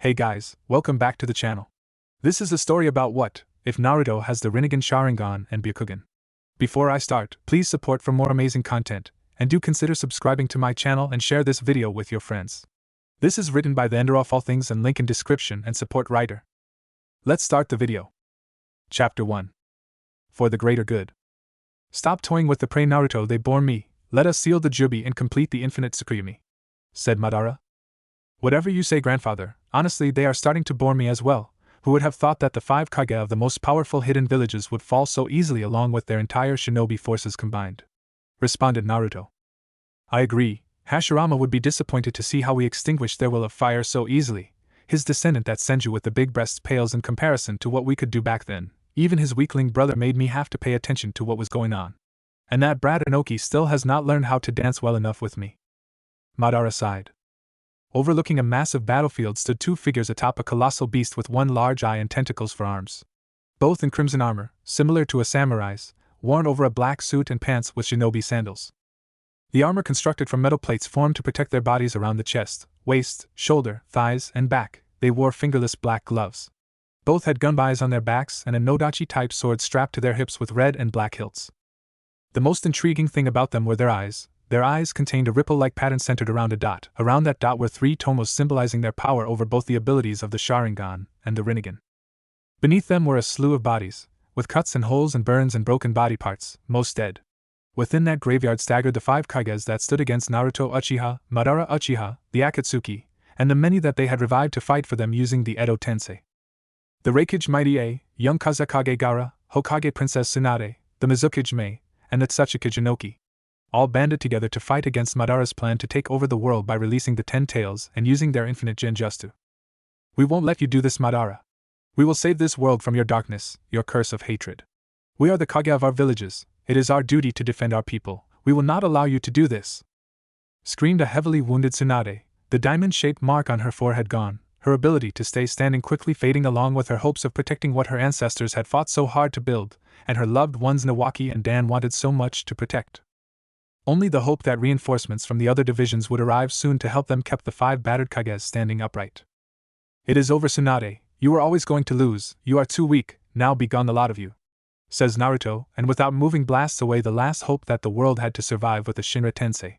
Hey guys, welcome back to the channel. This is a story about what if Naruto has the Rinnegan Sharingan and Byakugan. Before I start, please support for more amazing content, and do consider subscribing to my channel and share this video with your friends. This is written by TheEnderofAllThings and link in description and support writer. Let's start the video. Chapter 1. For the greater good. Stop toying with the prey Naruto, they bore me, let us seal the jubi and complete the infinite Tsukuyomi, said Madara. Whatever you say, grandfather, honestly they are starting to bore me as well. Who would have thought that the 5 Kage of the most powerful hidden villages would fall so easily along with their entire shinobi forces combined? Responded Naruto. I agree, Hashirama would be disappointed to see how we extinguished their will of fire so easily. His descendant that Senju with the big breasts pales in comparison to what we could do back then. Even his weakling brother made me have to pay attention to what was going on. And that brat Inoki still has not learned how to dance well enough with me. Madara sighed. Overlooking a massive battlefield stood 2 figures atop a colossal beast with 1 large eye and tentacles for arms. Both in crimson armor, similar to a samurai's, worn over a black suit and pants with shinobi sandals. The armor constructed from metal plates formed to protect their bodies around the chest, waist, shoulder, thighs, and back. They wore fingerless black gloves. Both had gunbais on their backs and a nodachi-type sword strapped to their hips with red and black hilts. The most intriguing thing about them were their eyes. Their eyes contained a ripple-like pattern centered around a dot. Around that dot were 3 tomos symbolizing their power over both the abilities of the Sharingan and the Rinnegan. Beneath them were a slew of bodies, with cuts and holes and burns and broken body parts, most dead. Within that graveyard staggered the 5 Kages that stood against Naruto Uchiha, Madara Uchiha, the Akatsuki, and the many that they had revived to fight for them using the Edo Tensei. The Reikage Mighty A, young Kazakage Gaara, Hokage Princess Tsunade, the Mizukage Mei, and the Tsuchikage Inoki. All banded together to fight against Madara's plan to take over the world by releasing the 10 tails and using their infinite genjutsu. We won't let you do this, Madara. We will save this world from your darkness, your curse of hatred. We are the Kage of our villages, it is our duty to defend our people, we will not allow you to do this. Screamed a heavily wounded Tsunade, the diamond-shaped mark on her forehead gone, her ability to stay standing quickly fading along with her hopes of protecting what her ancestors had fought so hard to build, and her loved ones Nawaki and Dan wanted so much to protect. Only the hope that reinforcements from the other divisions would arrive soon to help them kept the 5 battered Kages standing upright. It is over, Tsunade, you were always going to lose, you are too weak, now be gone the lot of you, says Naruto, and without moving blasts away the last hope that the world had to survive with the Shinra Tensei.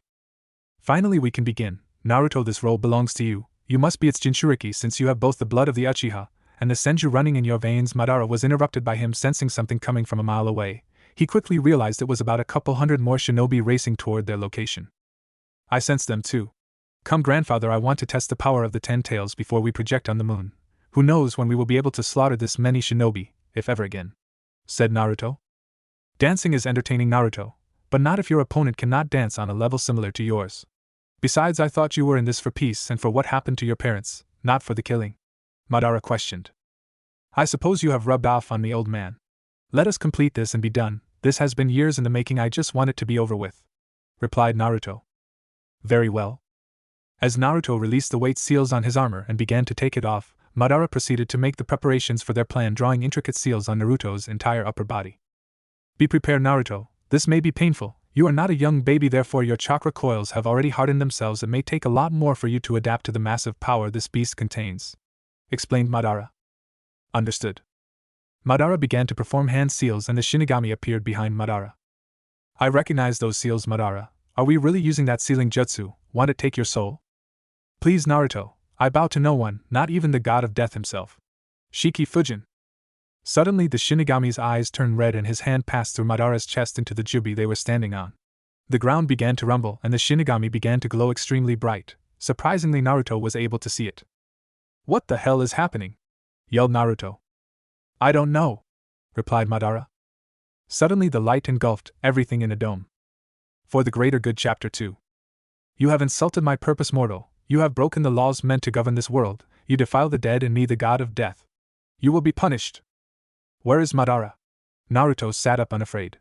Finally we can begin, Naruto, this role belongs to you, you must be its Jinchuriki since you have both the blood of the Uchiha and the Senju running in your veins. Madara was interrupted by him sensing something coming from a mile away. He quickly realized it was about a couple hundred more shinobi racing toward their location. I sense them too. Come grandfather, I want to test the power of the 10 tails before we project on the moon. Who knows when we will be able to slaughter this many shinobi, if ever again, said Naruto. Dancing is entertaining, Naruto, but not if your opponent cannot dance on a level similar to yours. Besides, I thought you were in this for peace and for what happened to your parents, not for the killing, Madara questioned. I suppose you have rubbed off on me, old man. Let us complete this and be done. This has been years in the making, I just want it to be over with, replied Naruto. Very well. As Naruto released the weight seals on his armor and began to take it off, Madara proceeded to make the preparations for their plan, drawing intricate seals on Naruto's entire upper body. Be prepared, Naruto, this may be painful, you are not a young baby, therefore your chakra coils have already hardened themselves. It may take a lot more for you to adapt to the massive power this beast contains, explained Madara. Understood. Madara began to perform hand seals and the Shinigami appeared behind Madara. I recognize those seals, Madara. Are we really using that sealing jutsu? Want to take your soul? Please, Naruto, I bow to no one, not even the god of death himself. Shiki Fujin. Suddenly the Shinigami's eyes turned red and his hand passed through Madara's chest into the jubi they were standing on. The ground began to rumble and the Shinigami began to glow extremely bright. Surprisingly, Naruto was able to see it. What the hell is happening? Yelled Naruto. I don't know, replied Madara. Suddenly the light engulfed everything in a dome. For the greater good, Chapter 2. You have insulted my purpose, mortal. You have broken the laws meant to govern this world. You defile the dead and me, the god of death. You will be punished. Where is Madara? Naruto sat up unafraid.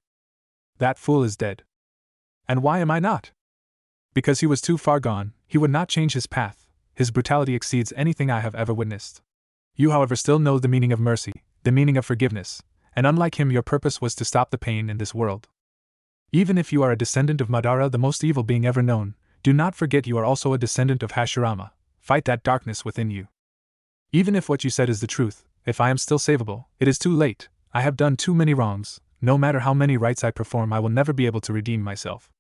That fool is dead. And why am I not? Because he was too far gone, he would not change his path. His brutality exceeds anything I have ever witnessed. You, however, still know the meaning of mercy, the meaning of forgiveness, and unlike him your purpose was to stop the pain in this world. Even if you are a descendant of Madara, the most evil being ever known, do not forget you are also a descendant of Hashirama. Fight that darkness within you. Even if what you said is the truth, if I am still savable, it is too late. I have done too many wrongs. No matter how many rites I perform, I will never be able to redeem myself.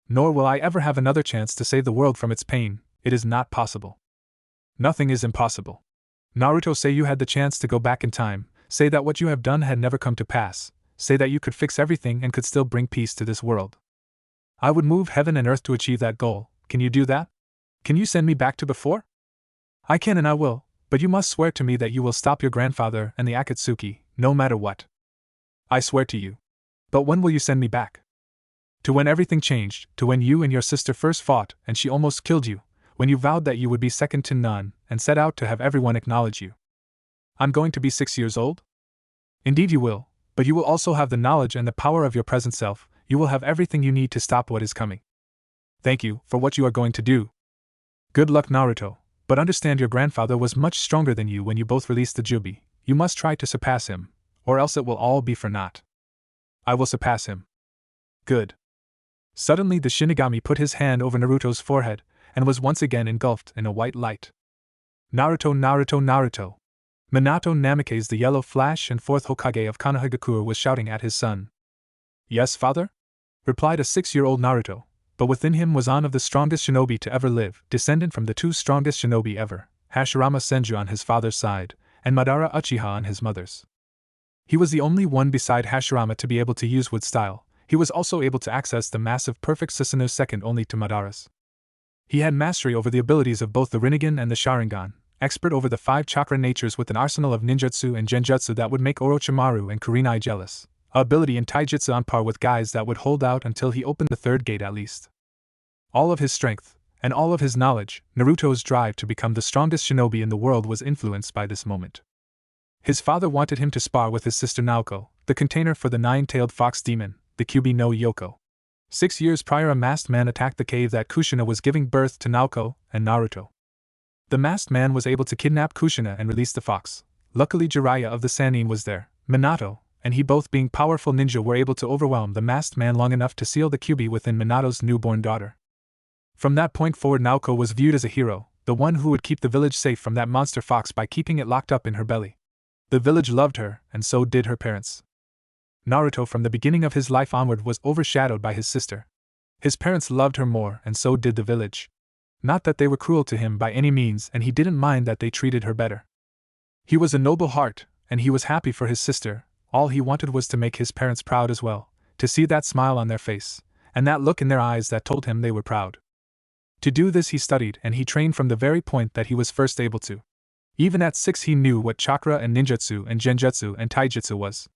Nor will I ever have another chance to save the world from its pain. It is not possible. Nothing is impossible. Naruto, say you had the chance to go back in time. Say that what you have done had never come to pass. Say that you could fix everything and could still bring peace to this world. I would move heaven and earth to achieve that goal. Can you do that? Can you send me back to before? I can and I will, but you must swear to me that you will stop your grandfather and the Akatsuki, no matter what. I swear to you. But when will you send me back? To when everything changed, to when you and your sister first fought and she almost killed you, when you vowed that you would be second to none and set out to have everyone acknowledge you. I'm going to be 6 years old? Indeed you will, but you will also have the knowledge and the power of your present self. You will have everything you need to stop what is coming. Thank you for what you are going to do. Good luck, Naruto, but understand your grandfather was much stronger than you when you both released the Jubi. You must try to surpass him, or else it will all be for naught. I will surpass him. Good. Suddenly the Shinigami put his hand over Naruto's forehead, and was once again engulfed in a white light. Naruto, Naruto, Naruto. Minato Namikaze, the yellow flash and fourth Hokage of Konohagakure, was shouting at his son. Yes, father? Replied a 6-year-old Naruto, but within him was one of the strongest shinobi to ever live, descendant from the 2 strongest shinobi ever, Hashirama Senju on his father's side, and Madara Uchiha on his mother's. He was the only one beside Hashirama to be able to use wood style. He was also able to access the massive perfect Susanoo second only to Madara's. He had mastery over the abilities of both the Rinnegan and the Sharingan, expert over the 5 chakra natures with an arsenal of ninjutsu and genjutsu that would make Orochimaru and Kurenai jealous. Ability in taijutsu on par with guys that would hold out until he opened the 3rd gate at least. All of his strength, and all of his knowledge, Naruto's drive to become the strongest shinobi in the world was influenced by this moment. His father wanted him to spar with his sister Naoko, the container for the 9-tailed fox demon, the Kyubi no Yoko. 6 years prior, a masked man attacked the cave that Kushina was giving birth to Naoko and Naruto. The masked man was able to kidnap Kushina and release the fox. Luckily Jiraiya of the Sannin was there. Minato and he, both being powerful ninja, were able to overwhelm the masked man long enough to seal the Kyubi within Minato's newborn daughter. From that point forward, Naoko was viewed as a hero, the one who would keep the village safe from that monster fox by keeping it locked up in her belly. The village loved her, and so did her parents. Naruto, from the beginning of his life onward, was overshadowed by his sister. His parents loved her more, and so did the village. Not that they were cruel to him by any means, and he didn't mind that they treated her better. He was a noble heart, and he was happy for his sister. All he wanted was to make his parents proud as well, to see that smile on their face, and that look in their eyes that told him they were proud. To do this he studied and he trained from the very point that he was first able to. Even at 6 he knew what chakra and ninjutsu and genjutsu and taijutsu was.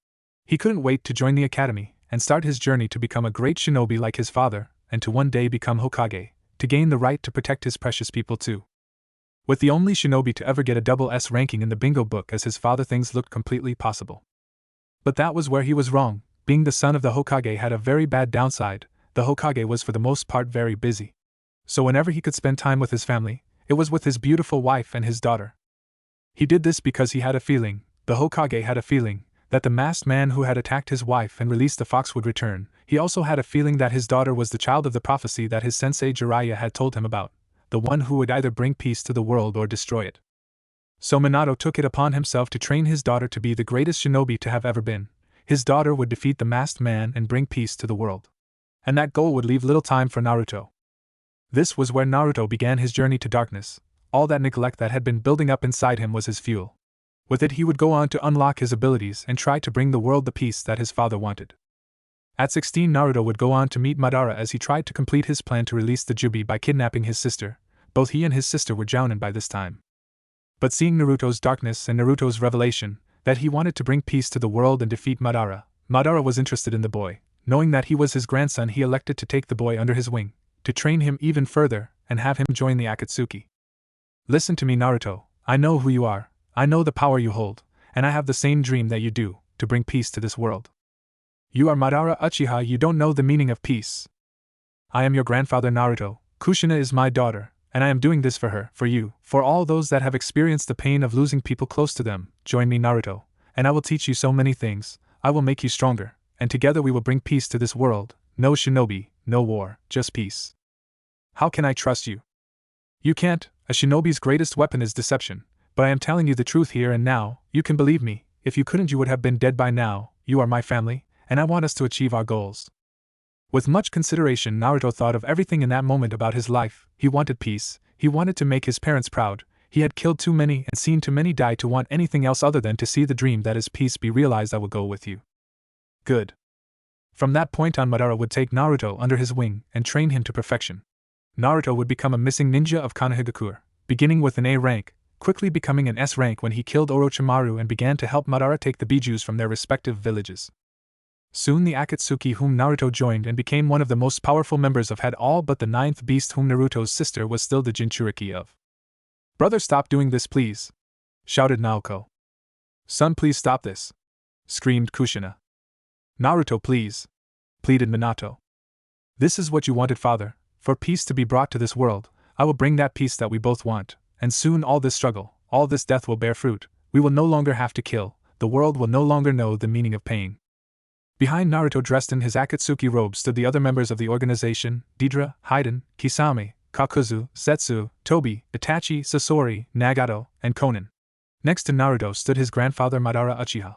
He couldn't wait to join the academy and start his journey to become a great shinobi like his father, and to one day become Hokage, to gain the right to protect his precious people too. With the only shinobi to ever get a double S ranking in the bingo book as his father, things looked completely possible. But that was where he was wrong. Being the son of the Hokage had a very bad downside. The Hokage was for the most part very busy. So whenever he could spend time with his family, it was with his beautiful wife and his daughter. He did this because he had a feeling, the Hokage had a feeling, that the masked man who had attacked his wife and released the fox would return. He also had a feeling that his daughter was the child of the prophecy that his sensei Jiraiya had told him about, the one who would either bring peace to the world or destroy it. So Minato took it upon himself to train his daughter to be the greatest shinobi to have ever been. His daughter would defeat the masked man and bring peace to the world. And that goal would leave little time for Naruto. This was where Naruto began his journey to darkness. All that neglect that had been building up inside him was his fuel. With it he would go on to unlock his abilities and try to bring the world the peace that his father wanted. At 16 Naruto would go on to meet Madara as he tried to complete his plan to release the Jubi by kidnapping his sister. Both he and his sister were Jounin by this time. But seeing Naruto's darkness and Naruto's revelation, that he wanted to bring peace to the world and defeat Madara, Madara was interested in the boy. Knowing that he was his grandson, he elected to take the boy under his wing, to train him even further, and have him join the Akatsuki. Listen to me, Naruto, I know who you are, I know the power you hold, and I have the same dream that you do, to bring peace to this world. You are Madara Uchiha, you don't know the meaning of peace. I am your grandfather Naruto, Kushina is my daughter, and I am doing this for her, for you, for all those that have experienced the pain of losing people close to them. Join me, Naruto, and I will teach you so many things. I will make you stronger, and together we will bring peace to this world. No shinobi, no war, just peace. How can I trust you? You can't. A shinobi's greatest weapon is deception. But I am telling you the truth here and now, you can believe me. If you couldn't, you would have been dead by now. You are my family, and I want us to achieve our goals. With much consideration, Naruto thought of everything in that moment about his life. He wanted peace, he wanted to make his parents proud, he had killed too many and seen too many die to want anything else other than to see the dream that his peace be realized. I will go with you. Good. From that point on, Madara would take Naruto under his wing and train him to perfection. Naruto would become a missing ninja of Konohagakure, beginning with an A rank, quickly becoming an S rank when he killed Orochimaru and began to help Madara take the bijus from their respective villages. Soon the Akatsuki whom Naruto joined and became one of the most powerful members of had all but the ninth beast whom Naruto's sister was still the Jinchuriki of. Brother, stop doing this, please, shouted Naoko. Son, please stop this, screamed Kushina. Naruto, please, pleaded Minato. This is what you wanted, father, for peace to be brought to this world. I will bring that peace that we both want, and soon all this struggle, all this death will bear fruit. We will no longer have to kill, the world will no longer know the meaning of pain. Behind Naruto, dressed in his Akatsuki robe, stood the other members of the organization: Deidara, Haiden, Kisame, Kakuzu, Setsu, Tobi, Itachi, Sasori, Nagato, and Konan. Next to Naruto stood his grandfather Madara Uchiha.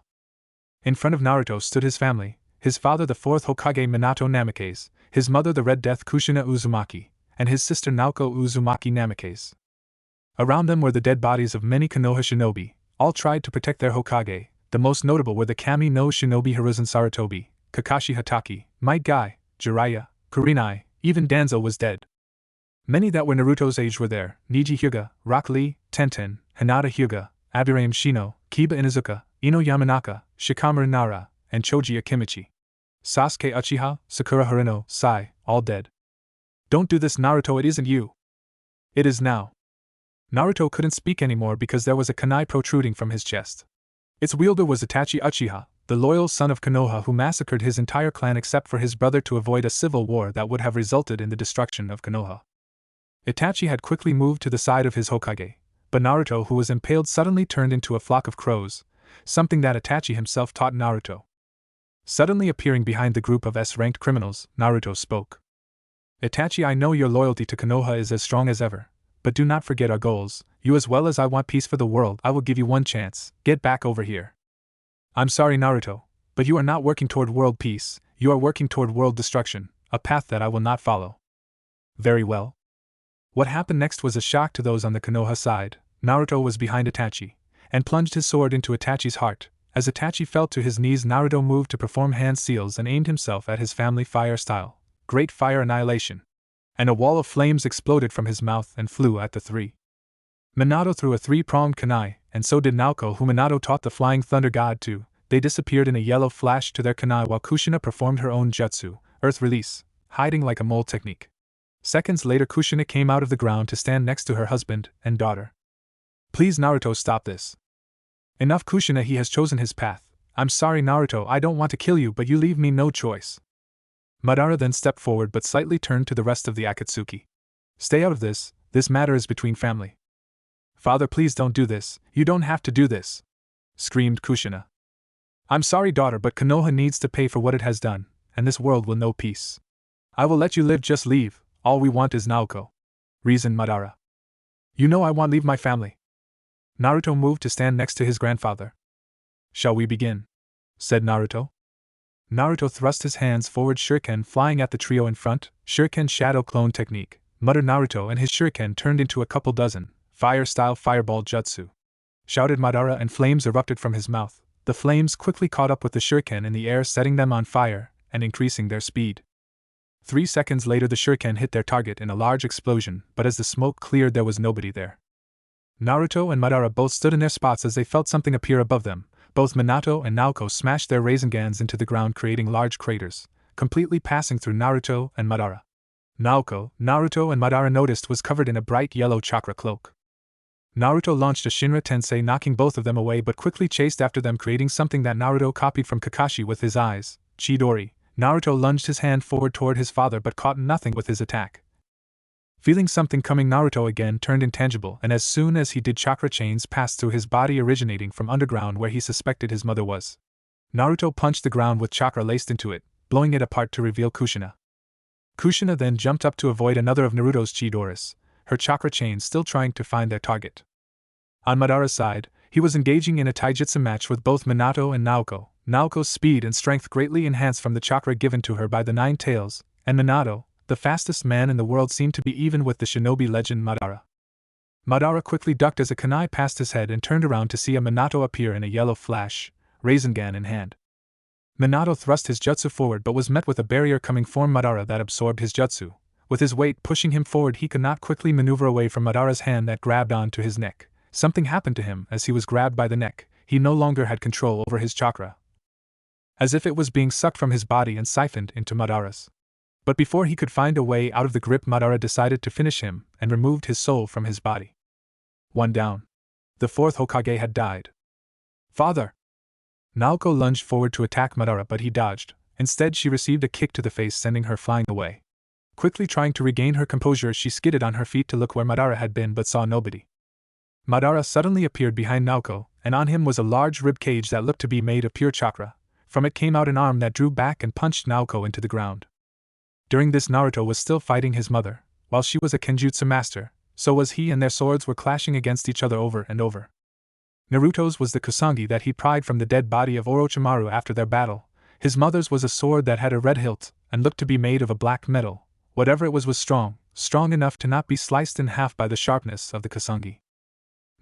In front of Naruto stood his family, his father the fourth Hokage Minato Namikaze, his mother the Red Death Kushina Uzumaki, and his sister Naoko Uzumaki Namikaze. Around them were the dead bodies of many Konoha shinobi, all tried to protect their Hokage. The most notable were the Kami no Shinobi Hiruzen Sarutobi, Kakashi Hatake, Might Guy, Jiraiya, Kurenai, even Danzo was dead. Many that were Naruto's age were there: Neji Hyuga, Rock Lee, Tenten, Hinata Hyuga, Abirame Shino, Kiba Inuzuka, Ino Yamanaka, Shikamaru Nara, and Choji Akimichi. Sasuke Uchiha, Sakura Harino, Sai, all dead. Don't do this, Naruto, it isn't you. It is now. Naruto couldn't speak anymore because there was a kunai protruding from his chest. Its wielder was Itachi Uchiha, the loyal son of Konoha who massacred his entire clan except for his brother to avoid a civil war that would have resulted in the destruction of Konoha. Itachi had quickly moved to the side of his Hokage, but Naruto, who was impaled, suddenly turned into a flock of crows, something that Itachi himself taught Naruto. Suddenly appearing behind the group of S-ranked criminals, Naruto spoke. Itachi, I know your loyalty to Konoha is as strong as ever, but do not forget our goals. You as well as I want peace for the world. I will give you one chance. Get back over here. I'm sorry, Naruto, but you are not working toward world peace, you are working toward world destruction, a path that I will not follow. Very well. What happened next was a shock to those on the Konoha side. Naruto was behind Itachi, and plunged his sword into Itachi's heart. As Itachi fell to his knees, Naruto moved to perform hand seals and aimed himself at his family fire style. Great fire annihilation. And a wall of flames exploded from his mouth and flew at the three. Minato threw a three-pronged kunai, and so did Naoko, who Minato taught the Flying Thunder God to. They disappeared in a yellow flash to their kunai while Kushina performed her own jutsu, Earth Release, hiding like a mole technique. Seconds later, Kushina came out of the ground to stand next to her husband and daughter. Please, Naruto, stop this. Enough, Kushina, he has chosen his path. I'm sorry, Naruto, I don't want to kill you, but you leave me no choice. Madara then stepped forward but slightly turned to the rest of the Akatsuki. Stay out of this matter is between family. Father, please don't do this, you don't have to do this, screamed Kushina. I'm sorry, daughter, but Konoha needs to pay for what it has done, and this world will know peace. I will let you live, just leave, all we want is Naoko, reasoned Madara. You know I won't leave my family. Naruto moved to stand next to his grandfather. Shall we begin? Said Naruto. Naruto thrust his hands forward, shuriken flying at the trio in front, shuriken shadow clone technique, muttered Naruto, and his shuriken turned into a couple dozen, fire-style fireball jutsu. Shouted Madara, and flames erupted from his mouth. The flames quickly caught up with the shuriken in the air, setting them on fire and increasing their speed. 3 seconds later the shuriken hit their target in a large explosion, but as the smoke cleared there was nobody there. Naruto and Madara both stood in their spots as they felt something appear above them. Both Minato and Naoko smashed their Raisengans into the ground, creating large craters, completely passing through Naruto and Madara. Naruto and Madara noticed was covered in a bright yellow chakra cloak. Naruto launched a Shinra Tensei, knocking both of them away, but quickly chased after them, creating something that Naruto copied from Kakashi with his eyes, Chidori. Naruto lunged his hand forward toward his father but caught nothing with his attack. Feeling something coming, Naruto again turned intangible, and as soon as he did, chakra chains passed through his body, originating from underground where he suspected his mother was. Naruto punched the ground with chakra laced into it, blowing it apart to reveal Kushina. Kushina then jumped up to avoid another of Naruto's Chidoras, her chakra chains still trying to find their target. On Madara's side, he was engaging in a taijutsu match with both Minato and Naoko. Naoko's speed and strength greatly enhanced from the chakra given to her by the Nine Tails, and Minato, the fastest man in the world, seemed to be even with the shinobi legend Madara. Madara quickly ducked as a kunai passed his head and turned around to see a Minato appear in a yellow flash, Rasengan in hand. Minato thrust his jutsu forward but was met with a barrier coming from Madara that absorbed his jutsu. With his weight pushing him forward, he could not quickly maneuver away from Madara's hand that grabbed onto his neck. Something happened to him as he was grabbed by the neck. He no longer had control over his chakra, as if it was being sucked from his body and siphoned into Madara's. But before he could find a way out of the grip, Madara decided to finish him and removed his soul from his body. One down. The fourth Hokage had died. Father! Naoko lunged forward to attack Madara, but he dodged. Instead, she received a kick to the face, sending her flying away. Quickly trying to regain her composure, she skidded on her feet to look where Madara had been but saw nobody. Madara suddenly appeared behind Naoko, and on him was a large rib cage that looked to be made of pure chakra. From it came out an arm that drew back and punched Naoko into the ground. During this, Naruto was still fighting his mother. While she was a kenjutsu master, so was he, and their swords were clashing against each other over and over. Naruto's was the kusangi that he pried from the dead body of Orochimaru after their battle. His mother's was a sword that had a red hilt and looked to be made of a black metal. Whatever it was strong enough to not be sliced in half by the sharpness of the kusangi.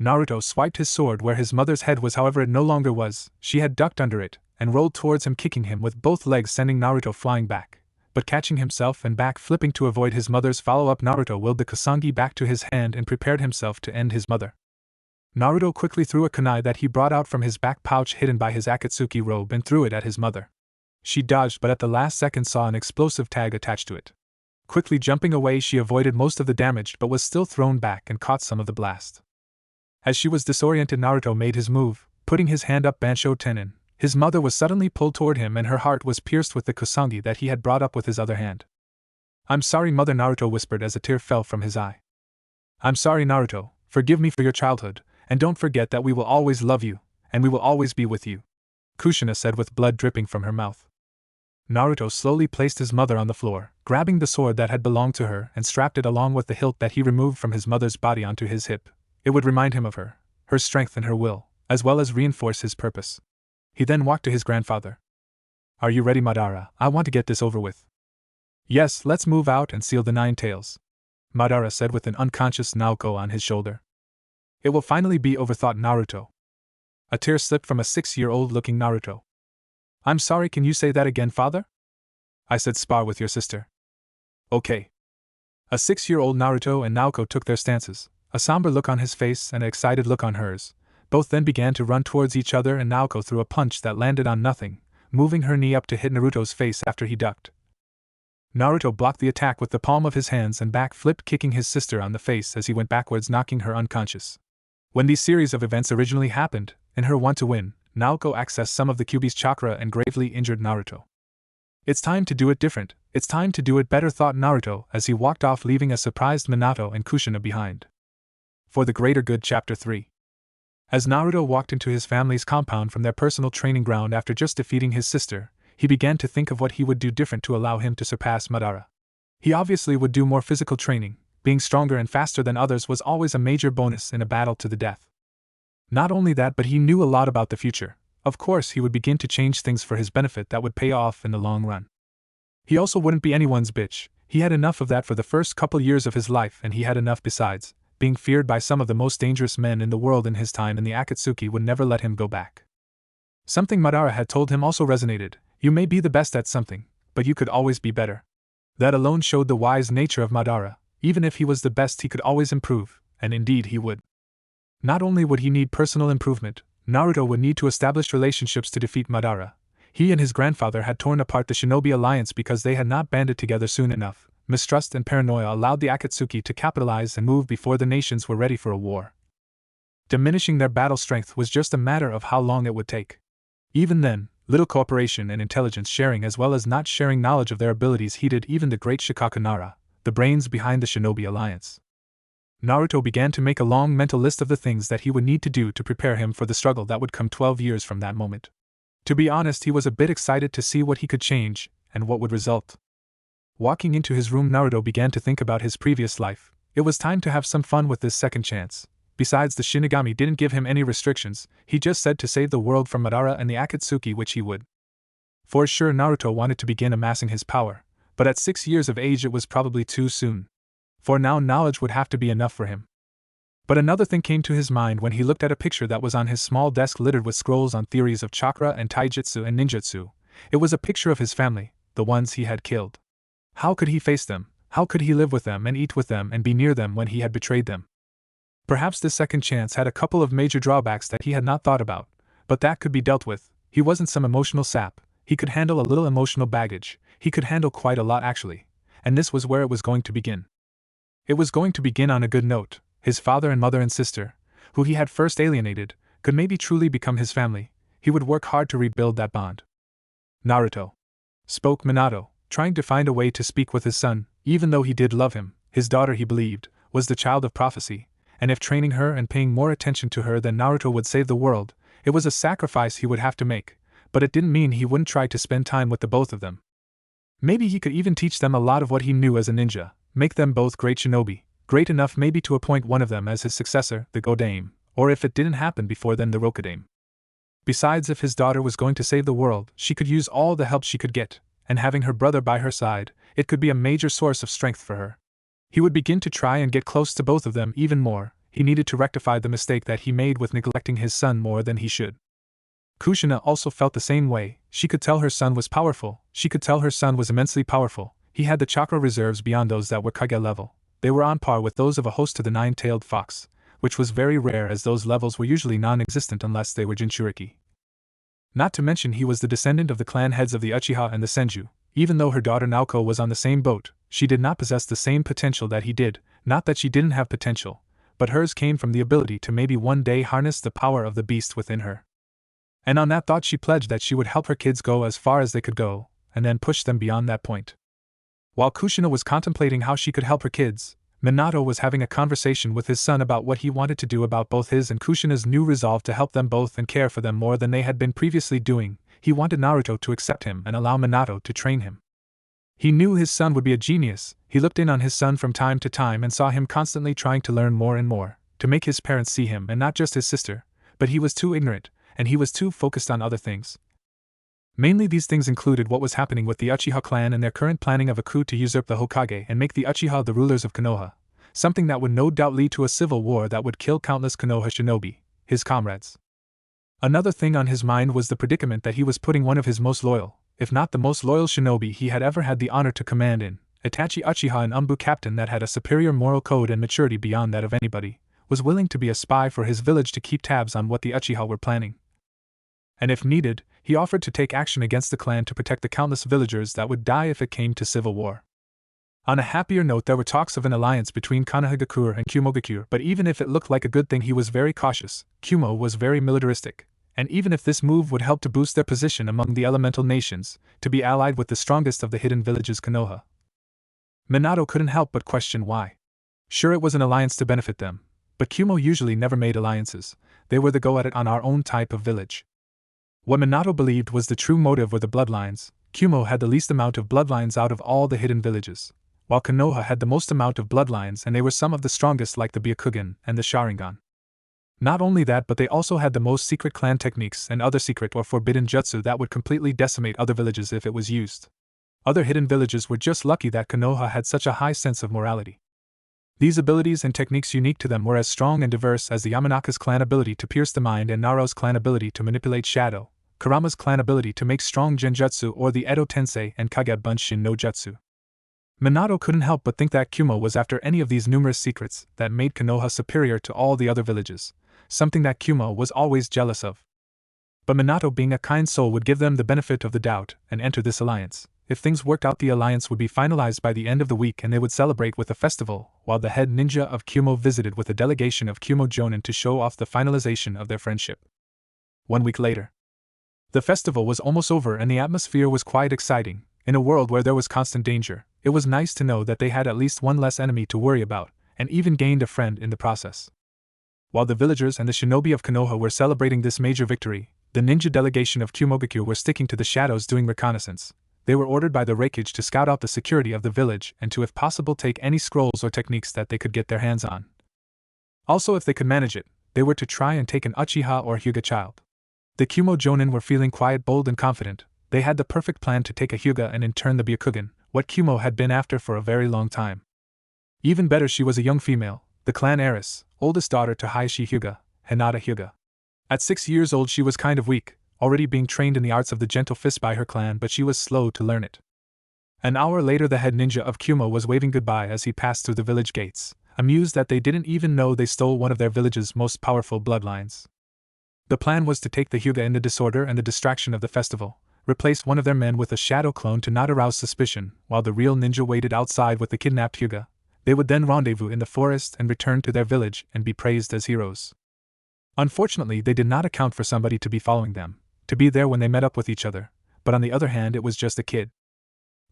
Naruto swiped his sword where his mother's head was, however it no longer was. She had ducked under it and rolled towards him, kicking him with both legs, sending Naruto flying back. But catching himself and back flipping to avoid his mother's follow-up, Naruto willed the kusangi back to his hand and prepared himself to end his mother. Naruto quickly threw a kunai that he brought out from his back pouch hidden by his Akatsuki robe and threw it at his mother. She dodged, but at the last second saw an explosive tag attached to it. Quickly jumping away, she avoided most of the damage but was still thrown back and caught some of the blast. As she was disoriented, Naruto made his move, putting his hand up Bansho Tenin. His mother was suddenly pulled toward him and her heart was pierced with the kusangi that he had brought up with his other hand. "I'm sorry, mother," Naruto whispered as a tear fell from his eye. "I'm sorry, Naruto. Forgive me for your childhood, and don't forget that we will always love you, and we will always be with you," Kushina said with blood dripping from her mouth. Naruto slowly placed his mother on the floor, grabbing the sword that had belonged to her and strapped it along with the hilt that he removed from his mother's body onto his hip. It would remind him of her strength and her will, as well as reinforce his purpose. He then walked to his grandfather. "Are you ready, Madara? I want to get this over with." "Yes, let's move out and seal the Nine Tails," Madara said with an unconscious Naoko on his shoulder. "It will finally be over," thought Naruto. A tear slipped from a 6-year-old looking Naruto. "I'm sorry, can you say that again, father?" "I said spar with your sister." "Okay." A 6-year-old Naruto and Naoko took their stances, a somber look on his face and an excited look on hers. Both then began to run towards each other and Naoko threw a punch that landed on nothing, moving her knee up to hit Naruto's face after he ducked. Naruto blocked the attack with the palm of his hands and back-flipped, kicking his sister on the face as he went backwards, knocking her unconscious. When these series of events originally happened, in her want to win, Naoko accessed some of the Kyuubi's chakra and gravely injured Naruto. "It's time to do it different, it's time to do it better," thought Naruto as he walked off, leaving a surprised Minato and Kushina behind. For the greater good. Chapter 3. As Naruto walked into his family's compound from their personal training ground after just defeating his sister, he began to think of what he would do different to allow him to surpass Madara. He obviously would do more physical training. Being stronger and faster than others was always a major bonus in a battle to the death. Not only that, but he knew a lot about the future. Of course, he would begin to change things for his benefit that would pay off in the long run. He also wouldn't be anyone's bitch. He had enough of that for the first couple years of his life, and he had enough besides. Being feared by some of the most dangerous men in the world in his time in the Akatsuki would never let him go back. Something Madara had told him also resonated: you may be the best at something, but you could always be better. That alone showed the wise nature of Madara. Even if he was the best, he could always improve, and indeed he would. Not only would he need personal improvement, Naruto would need to establish relationships to defeat Madara. He and his grandfather had torn apart the Shinobi Alliance because they had not banded together soon enough. Mistrust and paranoia allowed the Akatsuki to capitalize and move before the nations were ready for a war. Diminishing their battle strength was just a matter of how long it would take. Even then, little cooperation and intelligence sharing as well as not sharing knowledge of their abilities heated even the great Shikaku Nara, the brains behind the Shinobi Alliance. Naruto began to make a long mental list of the things that he would need to do to prepare him for the struggle that would come 12 years from that moment. To be honest, he was a bit excited to see what he could change, and what would result. Walking into his room, Naruto began to think about his previous life. It was time to have some fun with this second chance. Besides, the Shinigami didn't give him any restrictions, he just said to save the world from Madara and the Akatsuki, which he would. For sure, Naruto wanted to begin amassing his power, but at 6 years of age it was probably too soon. For now, knowledge would have to be enough for him. But another thing came to his mind when he looked at a picture that was on his small desk littered with scrolls on theories of chakra and taijutsu and ninjutsu. It was a picture of his family, the ones he had killed. How could he face them? How could he live with them and eat with them and be near them when he had betrayed them? Perhaps this second chance had a couple of major drawbacks that he had not thought about, but that could be dealt with. He wasn't some emotional sap, he could handle a little emotional baggage, he could handle quite a lot actually, and this was where it was going to begin. It was going to begin on a good note. His father and mother and sister, who he had first alienated, could maybe truly become his family. He would work hard to rebuild that bond. Naruto, spoke Minato, trying to find a way to speak with his son. Even though he did love him, his daughter, he believed, was the child of prophecy, and if training her and paying more attention to her than Naruto would save the world, it was a sacrifice he would have to make, but it didn't mean he wouldn't try to spend time with the both of them. Maybe he could even teach them a lot of what he knew as a ninja, make them both great shinobi. Great enough maybe to appoint one of them as his successor, the Godame, or if it didn't happen before then, the Rokudame. Besides, if his daughter was going to save the world, she could use all the help she could get, and having her brother by her side, it could be a major source of strength for her. He would begin to try and get close to both of them even more. He needed to rectify the mistake that he made with neglecting his son more than he should. Kushina also felt the same way. She could tell her son was powerful, she could tell her son was immensely powerful. He had the chakra reserves beyond those that were Kage level. They were on par with those of a host to the nine-tailed fox, which was very rare as those levels were usually non-existent unless they were Jinchuriki. Not to mention he was the descendant of the clan heads of the Uchiha and the Senju. Even though her daughter Naoko was on the same boat, she did not possess the same potential that he did. Not that she didn't have potential, but hers came from the ability to maybe one day harness the power of the beast within her. And on that thought she pledged that she would help her kids go as far as they could go, and then push them beyond that point. While Kushina was contemplating how she could help her kids, Minato was having a conversation with his son about what he wanted to do about both his and Kushina's new resolve to help them both and care for them more than they had been previously doing. He wanted Naruto to accept him and allow Minato to train him. He knew his son would be a genius. He looked in on his son from time to time and saw him constantly trying to learn more and more, to make his parents see him and not just his sister, but he was too ignorant, and he was too focused on other things. Mainly these things included what was happening with the Uchiha clan and their current planning of a coup to usurp the Hokage and make the Uchiha the rulers of Konoha, something that would no doubt lead to a civil war that would kill countless Konoha shinobi, his comrades. Another thing on his mind was the predicament that he was putting one of his most loyal, if not the most loyal shinobi he had ever had the honor to command in, Itachi Uchiha, an Umbu captain that had a superior moral code and maturity beyond that of anybody, was willing to be a spy for his village to keep tabs on what the Uchiha were planning. And if needed, he offered to take action against the clan to protect the countless villagers that would die if it came to civil war. On a happier note, there were talks of an alliance between Konohagakure and Kumogakure, but even if it looked like a good thing, he was very cautious. Kumo was very militaristic, and even if this move would help to boost their position among the elemental nations, to be allied with the strongest of the hidden villages, Konoha. Minato couldn't help but question why. Sure, it was an alliance to benefit them, but Kumo usually never made alliances. They were the go-at-it on our own type of village. What Minato believed was the true motive were the bloodlines. Kumo had the least amount of bloodlines out of all the hidden villages, while Konoha had the most amount of bloodlines, and they were some of the strongest, like the Byakugan and the Sharingan. Not only that, but they also had the most secret clan techniques and other secret or forbidden jutsu that would completely decimate other villages if it was used. Other hidden villages were just lucky that Konoha had such a high sense of morality. These abilities and techniques unique to them were as strong and diverse as the Yamanaka's clan ability to pierce the mind and Naruto's clan ability to manipulate shadow, Kurama's clan ability to make strong genjutsu, or the Edo Tensei and Kage Bunshin no Jutsu. Minato couldn't help but think that Kumo was after any of these numerous secrets that made Konoha superior to all the other villages, something that Kumo was always jealous of. But Minato, being a kind soul, would give them the benefit of the doubt and enter this alliance. If things worked out, the alliance would be finalized by the end of the week and they would celebrate with a festival, while the head ninja of Kumo visited with a delegation of Kumo Jonin to show off the finalization of their friendship. 1 week later. The festival was almost over and the atmosphere was quite exciting. In a world where there was constant danger, it was nice to know that they had at least one less enemy to worry about, and even gained a friend in the process. While the villagers and the shinobi of Konoha were celebrating this major victory, the ninja delegation of Kumogakure were sticking to the shadows doing reconnaissance. They were ordered by the Reikage to scout out the security of the village and to, if possible, take any scrolls or techniques that they could get their hands on. Also, if they could manage it, they were to try and take an Uchiha or Hyuga child. The Kumo Jonin were feeling quiet, bold, and confident. They had the perfect plan to take a Hyuga and in turn the Byakugan, what Kumo had been after for a very long time. Even better, she was a young female, the clan heiress, oldest daughter to Hayashi Hyuga, Hinata Hyuga. At 6 years old she was kind of weak, already being trained in the arts of the gentle fist by her clan, but she was slow to learn it. An hour later the head ninja of Kumo was waving goodbye as he passed through the village gates, amused that they didn't even know they stole one of their village's most powerful bloodlines. The plan was to take the Hyuga in the disorder and the distraction of the festival, replace one of their men with a shadow clone to not arouse suspicion, while the real ninja waited outside with the kidnapped Hyuga. They would then rendezvous in the forest and return to their village and be praised as heroes. Unfortunately, they did not account for somebody to be following them, to be there when they met up with each other, but on the other hand it was just a kid.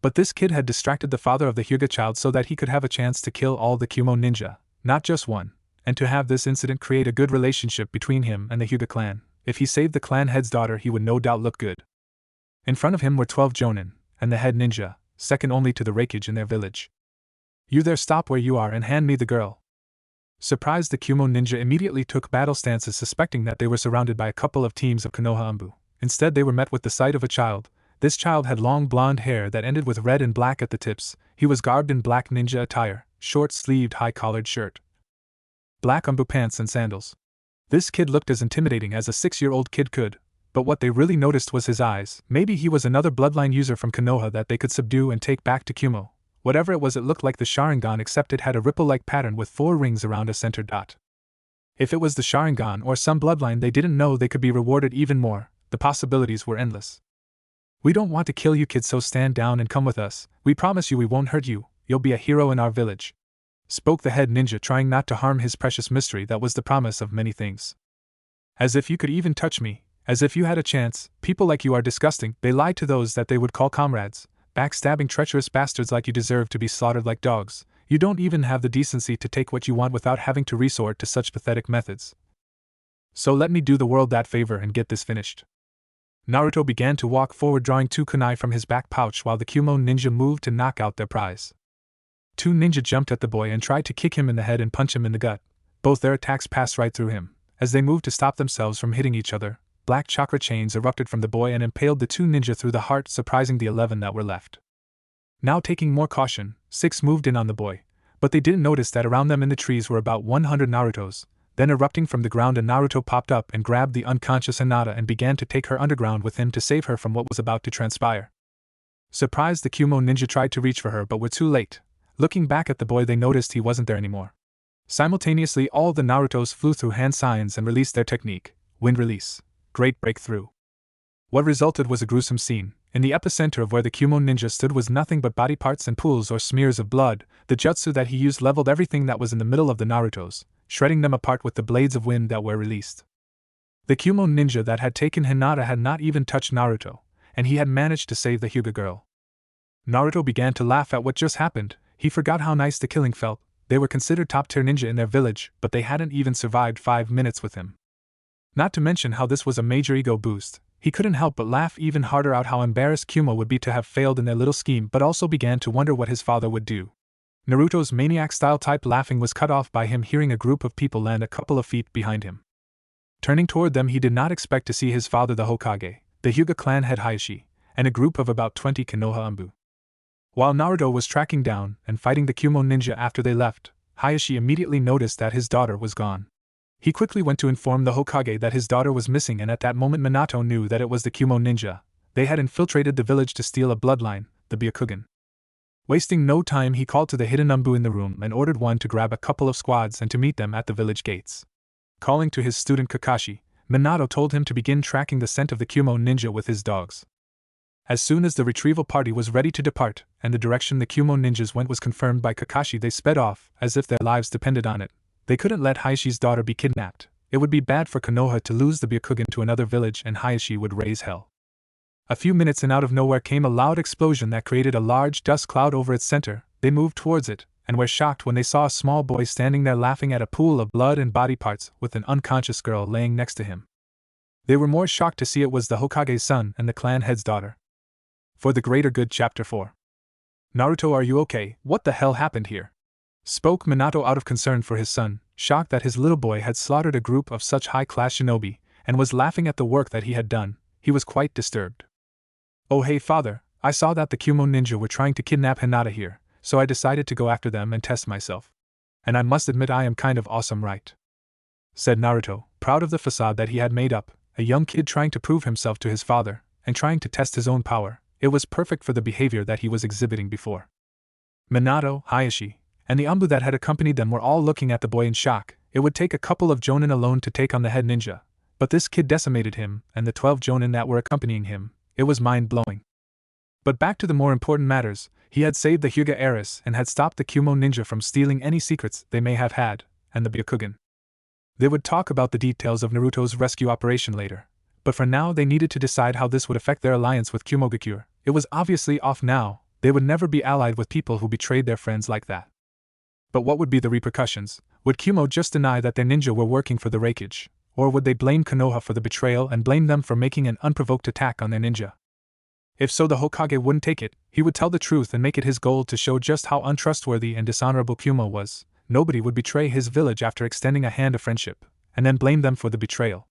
But this kid had distracted the father of the Hyuga child so that he could have a chance to kill all the Kumo ninja, not just one, and to have this incident create a good relationship between him and the Hyuga clan. If he saved the clan head's daughter, he would no doubt look good. In front of him were 12 jonin, and the head ninja, second only to the Reikage in their village. You there, stop where you are and hand me the girl. Surprised, the Kumo ninja immediately took battle stances, suspecting that they were surrounded by a couple of teams of Konoha Umbu. Instead they were met with the sight of a child. This child had long blonde hair that ended with red and black at the tips. He was garbed in black ninja attire, short-sleeved high-collared shirt, black Umbu pants and sandals. This kid looked as intimidating as a 6-year-old kid could, but what they really noticed was his eyes. Maybe he was another bloodline user from Konoha that they could subdue and take back to Kumo. Whatever it was, it looked like the Sharingan, except it had a ripple-like pattern with 4 rings around a center dot. If it was the Sharingan or some bloodline they didn't know, they could be rewarded even more. The possibilities were endless. We don't want to kill you, kid, so stand down and come with us. We promise you we won't hurt you. You'll be a hero in our village, spoke the head ninja, trying not to harm his precious mystery that was the promise of many things. As if you could even touch me, as if you had a chance. People like you are disgusting. They lied to those that they would call comrades. Backstabbing, treacherous bastards like you deserve to be slaughtered like dogs. You don't even have the decency to take what you want without having to resort to such pathetic methods. So let me do the world that favor and get this finished. Naruto began to walk forward, drawing 2 kunai from his back pouch while the Kumo ninja moved to knock out their prize. 2 ninja jumped at the boy and tried to kick him in the head and punch him in the gut. Both their attacks passed right through him. As they moved to stop themselves from hitting each other, black chakra chains erupted from the boy and impaled the 2 ninja through the heart, surprising the 11 that were left. Now taking more caution, 6 moved in on the boy, but they didn't notice that around them in the trees were about 100 Narutos. Then erupting from the ground, a Naruto popped up and grabbed the unconscious Hinata and began to take her underground with him to save her from what was about to transpire. Surprised, the Kumo ninja tried to reach for her but were too late. Looking back at the boy, they noticed he wasn't there anymore. Simultaneously, all the Narutos flew through hand signs and released their technique, wind release. Great breakthrough. What resulted was a gruesome scene. In the epicenter of where the Kumo ninja stood was nothing but body parts and pools or smears of blood. The jutsu that he used leveled everything that was in the middle of the Narutos, shredding them apart with the blades of wind that were released. The Kumo ninja that had taken Hinata had not even touched Naruto, and he had managed to save the Hyuga girl. Naruto began to laugh at what just happened. He forgot how nice the killing felt. They were considered top-tier ninja in their village, but they hadn't even survived 5 minutes with him. Not to mention how this was a major ego boost. He couldn't help but laugh even harder out how embarrassed Kumo would be to have failed in their little scheme, but also began to wonder what his father would do. Naruto's maniac-style type laughing was cut off by him hearing a group of people land a couple of feet behind him. Turning toward them, he did not expect to see his father, the Hokage, the Hyuga clan head Hayashi, and a group of about 20 Konoha Umbu. While Naruto was tracking down and fighting the Kumo ninja after they left, Hayashi immediately noticed that his daughter was gone. He quickly went to inform the Hokage that his daughter was missing, and at that moment Minato knew that it was the Kumo ninja. They had infiltrated the village to steal a bloodline, the Byakugan. Wasting no time, he called to the hidden Umbu in the room and ordered one to grab a couple of squads and to meet them at the village gates. Calling to his student Kakashi, Minato told him to begin tracking the scent of the Kumo ninja with his dogs. As soon as the retrieval party was ready to depart, and the direction the Kumo ninjas went was confirmed by Kakashi, they sped off, as if their lives depended on it. They couldn't let Hayashi's daughter be kidnapped. It would be bad for Konoha to lose the Byakugan to another village, and Hayashi would raise hell. A few minutes and out of nowhere came a loud explosion that created a large dust cloud over its center. They moved towards it, and were shocked when they saw a small boy standing there laughing at a pool of blood and body parts with an unconscious girl laying next to him. They were more shocked to see it was the Hokage's son and the clan head's daughter. For the Greater Good Chapter 4. Naruto, are you okay? What the hell happened here? Spoke Minato out of concern for his son. shocked that his little boy had slaughtered a group of such high-class shinobi, and was laughing at the work that he had done. He was quite disturbed. "Oh hey father, I saw that the Kumo ninja were trying to kidnap Hinata here, so I decided to go after them and test myself. And I must admit I am kind of awesome, right?" said Naruto, proud of the facade that he had made up, a young kid trying to prove himself to his father, and trying to test his own power. It was perfect for the behavior that he was exhibiting before. Minato, Hayashi, and the Anbu that had accompanied them were all looking at the boy in shock. It would take a couple of jonin alone to take on the head ninja, but this kid decimated him, and the 12 jonin that were accompanying him. It was mind-blowing. But back to the more important matters, he had saved the Hyuga heiress and had stopped the Kumo ninja from stealing any secrets they may have had, and the Byakugan. They would talk about the details of Naruto's rescue operation later, but for now they needed to decide how this would affect their alliance with Kumogakure. It was obviously off now. They would never be allied with people who betrayed their friends like that. But what would be the repercussions? Would Kumo just deny that their ninja were working for the Raikage, or would they blame Konoha for the betrayal and blame them for making an unprovoked attack on their ninja? If so, the Hokage wouldn't take it. He would tell the truth and make it his goal to show just how untrustworthy and dishonorable Kumo was. Nobody would betray his village after extending a hand of friendship, and then blame them for the betrayal.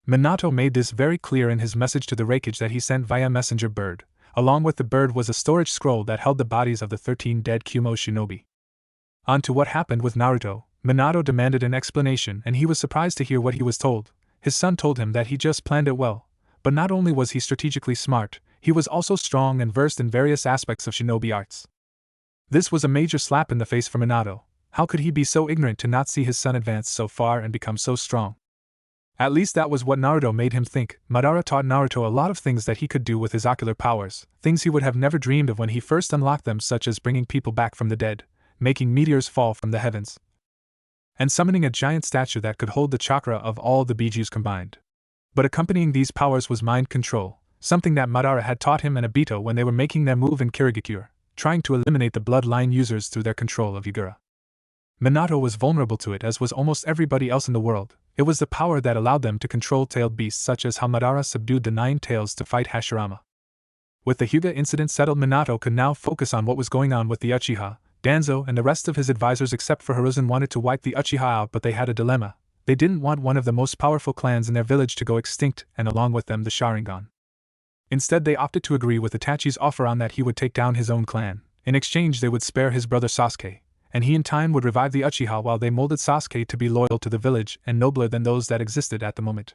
Minato made this very clear in his message to the Raikage that he sent via messenger bird. Along with the bird was a storage scroll that held the bodies of the 13 dead Kumo shinobi. On to what happened with Naruto, Minato demanded an explanation, and he was surprised to hear what he was told. His son told him that he just planned it well, but not only was he strategically smart, he was also strong and versed in various aspects of shinobi arts. This was a major slap in the face for Minato. How could he be so ignorant to not see his son advance so far and become so strong? At least that was what Naruto made him think. Madara taught Naruto a lot of things that he could do with his ocular powers, things he would have never dreamed of when he first unlocked them, such as bringing people back from the dead, making meteors fall from the heavens, and summoning a giant statue that could hold the chakra of all the Bijus combined. But accompanying these powers was mind control, something that Madara had taught him and Obito when they were making their move in Kirigakure, trying to eliminate the bloodline users through their control of Yagura. Minato was vulnerable to it, as was almost everybody else in the world. It was the power that allowed them to control tailed beasts, such as how Madara subdued the 9 tails to fight Hashirama. With the Hyuga incident settled, Minato could now focus on what was going on with the Uchiha. Danzo and the rest of his advisors except for Hiruzen wanted to wipe the Uchiha out, but they had a dilemma. They didn't want one of the most powerful clans in their village to go extinct, and along with them the Sharingan. Instead they opted to agree with Itachi's offer on that he would take down his own clan. In exchange they would spare his brother Sasuke, and he in time would revive the Uchiha while they molded Sasuke to be loyal to the village and nobler than those that existed at the moment.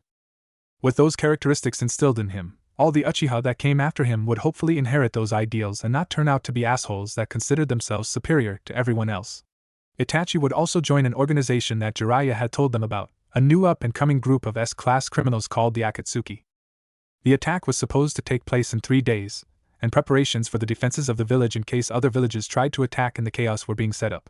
With those characteristics instilled in him, all the Uchiha that came after him would hopefully inherit those ideals and not turn out to be assholes that considered themselves superior to everyone else. Itachi would also join an organization that Jiraiya had told them about, a new up-and-coming group of S-class criminals called the Akatsuki. The attack was supposed to take place in 3 days, and preparations for the defenses of the village in case other villages tried to attack in the chaos were being set up.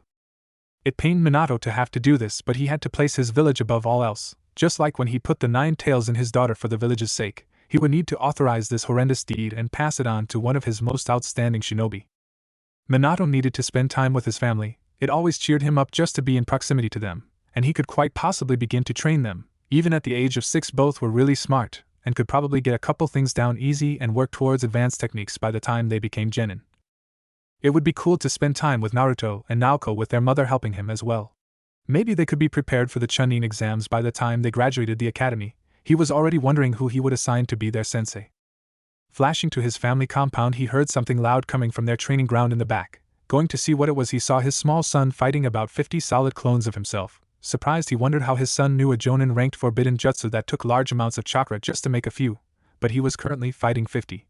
It pained Minato to have to do this, but he had to place his village above all else. Just like when he put the 9 tails in his daughter for the village's sake, he would need to authorize this horrendous deed and pass it on to one of his most outstanding shinobi. Minato needed to spend time with his family. It always cheered him up just to be in proximity to them, and he could quite possibly begin to train them. Even at the age of 6, both were really smart, and could probably get a couple things down easy and work towards advanced techniques by the time they became genin. It would be cool to spend time with Naruto and Naoko with their mother helping him as well. Maybe they could be prepared for the Chunin exams by the time they graduated the academy. He was already wondering who he would assign to be their sensei. Flashing to his family compound, he heard something loud coming from their training ground in the back. Going to see what it was, he saw his small son fighting about 50 solid clones of himself. Surprised, he wondered how his son knew a Jonin-ranked forbidden jutsu that took large amounts of chakra just to make a few, but he was currently fighting 50.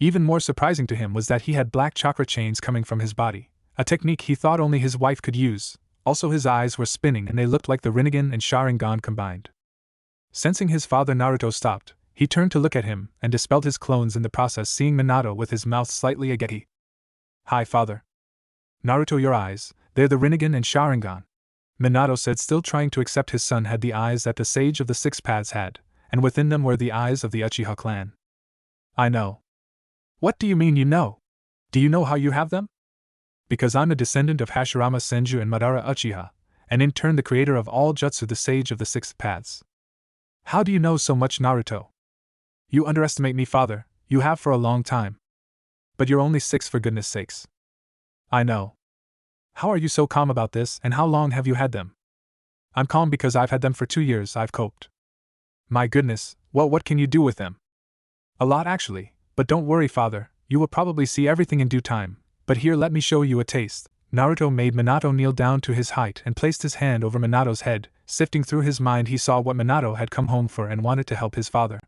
Even more surprising to him was that he had black chakra chains coming from his body, a technique he thought only his wife could use. Also his eyes were spinning and they looked like the Rinnegan and Sharingan combined. Sensing his father, Naruto stopped. He turned to look at him and dispelled his clones in the process, seeing Minato with his mouth slightly agape. "Hi, father." "Naruto, your eyes, they're the Rinnegan and Sharingan," Minato said, still trying to accept his son had the eyes that the sage of the 6 paths had, and within them were the eyes of the Uchiha clan. "I know." "What do you mean you know? Do you know how you have them?" "Because I'm a descendant of Hashirama Senju and Madara Uchiha, and in turn the creator of all jutsu, the sage of the 6 paths." "How do you know so much, Naruto?" "You underestimate me, father, you have for a long time. But you're only 6 for goodness sakes." "I know." "How are you so calm about this, and how long have you had them?" I'm calm because I've had them for 2 years, I've coped. My goodness, what can you do with them? A lot actually, but don't worry father, you will probably see everything in due time, but here let me show you a taste. Naruto made Minato kneel down to his height and placed his hand over Minato's head. Sifting through his mind, he saw what Minato had come home for and wanted to help his father.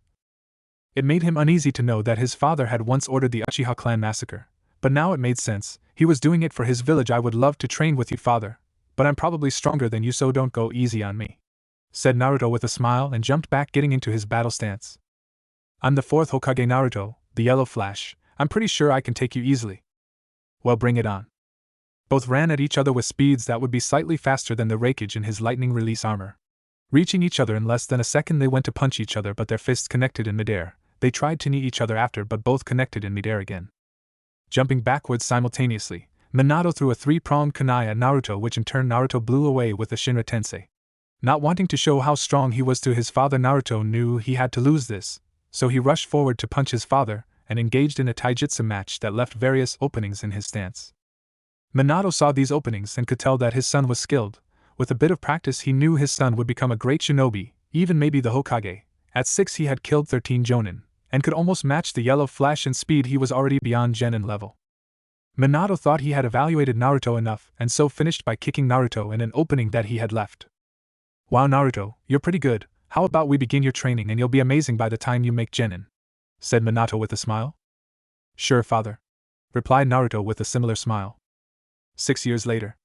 It made him uneasy to know that his father had once ordered the Uchiha clan massacre, but now it made sense. He was doing it for his village. I would love to train with you father, but I'm probably stronger than you, so don't go easy on me, said Naruto with a smile and jumped back, getting into his battle stance. I'm the 4th Hokage Naruto, the Yellow Flash. I'm pretty sure I can take you easily. Well, bring it on. Both ran at each other with speeds that would be slightly faster than the Raikage in his lightning release armor. Reaching each other in less than a second, they went to punch each other, but their fists connected in midair. They tried to knee each other after, but both connected in midair again. Jumping backwards simultaneously, Minato threw a 3-pronged kunai at Naruto, which in turn Naruto blew away with a Shinra Tensei. Not wanting to show how strong he was to his father, Naruto knew he had to lose this, so he rushed forward to punch his father, and engaged in a taijutsu match that left various openings in his stance. Minato saw these openings and could tell that his son was skilled. With a bit of practice, he knew his son would become a great shinobi, even maybe the Hokage. At 6 he had killed 13 Jonin, and could almost match the Yellow Flash in speed. He was already beyond Genin level. Minato thought he had evaluated Naruto enough, and so finished by kicking Naruto in an opening that he had left. Wow Naruto, you're pretty good. How about we begin your training and you'll be amazing by the time you make Genin, said Minato with a smile. Sure father, replied Naruto with a similar smile. 6 years later.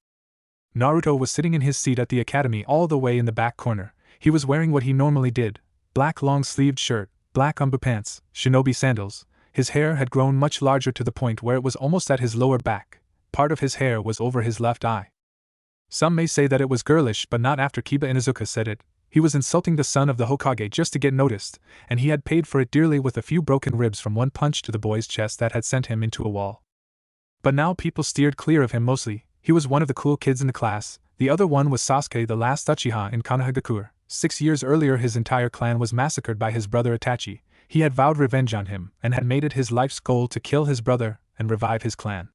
Naruto was sitting in his seat at the academy all the way in the back corner. He was wearing what he normally did, black long-sleeved shirt, black umbu pants, shinobi sandals. His hair had grown much larger to the point where it was almost at his lower back. Part of his hair was over his left eye. Some may say that it was girlish, but not after Kiba Inuzuka said it. He was insulting the son of the Hokage just to get noticed, and he had paid for it dearly with a few broken ribs from one punch to the boy's chest that had sent him into a wall. But now people steered clear of him mostly. He was one of the cool kids in the class. The other one was Sasuke, the last Uchiha in Konohagakure. 6 years earlier his entire clan was massacred by his brother Itachi. He had vowed revenge on him, and had made it his life's goal to kill his brother and revive his clan.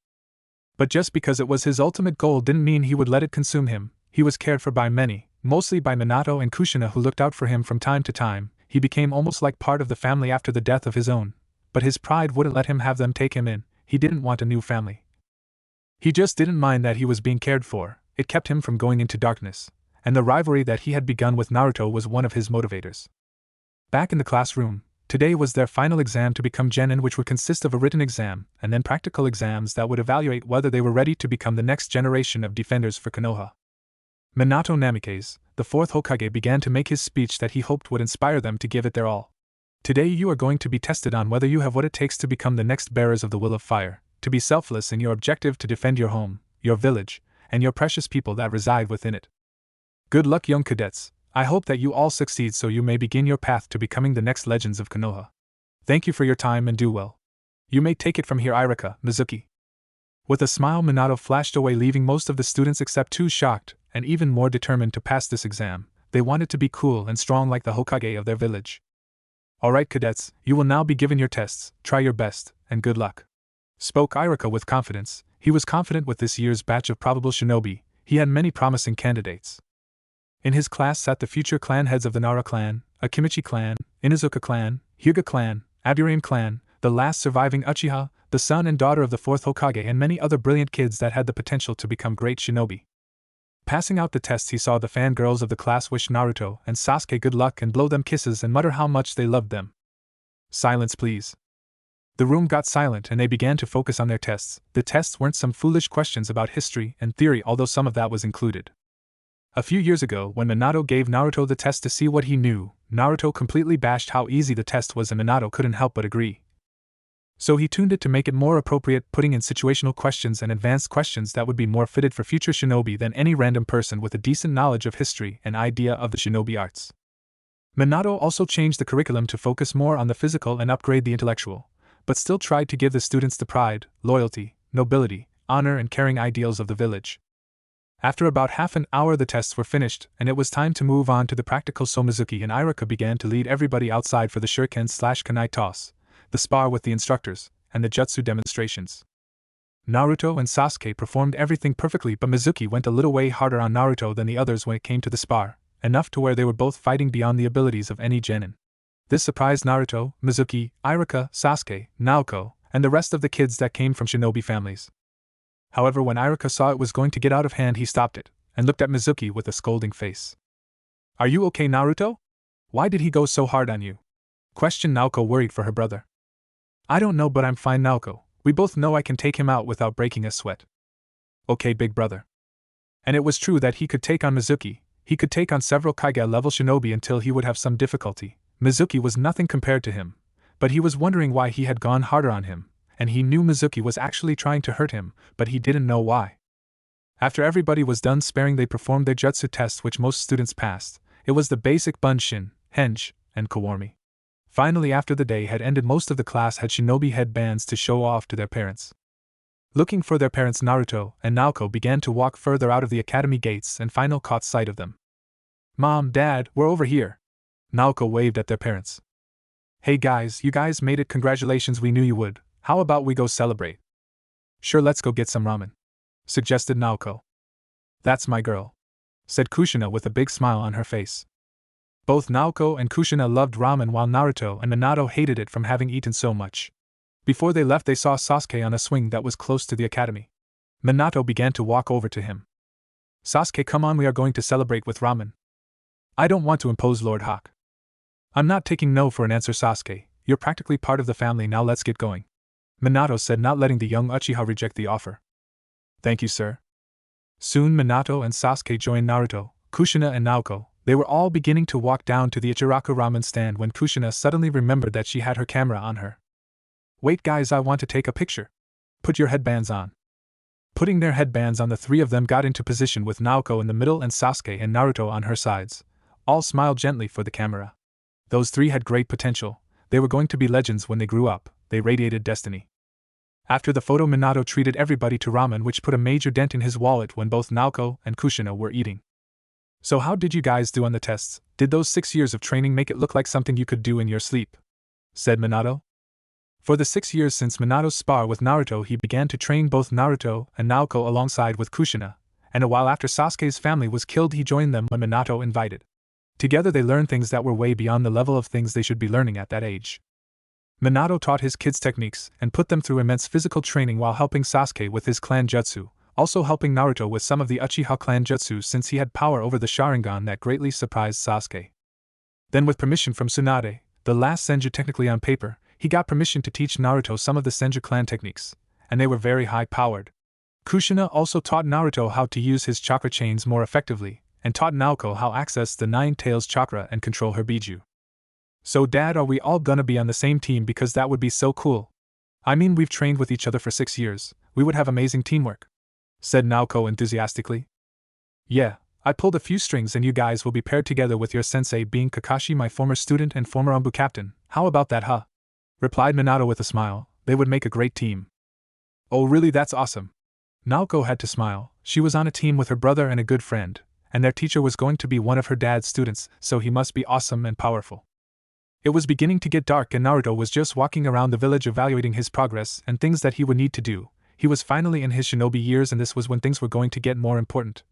But just because it was his ultimate goal didn't mean he would let it consume him. He was cared for by many, mostly by Minato and Kushina, who looked out for him from time to time. He became almost like part of the family after the death of his own. But his pride wouldn't let him have them take him in. He didn't want a new family. He just didn't mind that he was being cared for. It kept him from going into darkness, and the rivalry that he had begun with Naruto was one of his motivators. Back in the classroom, today was their final exam to become Genin, which would consist of a written exam and then practical exams that would evaluate whether they were ready to become the next generation of defenders for Konoha. Minato Namikaze, the 4th Hokage, began to make his speech that he hoped would inspire them to give it their all. Today you are going to be tested on whether you have what it takes to become the next bearers of the will of fire, to be selfless in your objective to defend your home, your village, and your precious people that reside within it. Good luck, young cadets. I hope that you all succeed so you may begin your path to becoming the next legends of Konoha. Thank you for your time and do well. You may take it from here, Irika, Mizuki. With a smile, Minato flashed away, leaving most of the students except 2 shocked and even more determined to pass this exam. They wanted to be cool and strong like the Hokage of their village. Alright cadets, you will now be given your tests. Try your best, and good luck, spoke Irika with confidence. He was confident with this year's batch of probable shinobi. He had many promising candidates. In his class sat the future clan heads of the Nara clan, Akimichi clan, Inuzuka clan, Hyuga clan, Aburien clan, the last surviving Uchiha, the son and daughter of the 4th Hokage, and many other brilliant kids that had the potential to become great shinobi. Passing out the tests, he saw the fangirls of the class wish Naruto and Sasuke good luck and blow them kisses and mutter how much they loved them. Silence please. The room got silent and they began to focus on their tests. The tests weren't some foolish questions about history and theory, although some of that was included. A few years ago, when Minato gave Naruto the test to see what he knew, Naruto completely bashed how easy the test was and Minato couldn't help but agree. So he tuned it to make it more appropriate, putting in situational questions and advanced questions that would be more fitted for future shinobi than any random person with a decent knowledge of history and idea of the shinobi arts. Minato also changed the curriculum to focus more on the physical and upgrade the intellectual, but still tried to give the students the pride, loyalty, nobility, honor and caring ideals of the village. After about half an hour the tests were finished, and it was time to move on to the practical, so Mizuki and Irika began to lead everybody outside for the shuriken/kunai toss, the spar with the instructors, and the jutsu demonstrations. Naruto and Sasuke performed everything perfectly, but Mizuki went a little way harder on Naruto than the others when it came to the spar, enough to where they were both fighting beyond the abilities of any genin. This surprised Naruto, Mizuki, Iruka, Sasuke, Naoko, and the rest of the kids that came from shinobi families. However, when Iruka saw it was going to get out of hand, he stopped it, and looked at Mizuki with a scolding face. "Are you okay, Naruto? Why did he go so hard on you?" questioned Naoko, worried for her brother. "I don't know, but I'm fine, Naoko. We both know I can take him out without breaking a sweat." "Okay, big brother." And it was true that he could take on Mizuki. He could take on several Kage-level shinobi until he would have some difficulty. Mizuki was nothing compared to him, but he was wondering why he had gone harder on him, and he knew Mizuki was actually trying to hurt him, but he didn't know why. After everybody was done sparring, they performed their jutsu test, which most students passed. It was the basic Bunshin, Henge, and Kawarmi. Finally, after the day had ended, most of the class had shinobi headbands to show off to their parents. Looking for their parents, Naruto and Naoko began to walk further out of the academy gates and finally caught sight of them. "Mom, Dad, we're over here." Naoko waved at their parents. "Hey guys, you guys made it, congratulations, we knew you would. How about we go celebrate?" "Sure, let's go get some ramen," suggested Naoko. "That's my girl," said Kushina with a big smile on her face. Both Naoko and Kushina loved ramen, while Naruto and Minato hated it from having eaten so much. Before they left, they saw Sasuke on a swing that was close to the academy. Minato began to walk over to him. "Sasuke, come on, we are going to celebrate with ramen." "I don't want to impose, Lord Hawk." "I'm not taking no for an answer, Sasuke. You're practically part of the family, now let's get going," Minato said, not letting the young Uchiha reject the offer. "Thank you, sir." Soon Minato and Sasuke joined Naruto, Kushina and Naoko. They were all beginning to walk down to the Ichiraku ramen stand when Kushina suddenly remembered that she had her camera on her. "Wait guys, I want to take a picture." "Put your headbands on." Putting their headbands on, the three of them got into position with Naoko in the middle and Sasuke and Naruto on her sides. All smiled gently for the camera. Those three had great potential. They were going to be legends when they grew up. They radiated destiny. After the photo, Minato treated everybody to ramen, which put a major dent in his wallet when both Naoko and Kushina were eating. "So how did you guys do on the tests? Did those 6 years of training make it look like something you could do in your sleep?" said Minato. For the 6 years since Minato's spar with Naruto, he began to train both Naruto and Naoko alongside with Kushina, and a while after Sasuke's family was killed, he joined them when Minato invited. Together they learned things that were way beyond the level of things they should be learning at that age. Minato taught his kids techniques and put them through immense physical training while helping Sasuke with his clan jutsu, also helping Naruto with some of the Uchiha clan jutsu since he had power over the Sharingan that greatly surprised Sasuke. Then, with permission from Tsunade, the last Senju technically on paper, he got permission to teach Naruto some of the Senju clan techniques, and they were very high-powered. Kushina also taught Naruto how to use his chakra chains more effectively, and taught Naoko how to access the Nine Tails chakra and control her Biju. "So Dad, are we all gonna be on the same team, because that would be so cool? I mean, we've trained with each other for 6 years, we would have amazing teamwork," said Naoko enthusiastically. "Yeah, I pulled a few strings and you guys will be paired together with your sensei being Kakashi, my former student and former Umbu captain. How about that, huh?" replied Minato with a smile. "They would make a great team." "Oh really, that's awesome." Naoko had to smile. She was on a team with her brother and a good friend, and their teacher was going to be one of her dad's students, so he must be awesome and powerful. It was beginning to get dark and Naruto was just walking around the village evaluating his progress and things that he would need to do. He was finally in his shinobi years, and this was when things were going to get more important.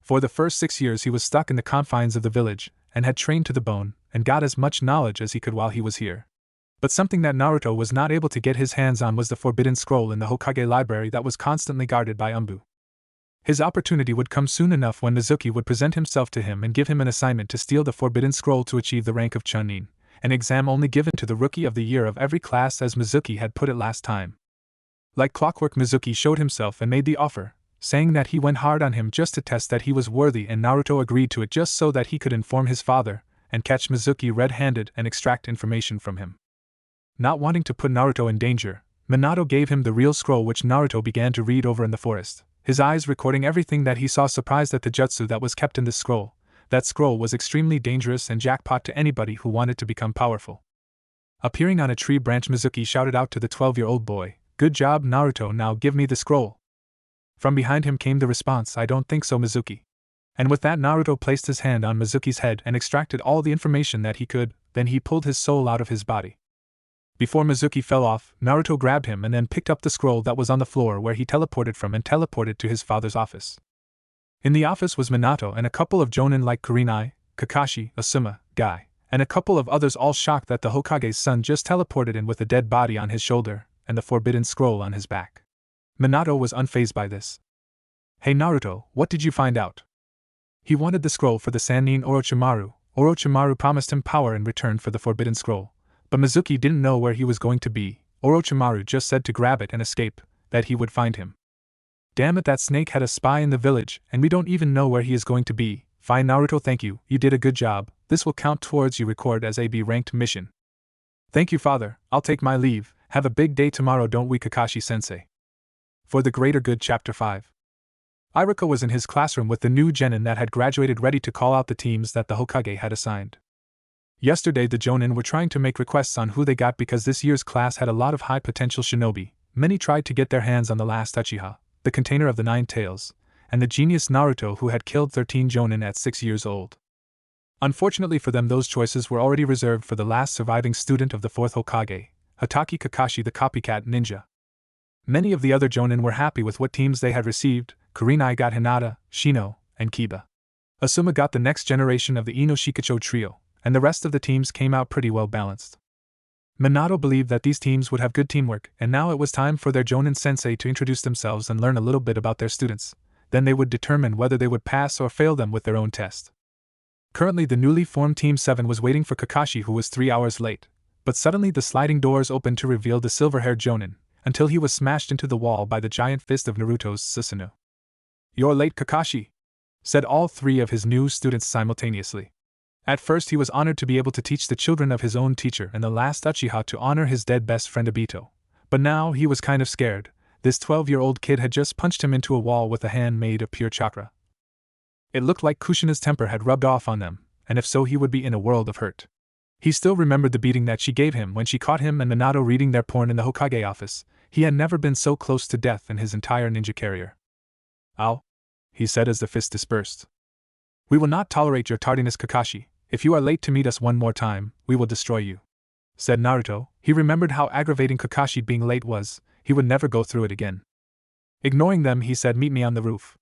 For the first 6 years he was stuck in the confines of the village, and had trained to the bone, and got as much knowledge as he could while he was here. But something that Naruto was not able to get his hands on was the forbidden scroll in the Hokage library that was constantly guarded by Umbu. His opportunity would come soon enough when Mizuki would present himself to him and give him an assignment to steal the forbidden scroll to achieve the rank of Chunin, an exam only given to the rookie of the year of every class, as Mizuki had put it last time. Like clockwork, Mizuki showed himself and made the offer, saying that he went hard on him just to test that he was worthy, and Naruto agreed to it just so that he could inform his father and catch Mizuki red-handed and extract information from him. Not wanting to put Naruto in danger, Minato gave him the real scroll, which Naruto began to read over in the forest, his eyes recording everything that he saw, surprised at the jutsu that was kept in this scroll. That scroll was extremely dangerous and jackpot to anybody who wanted to become powerful. Appearing on a tree branch, Mizuki shouted out to the 12-year-old boy, "Good job, Naruto, now give me the scroll." From behind him came the response, "I don't think so, Mizuki." And with that, Naruto placed his hand on Mizuki's head and extracted all the information that he could, then he pulled his soul out of his body. Before Mizuki fell off, Naruto grabbed him and then picked up the scroll that was on the floor where he teleported from and teleported to his father's office. In the office was Minato and a couple of jonin like Kurenai, Kakashi, Asuma, Guy, and a couple of others, all shocked that the Hokage's son just teleported in with a dead body on his shoulder and the forbidden scroll on his back. Minato was unfazed by this. "Hey Naruto, what did you find out?" He wanted the scroll for the Sannin Orochimaru. Orochimaru promised him power in return for the forbidden scroll, but Mizuki didn't know where he was going to be. Orochimaru just said to grab it and escape, that he would find him. Damn it, that snake had a spy in the village, and we don't even know where he is going to be. Fine Naruto, thank you, you did a good job, this will count towards you record as a B-ranked mission. Thank you father, I'll take my leave, have a big day tomorrow don't we Kakashi-sensei. For the Greater Good Chapter 5. Iruka was in his classroom with the new genin that had graduated, ready to call out the teams that the Hokage had assigned. Yesterday the jonin were trying to make requests on who they got because this year's class had a lot of high-potential shinobi. Many tried to get their hands on the last Uchiha, the container of the 9 tails, and the genius Naruto who had killed 13 jonin at 6 years old. Unfortunately for them, those choices were already reserved for the last surviving student of the 4th Hokage, Hatake Kakashi the copycat ninja. Many of the other jonin were happy with what teams they had received. Kurenai got Hinata, Shino, and Kiba. Asuma got the next generation of the Ino Shikacho trio, and the rest of the teams came out pretty well balanced. Minato believed that these teams would have good teamwork, and now it was time for their jonin sensei to introduce themselves and learn a little bit about their students. Then they would determine whether they would pass or fail them with their own test. Currently the newly formed Team 7 was waiting for Kakashi, who was 3 hours late, but suddenly the sliding doors opened to reveal the silver-haired jonin, until he was smashed into the wall by the giant fist of Naruto's Susanoo. "You're late Kakashi," said all 3 of his new students simultaneously. At first he was honored to be able to teach the children of his own teacher and the last Uchiha to honor his dead best friend Obito. But now he was kind of scared. This 12-year-old kid had just punched him into a wall with a hand made of pure chakra. It looked like Kushina's temper had rubbed off on them, and if so he would be in a world of hurt. He still remembered the beating that she gave him when she caught him and Minato reading their porn in the Hokage office. He had never been so close to death in his entire ninja career. "Ow," he said as the fist dispersed. "We will not tolerate your tardiness Kakashi. If you are late to meet us one more time, we will destroy you," said Naruto. He remembered how aggravating Kakashi being late was. He would never go through it again. Ignoring them, he said, "Meet me on the roof."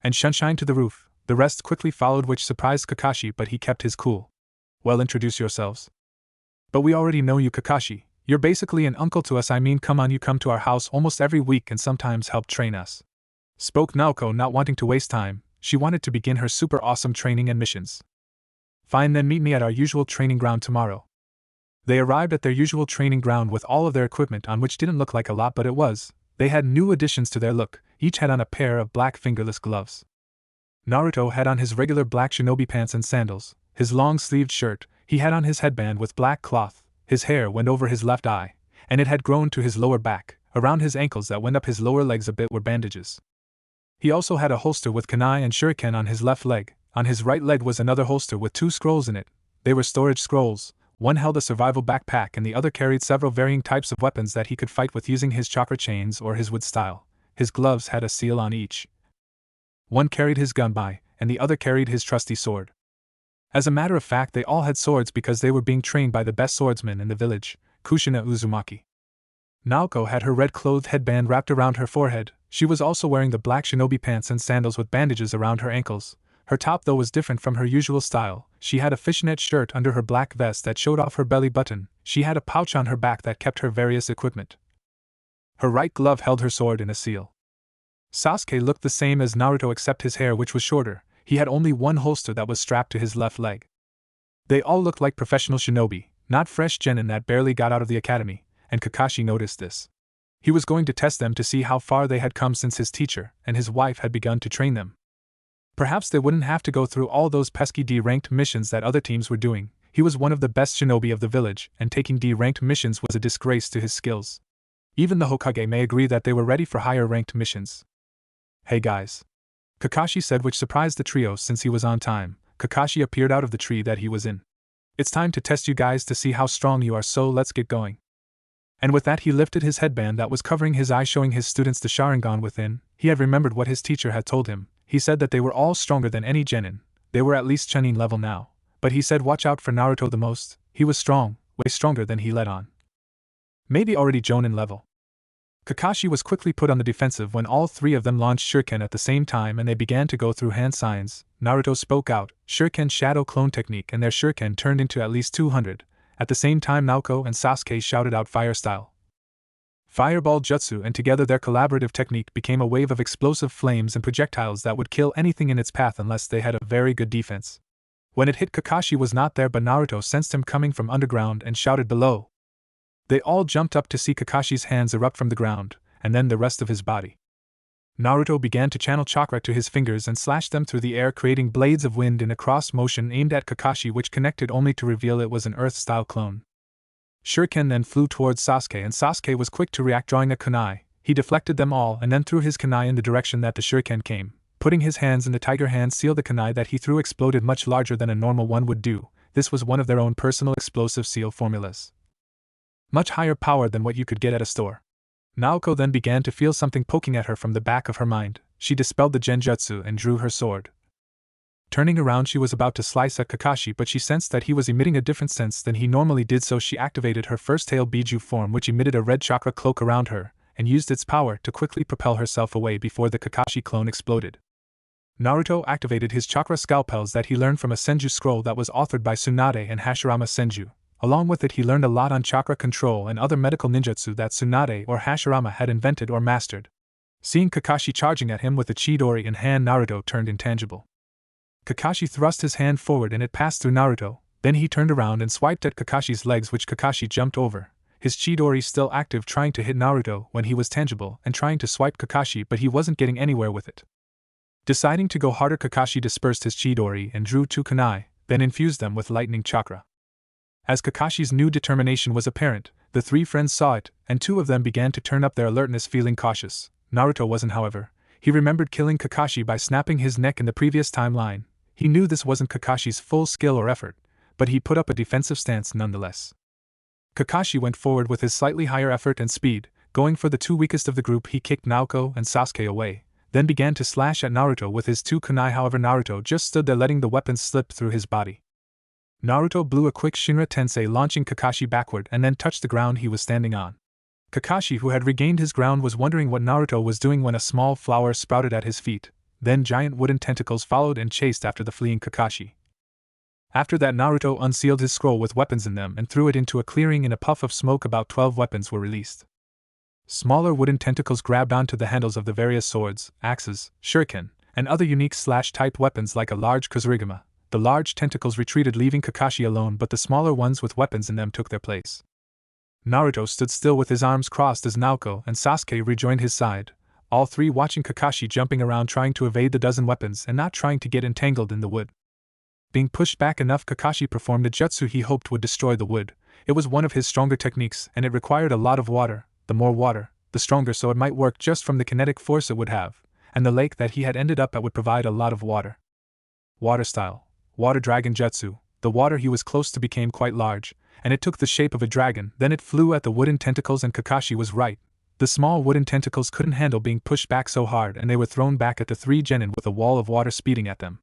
And shunshine to the roof. The rest quickly followed, which surprised Kakashi, but he kept his cool. "Well, introduce yourselves." "But we already know you Kakashi. You're basically an uncle to us. I mean, come on, you come to our house almost every week and sometimes help train us," spoke Naoko, not wanting to waste time. She wanted to begin her super awesome training and missions. "Fine, then meet me at our usual training ground tomorrow." They arrived at their usual training ground with all of their equipment on, which didn't look like a lot, but it was. They had new additions to their look. Each had on a pair of black fingerless gloves. Naruto had on his regular black shinobi pants and sandals, his long-sleeved shirt. He had on his headband with black cloth. His hair went over his left eye, and it had grown to his lower back. Around his ankles that went up his lower legs a bit were bandages. He also had a holster with kunai and shuriken on his left leg. On his right leg was another holster with 2 scrolls in it. They were storage scrolls. One held a survival backpack and the other carried several varying types of weapons that he could fight with using his chakra chains or his wood style. His gloves had a seal on each. One carried his gunbai, and the other carried his trusty sword. As a matter of fact, they all had swords because they were being trained by the best swordsman in the village, Kushina Uzumaki. Naoko had her red-clothed headband wrapped around her forehead. She was also wearing the black shinobi pants and sandals with bandages around her ankles. Her top, though, was different from her usual style. She had a fishnet shirt under her black vest that showed off her belly button. She had a pouch on her back that kept her various equipment. Her right glove held her sword in a seal. Sasuke looked the same as Naruto except his hair, which was shorter. He had only one holster that was strapped to his left leg. They all looked like professional shinobi, not fresh genin that barely got out of the academy, and Kakashi noticed this. He was going to test them to see how far they had come since his teacher and his wife had begun to train them. Perhaps they wouldn't have to go through all those pesky D-ranked missions that other teams were doing. He was one of the best shinobi of the village, and taking D-ranked missions was a disgrace to his skills. Even the Hokage may agree that they were ready for higher-ranked missions. "Hey guys," Kakashi said, which surprised the trio since he was on time. Kakashi appeared out of the tree that he was in. "It's time to test you guys to see how strong you are, so let's get going." And with that he lifted his headband that was covering his eye, showing his students the Sharingan within. He had remembered what his teacher had told him. He said that they were all stronger than any genin. They were at least Chunin level now. But he said watch out for Naruto the most. He was strong, way stronger than he let on. Maybe already Jonin level. Kakashi was quickly put on the defensive when all three of them launched shuriken at the same time and they began to go through hand signs. Naruto spoke out, shuriken shadow clone technique, and their shuriken turned into at least 200. At the same time Naoko and Sasuke shouted out fire style. Fireball jutsu, and together their collaborative technique became a wave of explosive flames and projectiles that would kill anything in its path unless they had a very good defense. When it hit, Kakashi was not there, but Naruto sensed him coming from underground and shouted below. They all jumped up to see Kakashi's hands erupt from the ground, and then the rest of his body. Naruto began to channel chakra to his fingers and slashed them through the air, creating blades of wind in a cross motion aimed at Kakashi, which connected only to reveal it was an earth-style clone. Shuriken then flew towards Sasuke, and Sasuke was quick to react, drawing a kunai. He deflected them all and then threw his kunai in the direction that the shuriken came. Putting his hands in the tiger hand seal, the kunai that he threw exploded much larger than a normal one would do. This was one of their own personal explosive seal formulas. Much higher power than what you could get at a store. Naoko then began to feel something poking at her from the back of her mind. She dispelled the genjutsu and drew her sword. Turning around, she was about to slice at Kakashi, but she sensed that he was emitting a different sense than he normally did, so she activated her first tail Biju form, which emitted a red chakra cloak around her, and used its power to quickly propel herself away before the Kakashi clone exploded. Naruto activated his chakra scalpels that he learned from a Senju scroll that was authored by Tsunade and Hashirama Senju. Along with it, he learned a lot on chakra control and other medical ninjutsu that Tsunade or Hashirama had invented or mastered. Seeing Kakashi charging at him with a Chidori in hand, Naruto turned intangible. Kakashi thrust his hand forward and it passed through Naruto. Then he turned around and swiped at Kakashi's legs, which Kakashi jumped over, his Chidori still active, trying to hit Naruto when he was tangible and trying to swipe Kakashi, but he wasn't getting anywhere with it. Deciding to go harder, Kakashi dispersed his Chidori and drew 2 kunai, then infused them with lightning chakra. As Kakashi's new determination was apparent, the three friends saw it, and 2 of them began to turn up their alertness, feeling cautious. Naruto wasn't, however. He remembered killing Kakashi by snapping his neck in the previous timeline. He knew this wasn't Kakashi's full skill or effort, but he put up a defensive stance nonetheless. Kakashi went forward with his slightly higher effort and speed. Going for the 2 weakest of the group, he kicked Naoko and Sasuke away, then began to slash at Naruto with his 2 kunai. However, Naruto just stood there, letting the weapons slip through his body. Naruto blew a quick Shinra Tensei, launching Kakashi backward, and then touched the ground he was standing on. Kakashi, who had regained his ground, was wondering what Naruto was doing when a small flower sprouted at his feet. Then giant wooden tentacles followed and chased after the fleeing Kakashi. After that, Naruto unsealed his scroll with weapons in them and threw it into a clearing. In a puff of smoke, about 12 weapons were released. Smaller wooden tentacles grabbed onto the handles of the various swords, axes, shuriken, and other unique slash-type weapons like a large Kozurigama. The large tentacles retreated, leaving Kakashi alone, but the smaller ones with weapons in them took their place. Naruto stood still with his arms crossed as Naoko and Sasuke rejoined his side, all three watching Kakashi jumping around, trying to evade the dozen weapons and not trying to get entangled in the wood. Being pushed back enough, Kakashi performed a jutsu he hoped would destroy the wood. It was one of his stronger techniques, and it required a lot of water. The more water, the stronger, so it might work just from the kinetic force it would have, and the lake that he had ended up at would provide a lot of water. Water style, water dragon jutsu. The water he was close to became quite large, and it took the shape of a dragon. Then it flew at the wooden tentacles, and Kakashi was right. The small wooden tentacles couldn't handle being pushed back so hard, and they were thrown back at the 3 genin with a wall of water speeding at them.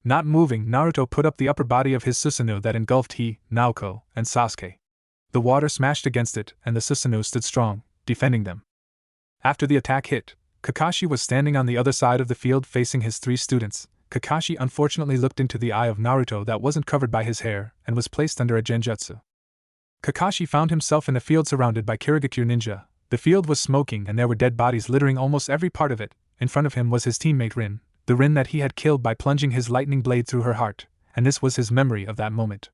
Not moving, Naruto put up the upper body of his Susanoo that engulfed he, Naoko, and Sasuke. The water smashed against it, and the Susanoo stood strong, defending them. After the attack hit, Kakashi was standing on the other side of the field facing his 3 students. Kakashi unfortunately looked into the eye of Naruto that wasn't covered by his hair, and was placed under a genjutsu. Kakashi found himself in a field surrounded by Kirigakure ninja. The field was smoking and there were dead bodies littering almost every part of it. In front of him was his teammate Rin, the Rin that he had killed by plunging his lightning blade through her heart, and this was his memory of that moment.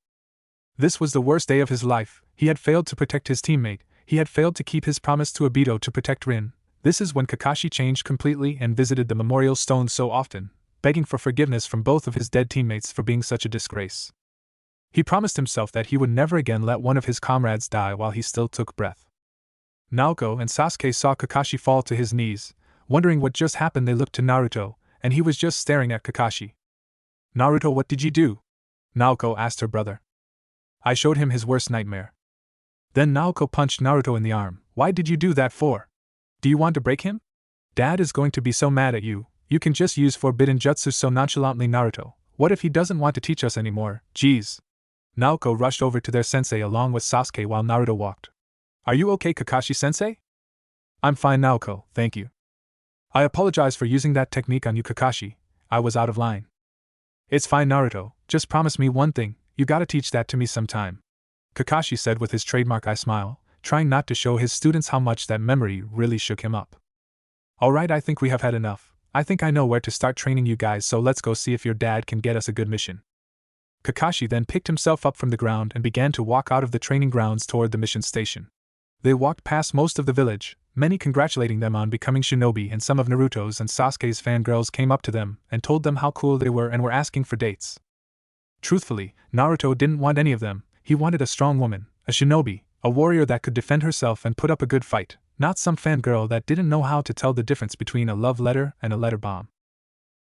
This was the worst day of his life. He had failed to protect his teammate, he had failed to keep his promise to Obito to protect Rin. This is when Kakashi changed completely and visited the memorial stone so often, begging for forgiveness from both of his dead teammates for being such a disgrace. He promised himself that he would never again let one of his comrades die while he still took breath. Naoko and Sasuke saw Kakashi fall to his knees. Wondering what just happened, they looked to Naruto, and he was just staring at Kakashi. "Naruto, what did you do?" Naoko asked her brother. "I showed him his worst nightmare." Then Naoko punched Naruto in the arm. "Why did you do that for? Do you want to break him? Dad is going to be so mad at you. You can just use forbidden jutsu so nonchalantly, Naruto. What if he doesn't want to teach us anymore? Geez." Naoko rushed over to their sensei along with Sasuke while Naruto walked. Are you okay, Kakashi-sensei? I'm fine, Naoko, thank you. I apologize for using that technique on you, Kakashi. I was out of line. It's fine, Naruto, just promise me one thing, you gotta teach that to me sometime. Kakashi said with his trademark eye smile, trying not to show his students how much that memory really shook him up. Alright, I think we have had enough. I think I know where to start training you guys, so let's go see if your dad can get us a good mission. Kakashi then picked himself up from the ground and began to walk out of the training grounds toward the mission station. They walked past most of the village, many congratulating them on becoming shinobi, and some of Naruto's and Sasuke's fangirls came up to them and told them how cool they were and were asking for dates. Truthfully, Naruto didn't want any of them. He wanted a strong woman, a shinobi, a warrior that could defend herself and put up a good fight, not some fangirl that didn't know how to tell the difference between a love letter and a letter bomb.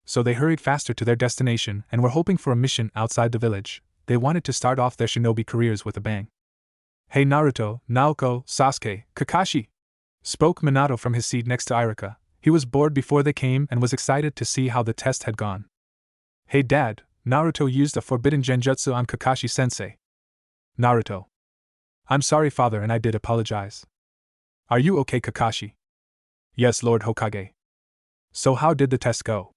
So they hurried faster to their destination and were hoping for a mission outside the village. They wanted to start off their shinobi careers with a bang. Hey Naruto, Naoko, Sasuke, Kakashi! Spoke Minato from his seat next to Iruka. He was bored before they came and was excited to see how the test had gone. Hey Dad, Naruto used a forbidden genjutsu on Kakashi-sensei. Naruto. I'm sorry, father, and I did apologize. Are you okay, Kakashi? Yes, Lord Hokage. So how did the test go?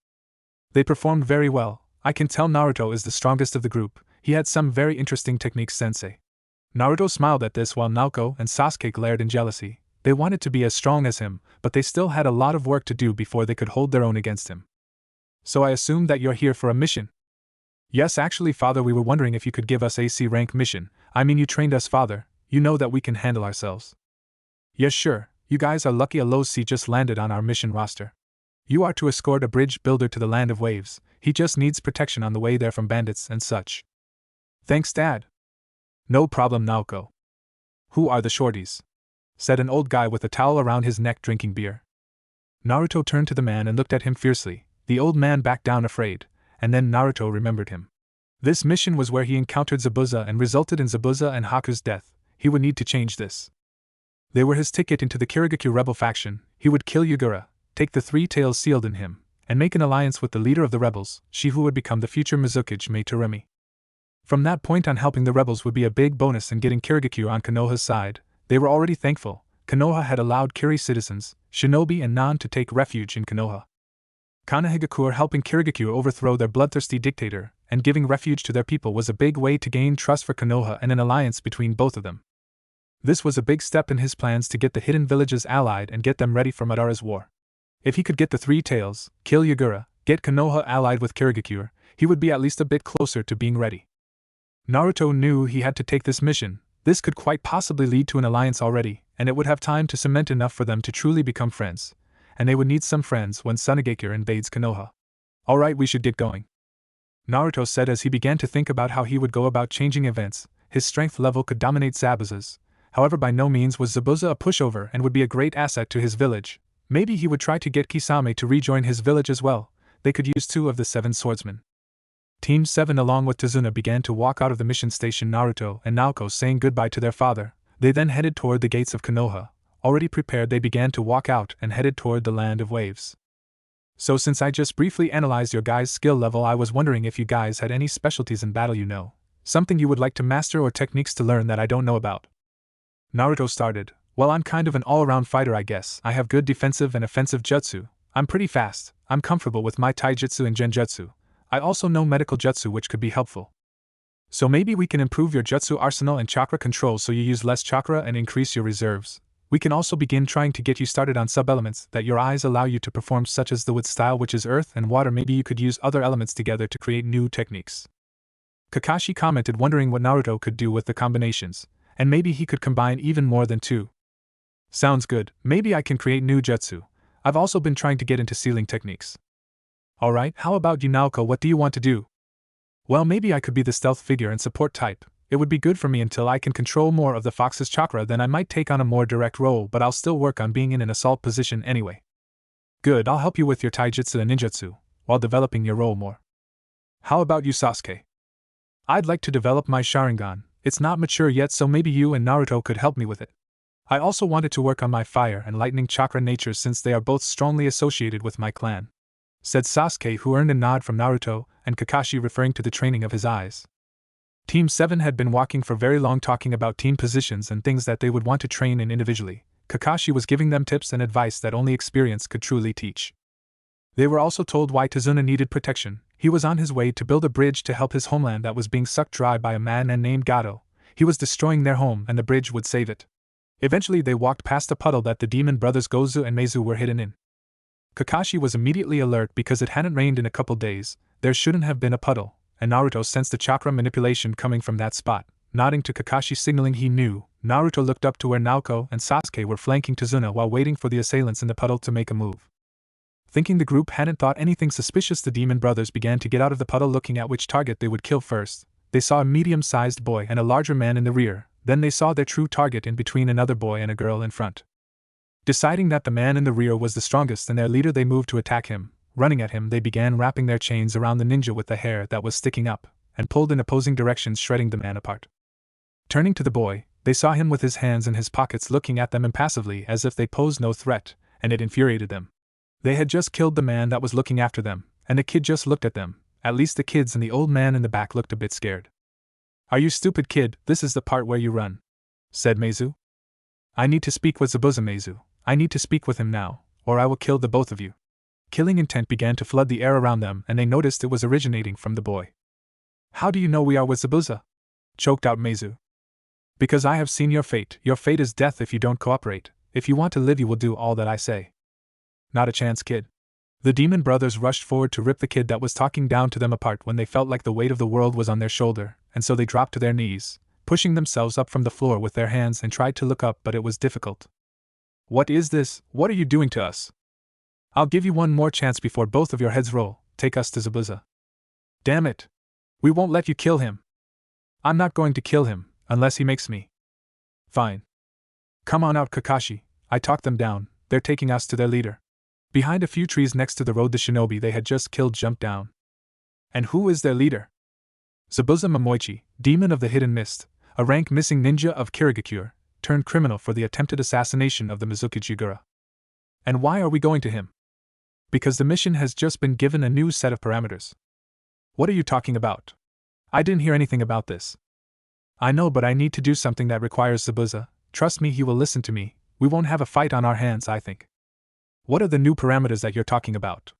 They performed very well. I can tell Naruto is the strongest of the group. He had some very interesting techniques, sensei. Naruto smiled at this while Naoko and Sasuke glared in jealousy. They wanted to be as strong as him, but they still had a lot of work to do before they could hold their own against him. So I assume that you're here for a mission? Yes, actually, father, we were wondering if you could give us AC rank mission. I mean, you trained us, father. You know that we can handle ourselves. Yes, sure. You guys are lucky a low C just landed on our mission roster. You are to escort a bridge builder to the land of waves. He just needs protection on the way there from bandits and such. Thanks, Dad. No problem, Naoko. Who are the shorties? Said an old guy with a towel around his neck drinking beer. Naruto turned to the man and looked at him fiercely. The old man backed down afraid, and then Naruto remembered him. This mission was where he encountered Zabuza and resulted in Zabuza and Haku's death. He would need to change this. They were his ticket into the Kirigakure rebel faction. He would kill Yagura, take the 3 tails sealed in him, and make an alliance with the leader of the rebels, she who would become the future Mizukage Mei Terumi. From that point on, helping the rebels would be a big bonus in getting Kirigakure on Konoha's side. They were already thankful. Konoha had allowed Kiri citizens, shinobi and non to take refuge in Konoha. Konohagakure helping Kirigakure overthrow their bloodthirsty dictator and giving refuge to their people was a big way to gain trust for Konoha and an alliance between both of them. This was a big step in his plans to get the hidden villages allied and get them ready for Madara's war. If he could get the 3 tails, kill Yagura, get Konoha allied with Kirigakure, he would be at least a bit closer to being ready. Naruto knew he had to take this mission. This could quite possibly lead to an alliance already, and it would have time to cement enough for them to truly become friends. And they would need some friends when Tsunagakure invades Konoha. Alright, we should get going. Naruto said as he began to think about how he would go about changing events. His strength level could dominate Zabuza's. However, by no means was Zabuza a pushover and would be a great asset to his village. Maybe he would try to get Kisame to rejoin his village as well. They could use 2 of the 7 swordsmen. Team 7 along with Tazuna began to walk out of the mission station, Naruto and Naoko saying goodbye to their father. They then headed toward the gates of Konoha. Already prepared, they began to walk out and headed toward the land of waves. So since I just briefly analyzed your guys' skill level, I was wondering if you guys had any specialties in battle, something you would like to master or techniques to learn that I don't know about. Naruto started. Well, I'm kind of an all-around fighter, I guess. I have good defensive and offensive jutsu. I'm pretty fast. I'm comfortable with my taijutsu and genjutsu. I also know medical jutsu, which could be helpful. So maybe we can improve your jutsu arsenal and chakra control so you use less chakra and increase your reserves. We can also begin trying to get you started on sub-elements that your eyes allow you to perform, such as the wood style, which is earth and water. Maybe you could use other elements together to create new techniques. Kakashi commented, wondering what Naruto could do with the combinations, and maybe he could combine even more than 2. Sounds good. Maybe I can create new jutsu. I've also been trying to get into sealing techniques. Alright, how about you, Naoko? What do you want to do? Well, maybe I could be the stealth figure and support type. It would be good for me until I can control more of the fox's chakra. Then I might take on a more direct role, but I'll still work on being in an assault position anyway. Good, I'll help you with your taijutsu and ninjutsu, while developing your role more. How about you, Sasuke? I'd like to develop my Sharingan. It's not mature yet, so maybe you and Naruto could help me with it. I also wanted to work on my fire and lightning chakra natures, since they are both strongly associated with my clan, said Sasuke, who earned a nod from Naruto and Kakashi, referring to the training of his eyes. Team 7 had been walking for very long talking about team positions and things that they would want to train in individually. Kakashi was giving them tips and advice that only experience could truly teach. They were also told why Tazuna needed protection. He was on his way to build a bridge to help his homeland that was being sucked dry by a man named Gato. He was destroying their home and the bridge would save it. Eventually they walked past a puddle that the demon brothers Gozu and Meizu were hidden in. Kakashi was immediately alert because it hadn't rained in a couple days. There shouldn't have been a puddle, and Naruto sensed the chakra manipulation coming from that spot. Nodding to Kakashi signaling he knew, Naruto looked up to where Naoko and Sasuke were flanking Tazuna while waiting for the assailants in the puddle to make a move. Thinking the group hadn't thought anything suspicious, the demon brothers began to get out of the puddle looking at which target they would kill first. They saw a medium-sized boy and a larger man in the rear, then they saw their true target in between another boy and a girl in front. Deciding that the man in the rear was the strongest and their leader, they moved to attack him. Running at him, they began wrapping their chains around the ninja with the hair that was sticking up, and pulled in opposing directions, shredding the man apart. Turning to the boy, they saw him with his hands in his pockets looking at them impassively as if they posed no threat, and it infuriated them. They had just killed the man that was looking after them, and the kid just looked at them. At least the kids and the old man in the back looked a bit scared. "Are you stupid, kid? This is the part where you run," said Meizu. "I need to speak with Zabuza, Meizu. I need to speak with him now, or I will kill the both of you." Killing intent began to flood the air around them, and they noticed it was originating from the boy. "How do you know we are with Zabuza?" choked out Meizu. "Because I have seen your fate. Your fate is death if you don't cooperate. If you want to live, you will do all that I say." "Not a chance, kid." The demon brothers rushed forward to rip the kid that was talking down to them apart when they felt like the weight of the world was on their shoulder, and so they dropped to their knees, pushing themselves up from the floor with their hands, and tried to look up, but it was difficult. "What is this? What are you doing to us?" "I'll give you one more chance before both of your heads roll. Take us to Zabuza." "Damn it! We won't let you kill him." "I'm not going to kill him, unless he makes me." "Fine. Come on out, Kakashi." I talked them down. "They're taking us to their leader." Behind a few trees next to the road, the shinobi they had just killed jumped down. "And who is their leader?" "Zabuza Momoichi, demon of the hidden mist, a rank missing ninja of Kirigakure, turned criminal for the attempted assassination of the Mizuki Jigura." "And why are we going to him?" "Because the mission has just been given a new set of parameters." "What are you talking about? I didn't hear anything about this." "I know, but I need to do something that requires Zabuza. Trust me, he will listen to me. We won't have a fight on our hands, I think." "What are the new parameters that you're talking about?"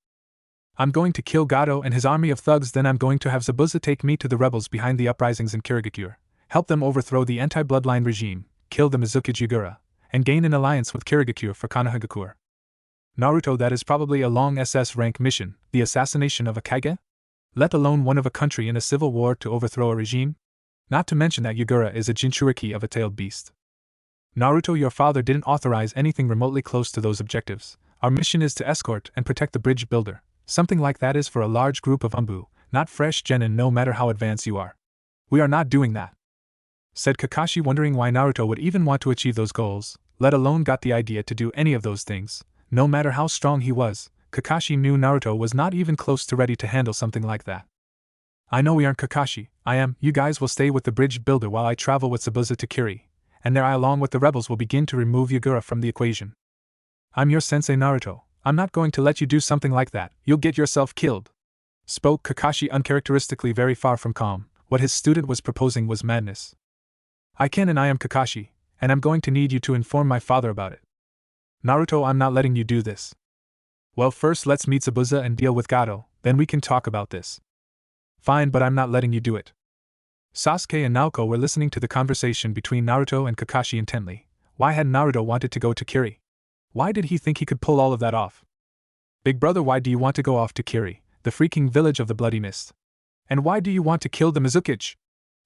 "I'm going to kill Gato and his army of thugs, then I'm going to have Zabuza take me to the rebels behind the uprisings in Kirigakure, help them overthrow the anti-bloodline regime, kill the Mizuki Jigura, and gain an alliance with Kirigakure for Konohagakure." "Naruto, that is probably a long SS rank mission, the assassination of a Kage? Let alone one of a country in a civil war to overthrow a regime? Not to mention that Yagura is a Jinchuriki of a tailed beast." "Naruto, your father didn't authorize anything remotely close to those objectives. Our mission is to escort and protect the bridge builder. Something like that is for a large group of Umbu, not fresh genin, no matter how advanced you are. We are not doing that," said Kakashi, wondering why Naruto would even want to achieve those goals, let alone got the idea to do any of those things. No matter how strong he was, Kakashi knew Naruto was not even close to ready to handle something like that. "I know we aren't, Kakashi. I am. You guys will stay with the bridge builder while I travel with Zabuza to Kiri, and there I, along with the rebels, will begin to remove Yagura from the equation." "I'm your sensei, Naruto. I'm not going to let you do something like that. You'll get yourself killed," spoke Kakashi, uncharacteristically very far from calm. What his student was proposing was madness. "I can, and I am Kakashi, and I'm going to need you to inform my father about it." "Naruto, I'm not letting you do this." "Well, first let's meet Zabuza and deal with Gato, then we can talk about this." "Fine, but I'm not letting you do it." Sasuke and Naoko were listening to the conversation between Naruto and Kakashi intently. Why had Naruto wanted to go to Kiri? Why did he think he could pull all of that off? "Big brother, why do you want to go off to Kiri, the freaking village of the Bloody Mist? And why do you want to kill the Mizukage?"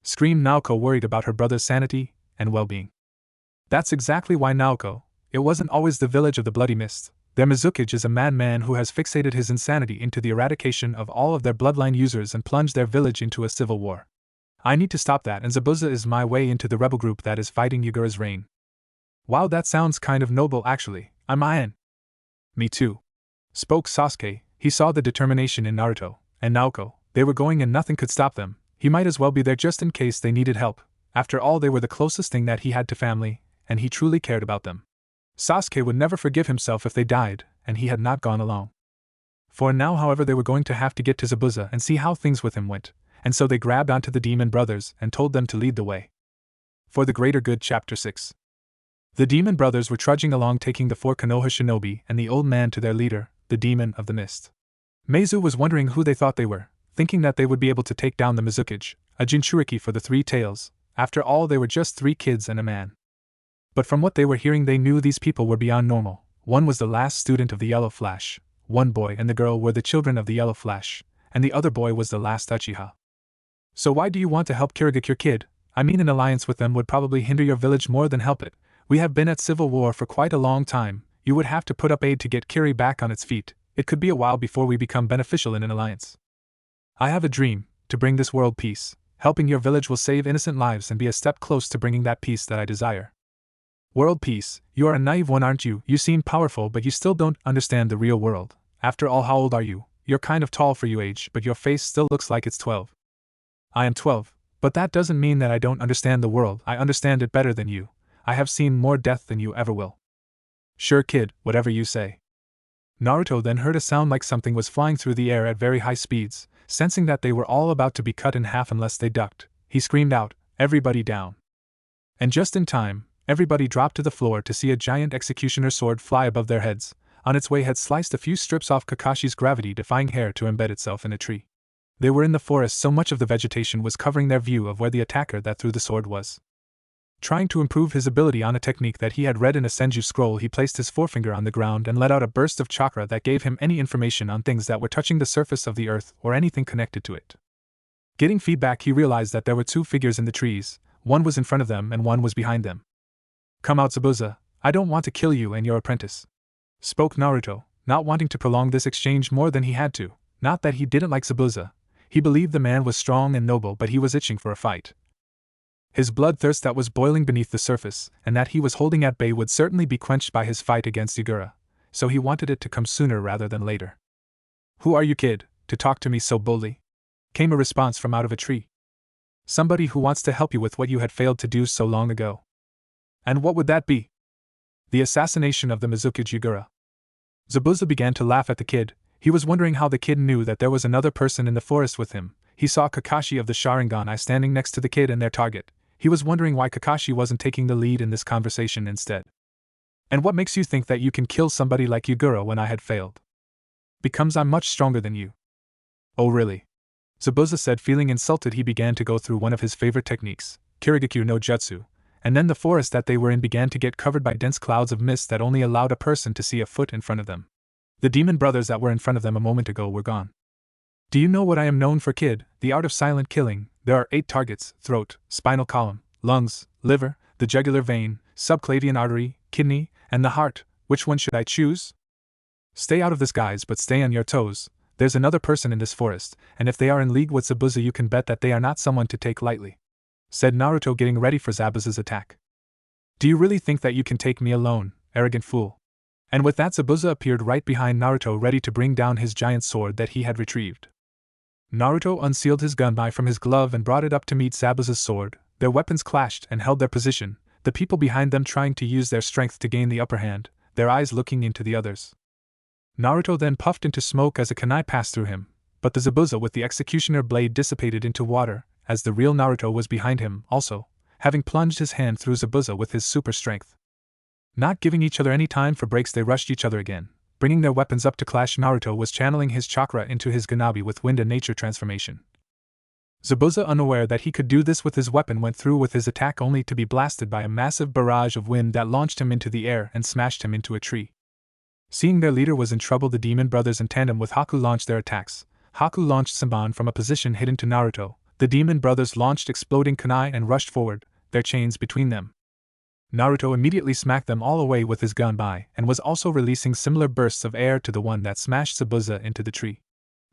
screamed Naoko, worried about her brother's sanity and well-being. "That's exactly why, Naoko. It wasn't always the village of the Bloody Mist. Their Mizukage is a madman who has fixated his insanity into the eradication of all of their bloodline users and plunged their village into a civil war. I need to stop that, and Zabuza is my way into the rebel group that is fighting Yagura's reign." "Wow, that sounds kind of noble actually. I'm in." "Me too," spoke Sasuke. He saw the determination in Naruto and Naoko. They were going and nothing could stop them. He might as well be there just in case they needed help. After all, they were the closest thing that he had to family, and he truly cared about them. Sasuke would never forgive himself if they died, and he had not gone along. For now, however, they were going to have to get to Zabuza and see how things with him went, and so they grabbed onto the demon brothers and told them to lead the way. For the greater good. Chapter 6. The demon brothers were trudging along, taking the 4 Konoha shinobi and the old man to their leader, the demon of the mist. Meizu was wondering who they thought they were, thinking that they would be able to take down the Mizukage, a Jinchuriki for the 3 tails. After all, they were just 3 kids and a man. But from what they were hearing, they knew these people were beyond normal. One was the last student of the Yellow Flash, one boy and the girl were the children of the Yellow Flash, and the other boy was the last Uchiha. So why do you want to help Kirigaki, your kid? I mean, an alliance with them would probably hinder your village more than help it. We have been at civil war for quite a long time. You would have to put up aid to get Kiri back on its feet. It could be a while before we become beneficial in an alliance. I have a dream, to bring this world peace. Helping your village will save innocent lives and be a step close to bringing that peace that I desire. World peace, you are a naive one, aren't you? You seem powerful, but you still don't understand the real world. After all, how old are you? You're kind of tall for your age, but your face still looks like it's 12. I am 12, but that doesn't mean that I don't understand the world. I understand it better than you. I have seen more death than you ever will. Sure, kid, whatever you say. Naruto then heard a sound like something was flying through the air at very high speeds. Sensing that they were all about to be cut in half unless they ducked, he screamed out, "Everybody down!" And just in time, everybody dropped to the floor to see a giant executioner's sword fly above their heads. On its way had sliced a few strips off Kakashi's gravity-defying hair to embed itself in a tree. They were in the forest, so much of the vegetation was covering their view of where the attacker that threw the sword was. Trying to improve his ability on a technique that he had read in a Senju scroll, he placed his forefinger on the ground and let out a burst of chakra that gave him any information on things that were touching the surface of the earth or anything connected to it. Getting feedback, he realized that there were 2 figures in the trees. One was in front of them and one was behind them. "Come out, Zabuza. I don't want to kill you and your apprentice," spoke Naruto, not wanting to prolong this exchange more than he had to. Not that he didn't like Zabuza. He believed the man was strong and noble, but he was itching for a fight. His bloodthirst that was boiling beneath the surface, and that he was holding at bay, would certainly be quenched by his fight against Yagura, so he wanted it to come sooner rather than later. "Who are you, kid, to talk to me so boldly?" came a response from out of a tree. "Somebody who wants to help you with what you had failed to do so long ago." "And what would that be?" "The assassination of the Mizukage Yagura." Zabuza began to laugh at the kid. He was wondering how the kid knew that there was another person in the forest with him. He saw Kakashi of the Sharingan Eye standing next to the kid and their target. He was wondering why Kakashi wasn't taking the lead in this conversation instead. "And what makes you think that you can kill somebody like Yagura when I had failed?" "Because I'm much stronger than you." "Oh really?" Zabuza said, feeling insulted. He began to go through one of his favorite techniques, Kirigaki no Jutsu, and then the forest that they were in began to get covered by dense clouds of mist that only allowed a person to see a foot in front of them. The demon brothers that were in front of them a moment ago were gone. "Do you know what I am known for, kid? The art of silent killing. There are 8 targets: throat, spinal column, lungs, liver, the jugular vein, subclavian artery, kidney, and the heart. Which one should I choose?" "Stay out of this, guys, but stay on your toes. There's another person in this forest, and if they are in league with Zabuza, you can bet that they are not someone to take lightly," said Naruto, getting ready for Zabuza's attack. "Do you really think that you can take me alone, arrogant fool?" And with that, Zabuza appeared right behind Naruto, ready to bring down his giant sword that he had retrieved. Naruto unsealed his gunbai from his glove and brought it up to meet Zabuza's sword. Their weapons clashed and held their position, the people behind them trying to use their strength to gain the upper hand, their eyes looking into the others. Naruto then puffed into smoke as a kunai passed through him, but the Zabuza with the executioner blade dissipated into water, as the real Naruto was behind him also, having plunged his hand through Zabuza with his super strength. Not giving each other any time for breaks, they rushed each other again, bringing their weapons up to clash. Naruto was channeling his chakra into his Ganabi with wind and nature transformation. Zabuza, unaware that he could do this with his weapon, went through with his attack only to be blasted by a massive barrage of wind that launched him into the air and smashed him into a tree. Seeing their leader was in trouble, the demon brothers in tandem with Haku launched their attacks. Haku launched Senbon from a position hidden to Naruto. The demon brothers launched exploding kunai and rushed forward, their chains between them. Naruto immediately smacked them all away with his gunbai, and was also releasing similar bursts of air to the one that smashed Zabuza into the tree.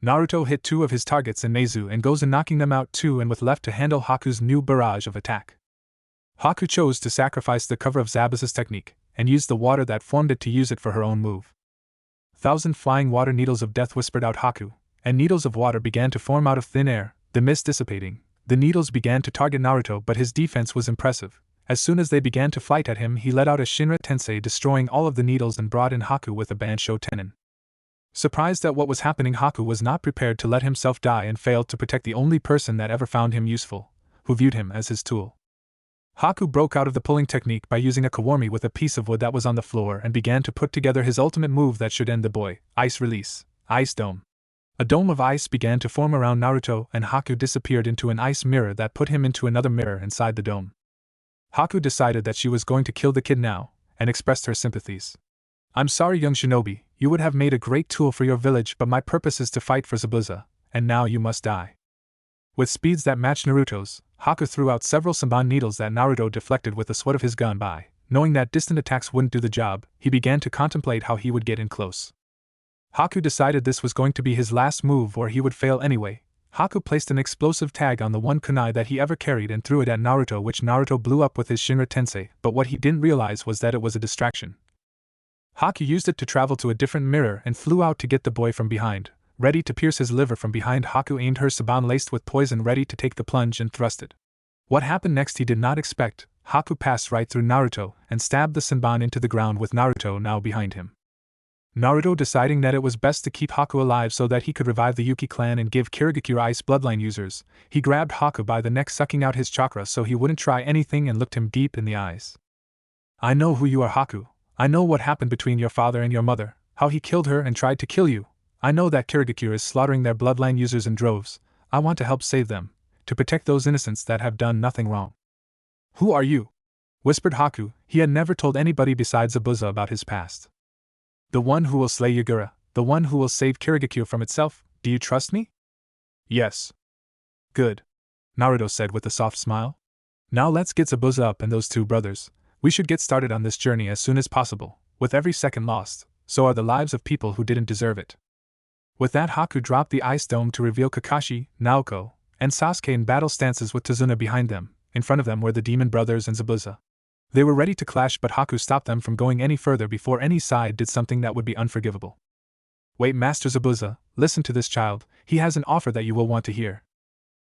Naruto hit 2 of his targets in Meizu and Gozen, knocking them out too, and with left to handle Haku's new barrage of attack. Haku chose to sacrifice the cover of Zabuza's technique, and used the water that formed it to use it for her own move. 1,000 flying water needles of death, whispered out Haku, and needles of water began to form out of thin air, the mist dissipating. The needles began to target Naruto, but his defense was impressive. As soon as they began to fight at him, he let out a Shinra Tensei, destroying all of the needles, and brought in Haku with a Bansho Tenin. Surprised at what was happening, Haku was not prepared to let himself die and failed to protect the only person that ever found him useful, who viewed him as his tool. Haku broke out of the pulling technique by using a kawarmi with a piece of wood that was on the floor and began to put together his ultimate move that should end the boy, Ice Release, Ice Dome. A dome of ice began to form around Naruto and Haku disappeared into an ice mirror that put him into another mirror inside the dome. Haku decided that she was going to kill the kid now, and expressed her sympathies. "I'm sorry, young shinobi, you would have made a great tool for your village, but my purpose is to fight for Zabuza, and now you must die." With speeds that matched Naruto's, Haku threw out several Senbon needles that Naruto deflected with the sweat of his gun by. Knowing that distant attacks wouldn't do the job, he began to contemplate how he would get in close. Haku decided this was going to be his last move or he would fail anyway. Haku placed an explosive tag on the one kunai that he ever carried and threw it at Naruto, which Naruto blew up with his Shinra Tensei, but what he didn't realize was that it was a distraction. Haku used it to travel to a different mirror and flew out to get the boy from behind. Ready to pierce his liver from behind, Haku aimed her Saban laced with poison, ready to take the plunge, and thrusted. What happened next he did not expect. Haku passed right through Naruto and stabbed the Senbon into the ground with Naruto now behind him. Naruto, deciding that it was best to keep Haku alive so that he could revive the Yuki clan and give Kirigakure Ice bloodline users, he grabbed Haku by the neck, sucking out his chakra so he wouldn't try anything, and looked him deep in the eyes. "I know who you are, Haku. I know what happened between your father and your mother, how he killed her and tried to kill you. I know that Kirigakure is slaughtering their bloodline users in droves. I want to help save them, to protect those innocents that have done nothing wrong." "Who are you?" whispered Haku. He had never told anybody besides Zabuza about his past. "The one who will slay Yagura, the one who will save Kirigakure from itself. Do you trust me?" "Yes." "Good," Naruto said with a soft smile. "Now let's get Zabuza up and those two brothers. We should get started on this journey as soon as possible. With every second lost, so are the lives of people who didn't deserve it." With that, Haku dropped the ice dome to reveal Kakashi, Naoko, and Sasuke in battle stances with Tazuna behind them. In front of them were the demon brothers and Zabuza. They were ready to clash, but Haku stopped them from going any further before any side did something that would be unforgivable. "Wait, Master Zabuza, listen to this child. He has an offer that you will want to hear."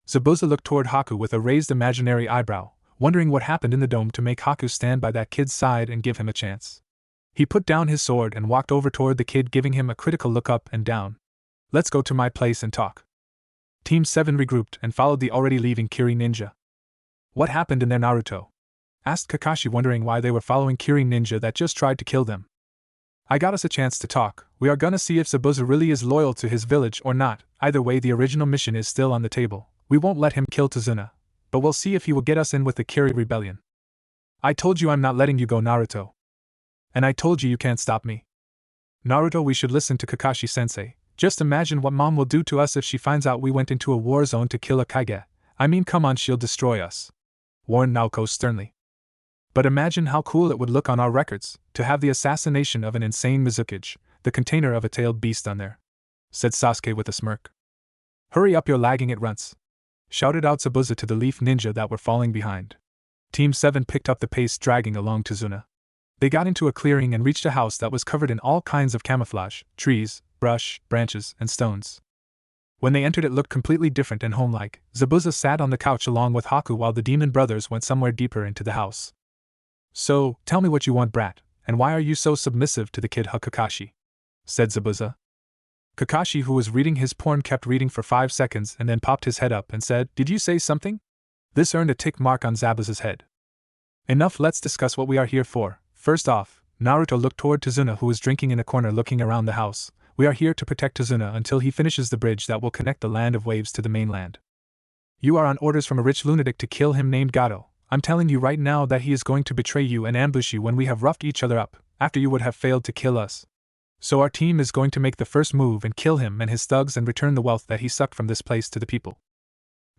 Zabuza looked toward Haku with a raised imaginary eyebrow, wondering what happened in the dome to make Haku stand by that kid's side and give him a chance. He put down his sword and walked over toward the kid, giving him a critical look up and down. "Let's go to my place and talk." Team 7 regrouped and followed the already leaving Kiri Ninja. "What happened in there, Naruto?" asked Kakashi, wondering why they were following Kiri Ninja that just tried to kill them. "I got us a chance to talk. We are gonna see if Zabuza really is loyal to his village or not. Either way, the original mission is still on the table. We won't let him kill Tazuna, but we'll see if he will get us in with the Kiri rebellion." "I told you I'm not letting you go, Naruto. And I told you can't stop me." "Naruto, we should listen to Kakashi-sensei. Just imagine what Mom will do to us if she finds out we went into a war zone to kill a Kage. I mean, come on, she'll destroy us," warned Naoko sternly. "But imagine how cool it would look on our records, to have the assassination of an insane Mizukage, the container of a tailed beast, on there," said Sasuke with a smirk. "Hurry up, you're lagging it, runts," shouted out Zabuza to the leaf ninja that were falling behind. Team 7 picked up the pace, dragging along Tazuna. They got into a clearing and reached a house that was covered in all kinds of camouflage, trees, brush, branches, and stones. When they entered, it looked completely different and homelike. Zabuza sat on the couch along with Haku while the demon brothers went somewhere deeper into the house. "So, tell me what you want, brat, and why are you so submissive to the kid, Kakashi?" said Zabuza. Kakashi, who was reading his porn, kept reading for 5 seconds and then popped his head up and said, "Did you say something?" This earned a tick mark on Zabuza's head. "Enough, let's discuss what we are here for. First off," Naruto looked toward Tazuna, who was drinking in a corner looking around the house. "We are here to protect Tazuna until he finishes the bridge that will connect the land of waves to the mainland. You are on orders from a rich lunatic to kill him named Gato. I'm telling you right now that he is going to betray you and ambush you when we have roughed each other up, after you would have failed to kill us. So our team is going to make the first move and kill him and his thugs and return the wealth that he sucked from this place to the people.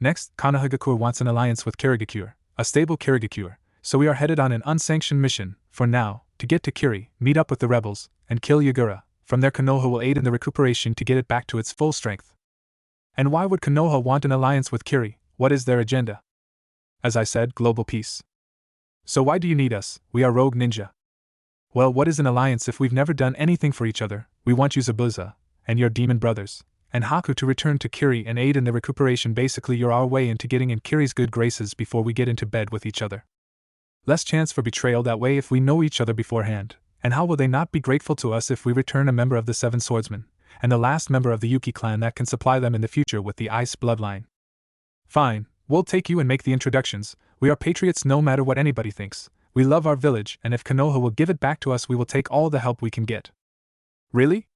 Next, Konohagakure wants an alliance with Kirigakure, a stable Kirigakure, so we are headed on an unsanctioned mission, for now, to get to Kiri, meet up with the rebels, and kill Yagura. From there, Konoha will aid in the recuperation to get it back to its full strength." "And why would Konoha want an alliance with Kiri? What is their agenda?" "As I said, global peace." "So why do you need us? We are rogue ninja." "Well, what is an alliance if we've never done anything for each other? We want you, Zabuza, and your demon brothers, and Haku to return to Kiri and aid in the recuperation. Basically, you're our way into getting in Kiri's good graces before we get into bed with each other. Less chance for betrayal that way if we know each other beforehand, and how will they not be grateful to us if we return a member of the Seven Swordsmen? and the last member of the Yuki clan that can supply them in the future with the ice bloodline. Fine, we'll take you and make the introductions. We are patriots no matter what anybody thinks. We love our village, and if Konoha will give it back to us, we will take all the help we can get. Really?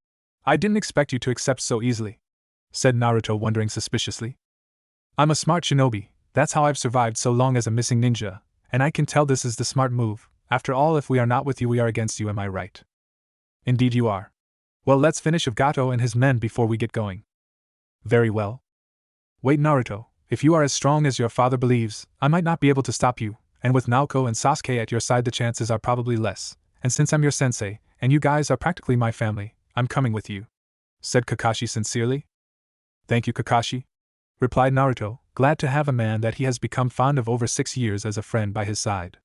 I didn't expect you to accept so easily, said Naruto, wondering suspiciously. I'm a smart shinobi, that's how I've survived so long as a missing ninja, and I can tell this is the smart move. After all, if we are not with you, we are against you, am I right? Indeed you are. Well, let's finish with Gato and his men before we get going. Very well. Wait, Naruto, if you are as strong as your father believes, I might not be able to stop you, and with Naoko and Sasuke at your side the chances are probably less, and since I'm your sensei, and you guys are practically my family, I'm coming with you, said Kakashi sincerely. Thank you, Kakashi, replied Naruto, glad to have a man that he has become fond of over 6 years as a friend by his side.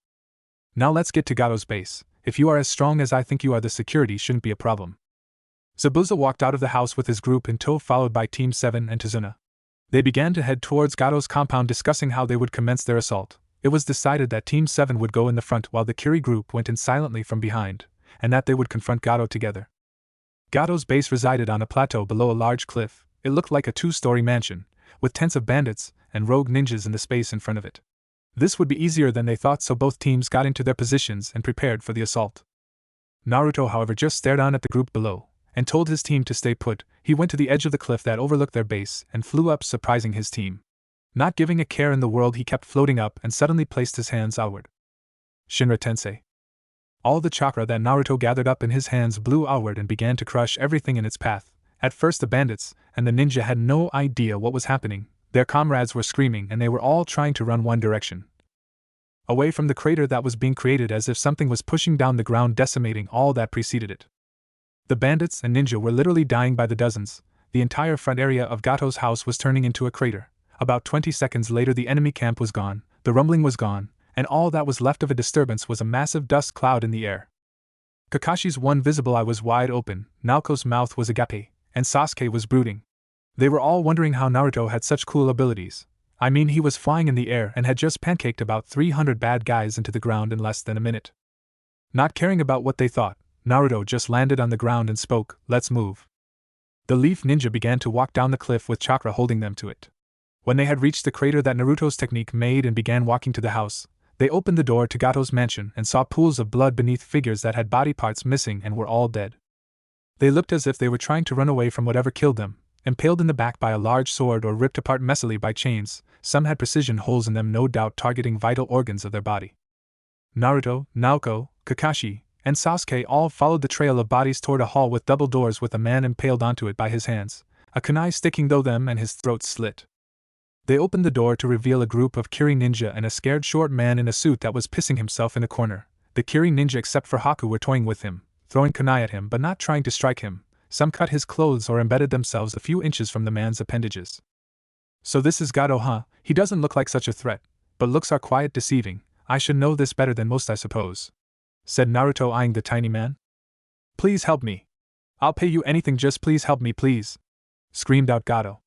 Now let's get to Gato's base. If you are as strong as I think you are, the security shouldn't be a problem. Zabuza walked out of the house with his group in tow, followed by Team 7 and Tazuna. They began to head towards Gato's compound, discussing how they would commence their assault. It was decided that Team 7 would go in the front while the Kiri group went in silently from behind, and that they would confront Gato together. Gato's base resided on a plateau below a large cliff. It looked like a 2-story mansion, with tents of bandits and rogue ninjas in the space in front of it. This would be easier than they thought, so both teams got into their positions and prepared for the assault. Naruto, however, just stared on at the group below, and told his team to stay put. He went to the edge of the cliff that overlooked their base and flew up, surprising his team. Not giving a care in the world, he kept floating up and suddenly placed his hands outward. Shinra Tensei. All the chakra that Naruto gathered up in his hands blew outward and began to crush everything in its path. At first the bandits and the ninja had no idea what was happening. Their comrades were screaming and they were all trying to run one direction, away from the crater that was being created, as if something was pushing down the ground, decimating all that preceded it. The bandits and ninja were literally dying by the dozens. The entire front area of Gato's house was turning into a crater. About 20 seconds later the enemy camp was gone, the rumbling was gone, and all that was left of a disturbance was a massive dust cloud in the air. Kakashi's one visible eye was wide open, Naoko's mouth was agape, and Sasuke was brooding. They were all wondering how Naruto had such cool abilities. I mean, he was flying in the air and had just pancaked about 300 bad guys into the ground in less than a minute. Not caring about what they thought, Naruto just landed on the ground and spoke, "Let's move." The Leaf Ninja began to walk down the cliff with chakra holding them to it. When they had reached the crater that Naruto's technique made and began walking to the house, they opened the door to Gato's mansion and saw pools of blood beneath figures that had body parts missing and were all dead. They looked as if they were trying to run away from whatever killed them, impaled in the back by a large sword or ripped apart messily by chains. Some had precision holes in them, no doubt targeting vital organs of their body. Naruto, Naoko, Kakashi, and Sasuke all followed the trail of bodies toward a hall with double doors with a man impaled onto it by his hands, a kunai sticking through them and his throat slit. They opened the door to reveal a group of Kiri ninja and a scared short man in a suit that was pissing himself in a corner. The Kiri ninja, except for Haku, were toying with him, throwing kunai at him but not trying to strike him. Some cut his clothes or embedded themselves a few inches from the man's appendages. So this is Gato, huh? He doesn't look like such a threat, but looks are quite deceiving. I should know this better than most, I suppose, said Naruto, eyeing the tiny man. Please help me. I'll pay you anything, just please help me, please, screamed out Gato.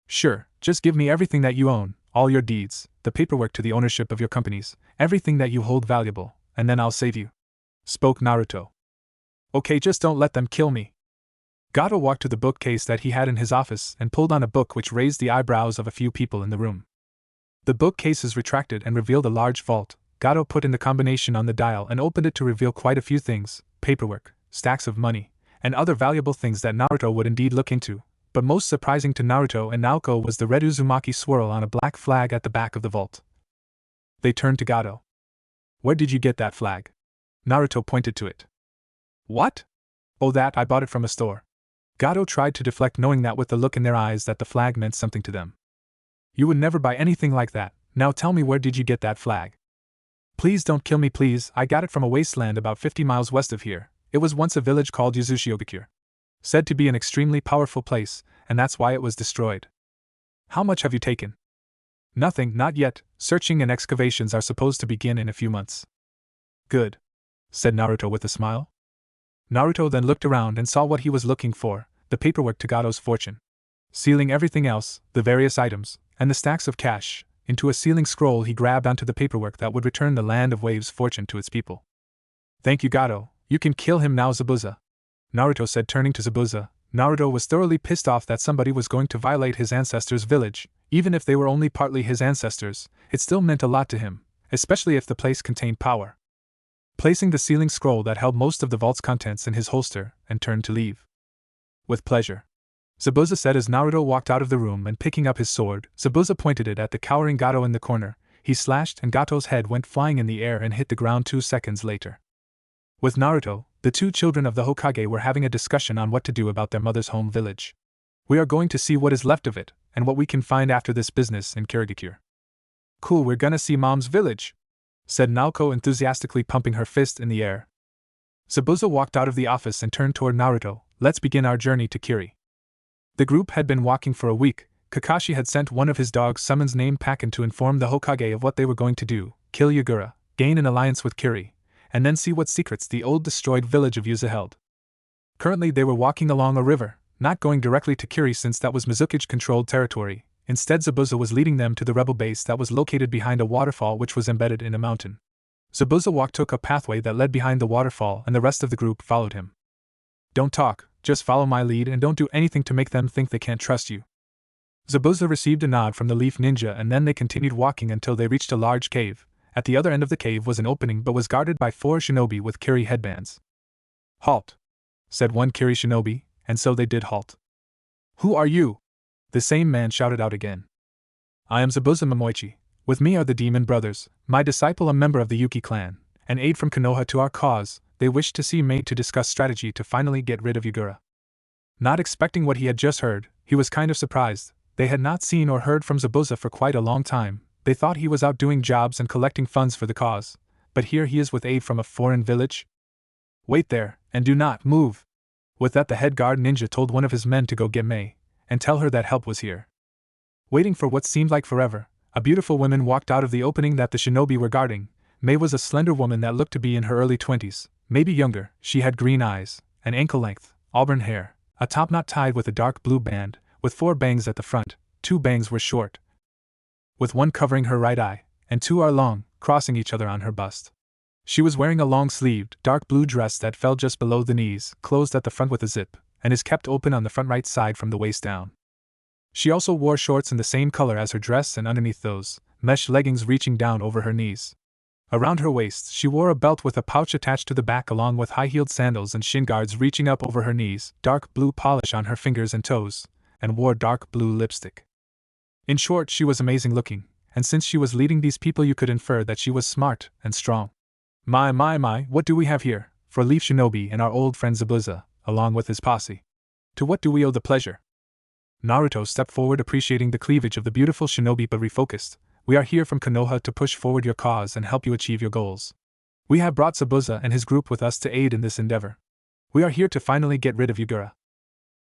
Sure, just give me everything that you own, all your deeds, the paperwork to the ownership of your companies, everything that you hold valuable, and then I'll save you, spoke Naruto. Okay, just don't let them kill me. Gato walked to the bookcase that he had in his office and pulled on a book, which raised the eyebrows of a few people in the room. The bookcases retracted and revealed a large vault. Gato put in the combination on the dial and opened it to reveal quite a few things: paperwork, stacks of money, and other valuable things that Naruto would indeed look into. But most surprising to Naruto and Naoko was the red Uzumaki swirl on a black flag at the back of the vault. They turned to Gato. Where did you get that flag? Naruto pointed to it. What? Oh, that, I bought it from a store. Gato tried to deflect, knowing that with the look in their eyes that the flag meant something to them. You would never buy anything like that. Now tell me, where did you get that flag? Please don't kill me, please. I got it from a wasteland about 50 miles west of here. It was once a village called Yuzushiogakure. Said to be an extremely powerful place, and that's why it was destroyed. How much have you taken? Nothing, not yet. Searching and excavations are supposed to begin in a few months. Good, said Naruto with a smile. Naruto then looked around and saw what he was looking for: the paperwork to Gato's fortune. Sealing everything else, the various items, and the stacks of cash, into a sealing scroll, he grabbed onto the paperwork that would return the Land of Waves' fortune to its people. Thank you, Gato. You can kill him now, Zabuza, Naruto said, turning to Zabuza. Naruto was thoroughly pissed off that somebody was going to violate his ancestors' village. Even if they were only partly his ancestors, it still meant a lot to him, especially if the place contained power. Placing the sealing scroll that held most of the vault's contents in his holster, and turned to leave. With pleasure, Zabuza said as Naruto walked out of the room, and picking up his sword, Zabuza pointed it at the cowering Gato in the corner. He slashed and Gato's head went flying in the air and hit the ground 2 seconds later. With Naruto, the 2 children of the Hokage were having a discussion on what to do about their mother's home village. We are going to see what is left of it, and what we can find after this business in Kirigakure. Cool, we're gonna see Mom's village, said Naoko enthusiastically, pumping her fist in the air. Zabuza walked out of the office and turned toward Naruto. Let's begin our journey to Kiri. The group had been walking for a week. Kakashi had sent one of his dogs summons named Pakken to inform the Hokage of what they were going to do: kill Yagura, gain an alliance with Kiri, and then see what secrets the old destroyed village of Yuza held. Currently they were walking along a river, not going directly to Kiri since that was Mizukage-controlled territory. Instead, Zabuza was leading them to the rebel base that was located behind a waterfall which was embedded in a mountain. Zabuza took a pathway that led behind the waterfall, and the rest of the group followed him. Don't talk, just follow my lead and don't do anything to make them think they can't trust you. Zabuza received a nod from the Leaf Ninja, and then they continued walking until they reached a large cave. At the other end of the cave was an opening but was guarded by 4 shinobi with Kiri headbands. Halt, said one Kiri shinobi, and so they did halt. Who are you? The same man shouted out again. I am Zabuza Momoichi. With me are the Demon Brothers, my disciple, a member of the Yuki clan, an aide from Konoha to our cause. They wished to see me to discuss strategy to finally get rid of Yagura. Not expecting what he had just heard, he was kind of surprised. They had not seen or heard from Zabuza for quite a long time. They thought he was out doing jobs and collecting funds for the cause, but here he is with aid from a foreign village? Wait there, and do not move. With that, the head guard ninja told one of his men to go get Mei, and tell her that help was here. Waiting for what seemed like forever, a beautiful woman walked out of the opening that the shinobi were guarding. Mei was a slender woman that looked to be in her early 20s, maybe younger. She had green eyes, an ankle-length, auburn hair, a topknot tied with a dark blue band, with 4 bangs at the front. 2 bangs were short, with one covering her right eye, and 2 are long, crossing each other on her bust. She was wearing a long-sleeved, dark blue dress that fell just below the knees, closed at the front with a zip, and is kept open on the front right side from the waist down. She also wore shorts in the same color as her dress, and underneath those, mesh leggings reaching down over her knees. Around her waist, she wore a belt with a pouch attached to the back, along with high-heeled sandals and shin guards reaching up over her knees, dark blue polish on her fingers and toes, and wore dark blue lipstick. In short, she was amazing looking, and since she was leading these people, you could infer that she was smart and strong. My, what do we have here? For Leaf Shinobi and our old friend Zabuza, along with his posse. To what do we owe the pleasure? Naruto stepped forward, appreciating the cleavage of the beautiful shinobi, but refocused. We are here from Konoha to push forward your cause and help you achieve your goals. We have brought Zabuza and his group with us to aid in this endeavor. We are here to finally get rid of Yagura.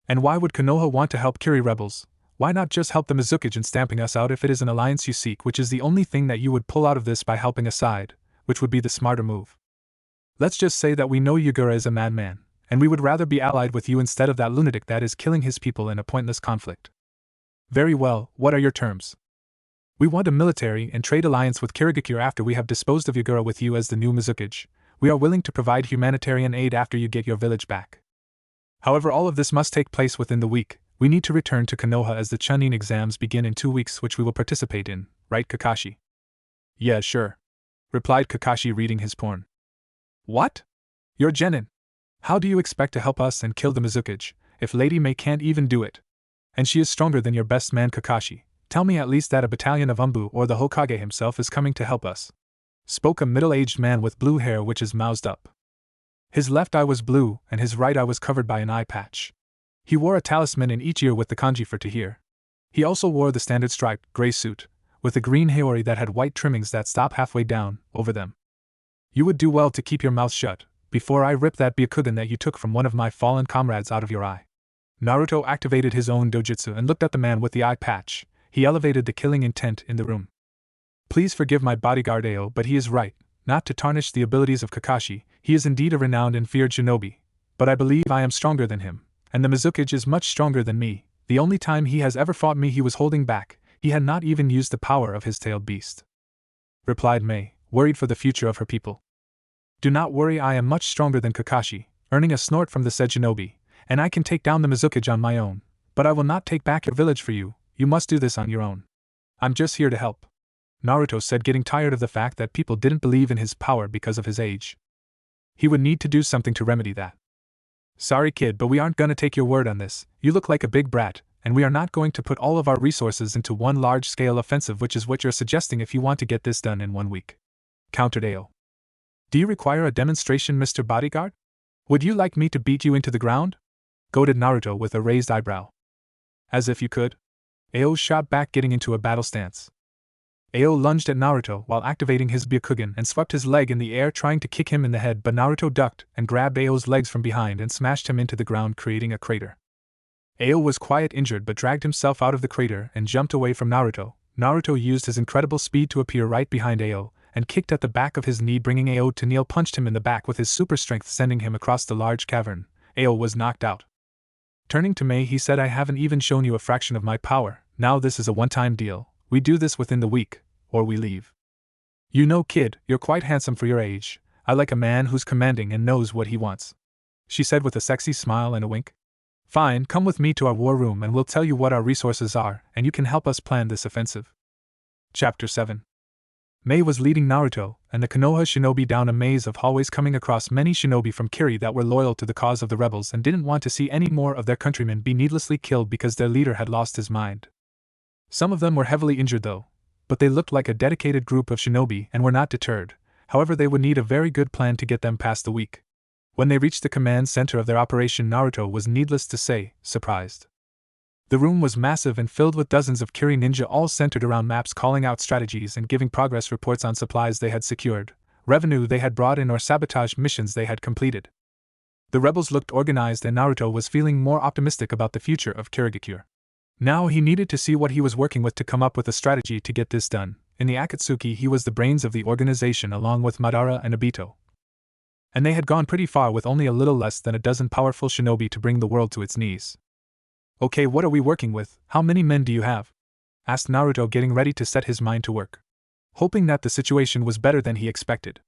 And why would Konoha want to help Kiri rebels? Why not just help the Mizukage in stamping us out if it is an alliance you seek, which is the only thing that you would pull out of this by helping aside, which would be the smarter move. Let's just say that we know Yagura is a madman, and we would rather be allied with you instead of that lunatic that is killing his people in a pointless conflict. Very well, what are your terms? We want a military and trade alliance with Kirigakure after we have disposed of Yagura with you as the new Mizukage. We are willing to provide humanitarian aid after you get your village back. However, all of this must take place within the week. We need to return to Konoha as the Chunin exams begin in 2 weeks, which we will participate in, right, Kakashi? Yeah, sure, replied Kakashi, reading his porn. What? You're Genin. How do you expect to help us and kill the Mizukage, if Lady Mei can't even do it? And she is stronger than your best man Kakashi. Tell me at least that a battalion of Umbu or the Hokage himself is coming to help us. Spoke a middle-aged man with blue hair which is moused up. His left eye was blue, and his right eye was covered by an eye patch. He wore a talisman in each ear with the kanji for to hear. He also wore the standard striped, gray suit, with a green haori that had white trimmings that stop halfway down, over them. You would do well to keep your mouth shut, before I rip that Byakugan that you took from one of my fallen comrades out of your eye. Naruto activated his own dojutsu and looked at the man with the eye patch. He elevated the killing intent in the room. Please forgive my bodyguard Ao, but he is right. Not to tarnish the abilities of Kakashi, he is indeed a renowned and feared shinobi. But I believe I am stronger than him, and the Mizukage is much stronger than me. The only time he has ever fought me he was holding back. He had not even used the power of his tailed beast. Replied Mei, worried for the future of her people. Do not worry, I am much stronger than Kakashi. Earning a snort from the said shinobi, and I can take down the Mizukage on my own, but I will not take back your village for you. You must do this on your own. I'm just here to help," Naruto said, getting tired of the fact that people didn't believe in his power because of his age. He would need to do something to remedy that. "Sorry kid, but we aren't gonna take your word on this. You look like a big brat, and we are not going to put all of our resources into one large-scale offensive, which is what you're suggesting if you want to get this done in 1 week," countered Ao. "Do you require a demonstration, Mr. Bodyguard? Would you like me to beat you into the ground?" goaded Naruto with a raised eyebrow. "As if you could," Ao shot back, getting into a battle stance. Ao lunged at Naruto while activating his Byakugan and swept his leg in the air, trying to kick him in the head, but Naruto ducked and grabbed Ao's legs from behind and smashed him into the ground, creating a crater. Ao was quite injured but dragged himself out of the crater and jumped away from Naruto. Naruto used his incredible speed to appear right behind Ao and kicked at the back of his knee, bringing Ao to kneel, punched him in the back with his super strength, sending him across the large cavern. Ao was knocked out. Turning to Mei, he said, "I haven't even shown you a fraction of my power. Now this is a one-time deal. We do this within the week, or we leave. You know, kid, you're quite handsome for your age. I like a man who's commanding and knows what he wants," she said with a sexy smile and a wink. "Fine, come with me to our war room and we'll tell you what our resources are, and you can help us plan this offensive." Chapter 7. Mei was leading Naruto and the Konoha shinobi down a maze of hallways, coming across many shinobi from Kiri that were loyal to the cause of the rebels and didn't want to see any more of their countrymen be needlessly killed because their leader had lost his mind. Some of them were heavily injured though, but they looked like a dedicated group of shinobi and were not deterred. However, they would need a very good plan to get them past the week. When they reached the command center of their operation, Naruto was, needless to say, surprised. The room was massive and filled with dozens of Kiri ninja, all centered around maps, calling out strategies and giving progress reports on supplies they had secured, revenue they had brought in, or sabotage missions they had completed. The rebels looked organized and Naruto was feeling more optimistic about the future of Kirigakure. Now he needed to see what he was working with to come up with a strategy to get this done. In the Akatsuki, he was the brains of the organization along with Madara and Obito. And they had gone pretty far with only a little less than a dozen powerful shinobi to bring the world to its knees. "Okay, what are we working with? How many men do you have?" asked Naruto, getting ready to set his mind to work, hoping that the situation was better than he expected.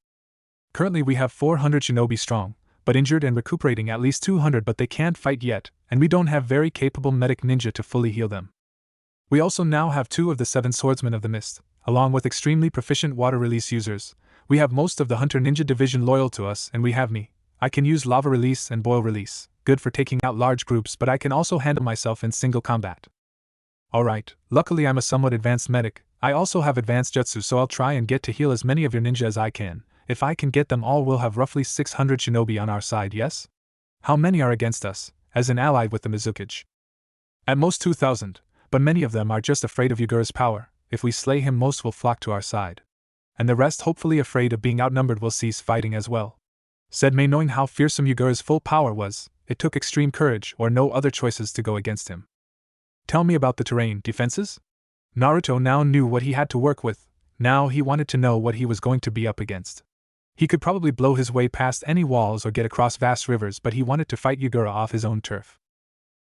"Currently we have 400 shinobi strong, but injured and recuperating at least 200, but they can't fight yet, and we don't have very capable medic ninja to fully heal them. We also now have 2 of the 7 swordsmen of the mist, along with extremely proficient water release users. We have most of the hunter ninja division loyal to us, and we have me. I can use lava release and boil release, good for taking out large groups, but I can also handle myself in single combat. Alright, luckily I'm a somewhat advanced medic. I also have advanced jutsu, so I'll try and get to heal as many of your ninja as I can. If I can get them all, we'll have roughly 600 shinobi on our side, yes? How many are against us, as in allied with the Mizukage?" "At most 2,000, but many of them are just afraid of Yagura's power. If we slay him, most will flock to our side. And the rest, hopefully afraid of being outnumbered, will cease fighting as well," said Mei. Knowing how fearsome Yagura's full power was, it took extreme courage or no other choices to go against him. "Tell me about the terrain defenses?" Naruto now knew what he had to work with. Now he wanted to know what he was going to be up against. He could probably blow his way past any walls or get across vast rivers, but he wanted to fight Yagura off his own turf.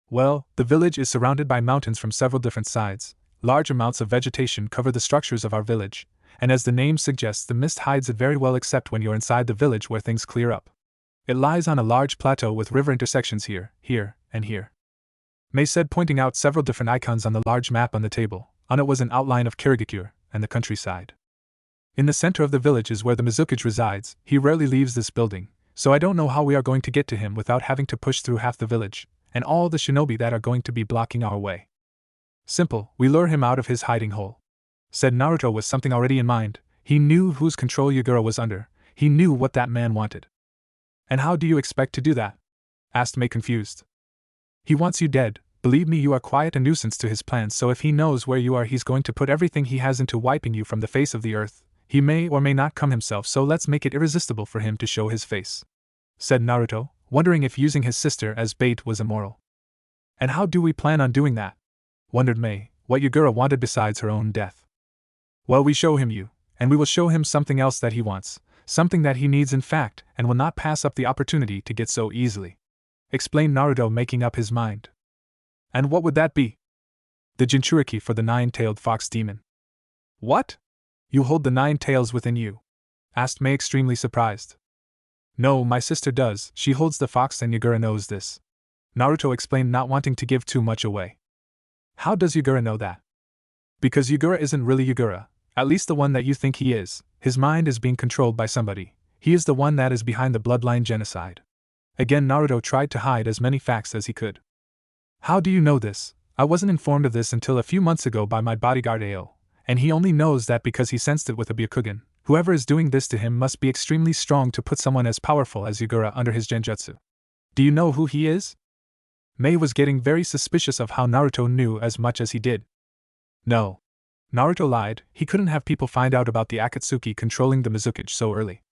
Well, the village is surrounded by mountains from several different sides. Large amounts of vegetation cover the structures of our village, and as the name suggests, the mist hides it very well, except when you're inside the village where things clear up. It lies on a large plateau with river intersections here, here, and here," Mei said, pointing out several different icons on the large map on the table. On it was an outline of Kirigakure and the countryside. "In the center of the village is where the Mizukage resides. He rarely leaves this building, so I don't know how we are going to get to him without having to push through half the village, and all the shinobi that are going to be blocking our way. Simple, we lure him out of his hiding hole," said Naruto with something already in mind. He knew whose control Yagura was under. He knew what that man wanted. "And how do you expect to do that?" asked Mei, confused. "He wants you dead. Believe me, you are quite a nuisance to his plans, so if he knows where you are, he's going to put everything he has into wiping you from the face of the earth. He may or may not come himself, so let's make it irresistible for him to show his face," said Naruto, wondering if using his sister as bait was immoral. "And how do we plan on doing that?" wondered Mei, what Yagura wanted besides her own death. "Well, we show him you, and we will show him something else that he wants, something that he needs in fact, and will not pass up the opportunity to get so easily," explained Naruto, making up his mind. "And what would that be?" "The Jinchuriki for the 9-tailed fox demon." "What? You hold the 9 tails within you?" asked Mei, extremely surprised. "No, my sister does. She holds the fox, and Yagura knows this," Naruto explained, not wanting to give too much away. How does Yugura know that? Because Yugura isn't really Yugura, at least the one that you think he is. His mind is being controlled by somebody. He is the one that is behind the bloodline genocide. Again, Naruto tried to hide as many facts as he could. How do you know this? I wasn't informed of this until a few months ago by my bodyguard Ao, and he only knows that because he sensed it with a Byakugan. Whoever is doing this to him must be extremely strong to put someone as powerful as Yugura under his genjutsu. Do you know who he is? Mei was getting very suspicious of how Naruto knew as much as he did. No. Naruto lied, he couldn't have people find out about the Akatsuki controlling the Mizukage so early.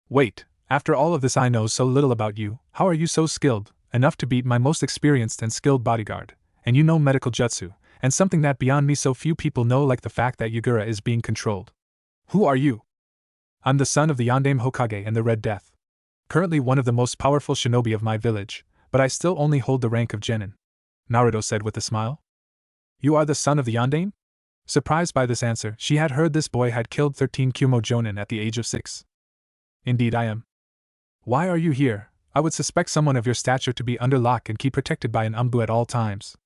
Wait, after all of this I know so little about you, how are you so skilled, enough to beat my most experienced and skilled bodyguard, and you know medical jutsu, and something that beyond me so few people know, like the fact that Yugura is being controlled. Who are you? I'm the son of the Yondaime Hokage and the Red Death. Currently one of the most powerful shinobi of my village, but I still only hold the rank of genin. Naruto said with a smile. You are the son of the Yondaime? Surprised by this answer, she had heard this boy had killed 13 Kumo jonin at the age of 6. Indeed I am. Why are you here? I would suspect someone of your stature to be under lock and key, protected by an umbu at all times.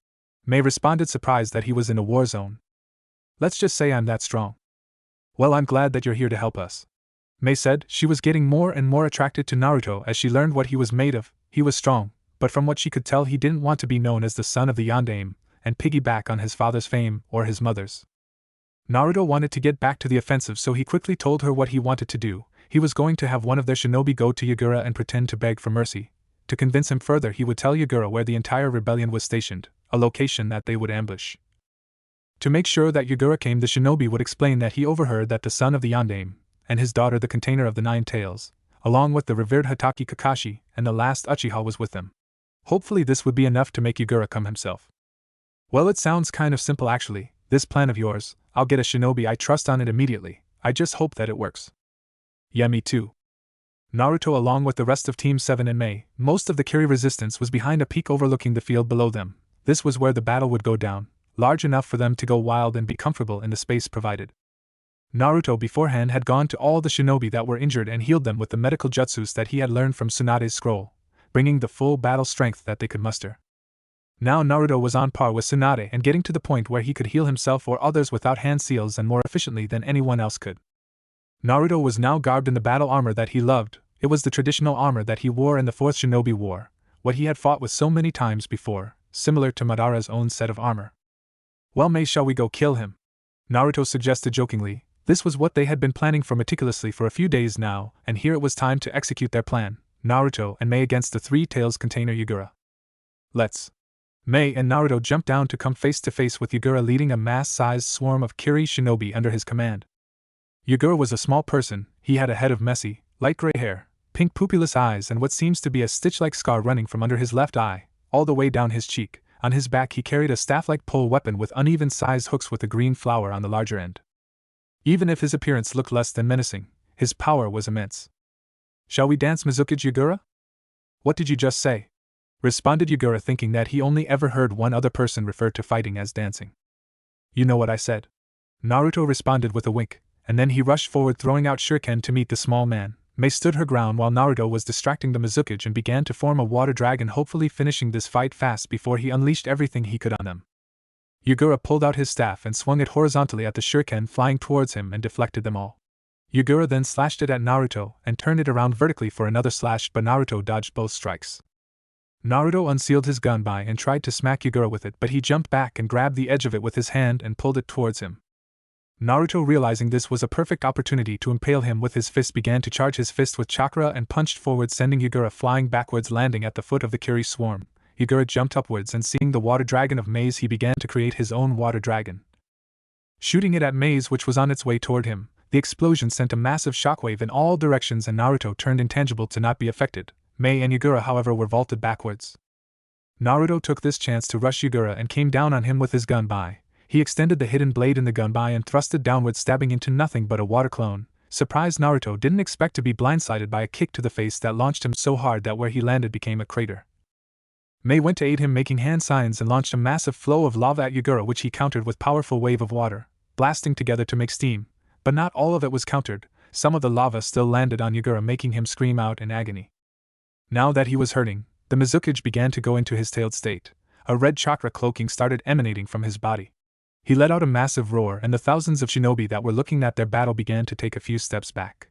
Mei responded, surprised that he was in a war zone. Let's just say I'm that strong. Well, I'm glad that you're here to help us. Mei said. She was getting more and more attracted to Naruto as she learned what he was made of. He was strong, but from what she could tell he didn't want to be known as the son of the Yondaime and piggyback on his father's fame or his mother's. Naruto wanted to get back to the offensive, so he quickly told her what he wanted to do. He was going to have one of their shinobi go to Yugura and pretend to beg for mercy. To convince him further, he would tell Yugura where the entire rebellion was stationed, a location that they would ambush. To make sure that Yugura came, the shinobi would explain that he overheard that the son of the Yondaime, and his daughter the container of the 9 tails, along with the revered Hatake Kakashi and the last Uchiha, was with them. Hopefully this would be enough to make Yugura come himself. Well, it sounds kind of simple actually, this plan of yours. I'll get a shinobi I trust on it immediately. I just hope that it works. Yeah, me too. Naruto, along with the rest of Team 7 and Mei, most of the Kiri resistance, was behind a peak overlooking the field below them. This was where the battle would go down, large enough for them to go wild and be comfortable in the space provided. Naruto beforehand had gone to all the shinobi that were injured and healed them with the medical jutsus that he had learned from Tsunade's scroll, bringing the full battle strength that they could muster. Now Naruto was on par with Tsunade and getting to the point where he could heal himself or others without hand seals and more efficiently than anyone else could. Naruto was now garbed in the battle armor that he loved. It was the traditional armor that he wore in the 4th Shinobi War, what he had fought with so many times before, similar to Madara's own set of armor. Well, Mei, shall we go kill him? Naruto suggested jokingly. This was what they had been planning for meticulously for a few days now, and here it was time to execute their plan. Naruto and Mei against the 3 tails container Yugura. Let's. Mei and Naruto jumped down to come face to face with Yugura, leading a mass-sized swarm of Kiri shinobi under his command. Yugura was a small person. He had a head of messy, light gray hair, pink pupilless eyes, and what seems to be a stitch-like scar running from under his left eye, all the way down his cheek. On his back he carried a staff-like pole weapon with uneven-sized hooks with a green flower on the larger end. Even if his appearance looked less than menacing, his power was immense. Shall we dance Mizukage, Yugura? What did you just say? Responded Yugura, thinking that he only ever heard one other person refer to fighting as dancing. You know what I said. Naruto responded with a wink, and then he rushed forward, throwing out shuriken to meet the small man. Mei stood her ground while Naruto was distracting the Mizukage and began to form a water dragon, hopefully finishing this fight fast before he unleashed everything he could on them. Yugura pulled out his staff and swung it horizontally at the shuriken flying towards him and deflected them all. Yugura then slashed it at Naruto and turned it around vertically for another slash, but Naruto dodged both strikes. Naruto unsealed his gunbai and tried to smack Yugura with it, but he jumped back and grabbed the edge of it with his hand and pulled it towards him. Naruto, realizing this was a perfect opportunity to impale him with his fist, began to charge his fist with chakra and punched forward, sending Yugura flying backwards, landing at the foot of the Kiri swarm. Yugura jumped upwards, and seeing the water dragon of Mei's, he began to create his own water dragon. Shooting it at Mei's, which was on its way toward him, the explosion sent a massive shockwave in all directions and Naruto turned intangible to not be affected. Mei and Yugura, however, were vaulted backwards. Naruto took this chance to rush Yugura and came down on him with his gunbai. He extended the hidden blade in the gunbai and thrust it downward, stabbing into nothing but a water clone. Surprised Naruto didn't expect to be blindsided by a kick to the face that launched him so hard that where he landed became a crater. Mei went to aid him, making hand signs, and launched a massive flow of lava at Yugura, which he countered with powerful wave of water, blasting together to make steam. But not all of it was countered. Some of the lava still landed on Yugura, making him scream out in agony. Now that he was hurting, the Mizukage began to go into his tailed state. A red chakra cloaking started emanating from his body. He let out a massive roar, and the thousands of shinobi that were looking at their battle began to take a few steps back.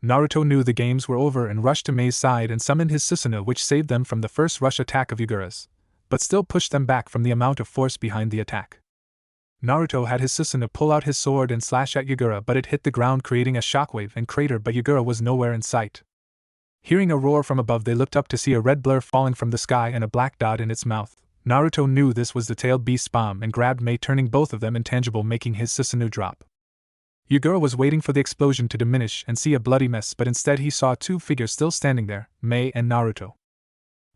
Naruto knew the games were over and rushed to Mei's side and summoned his Susanoo, which saved them from the first rush attack of Yagura's, but still pushed them back from the amount of force behind the attack. Naruto had his Susanoo pull out his sword and slash at Yagura, but it hit the ground creating a shockwave and crater, but Yagura was nowhere in sight. Hearing a roar from above, they looked up to see a red blur falling from the sky and a black dot in its mouth. Naruto knew this was the tailed beast's bomb and grabbed Mei, turning both of them intangible, making his Susanoo drop. Yagura was waiting for the explosion to diminish and see a bloody mess, but instead he saw two figures still standing there, Mei and Naruto.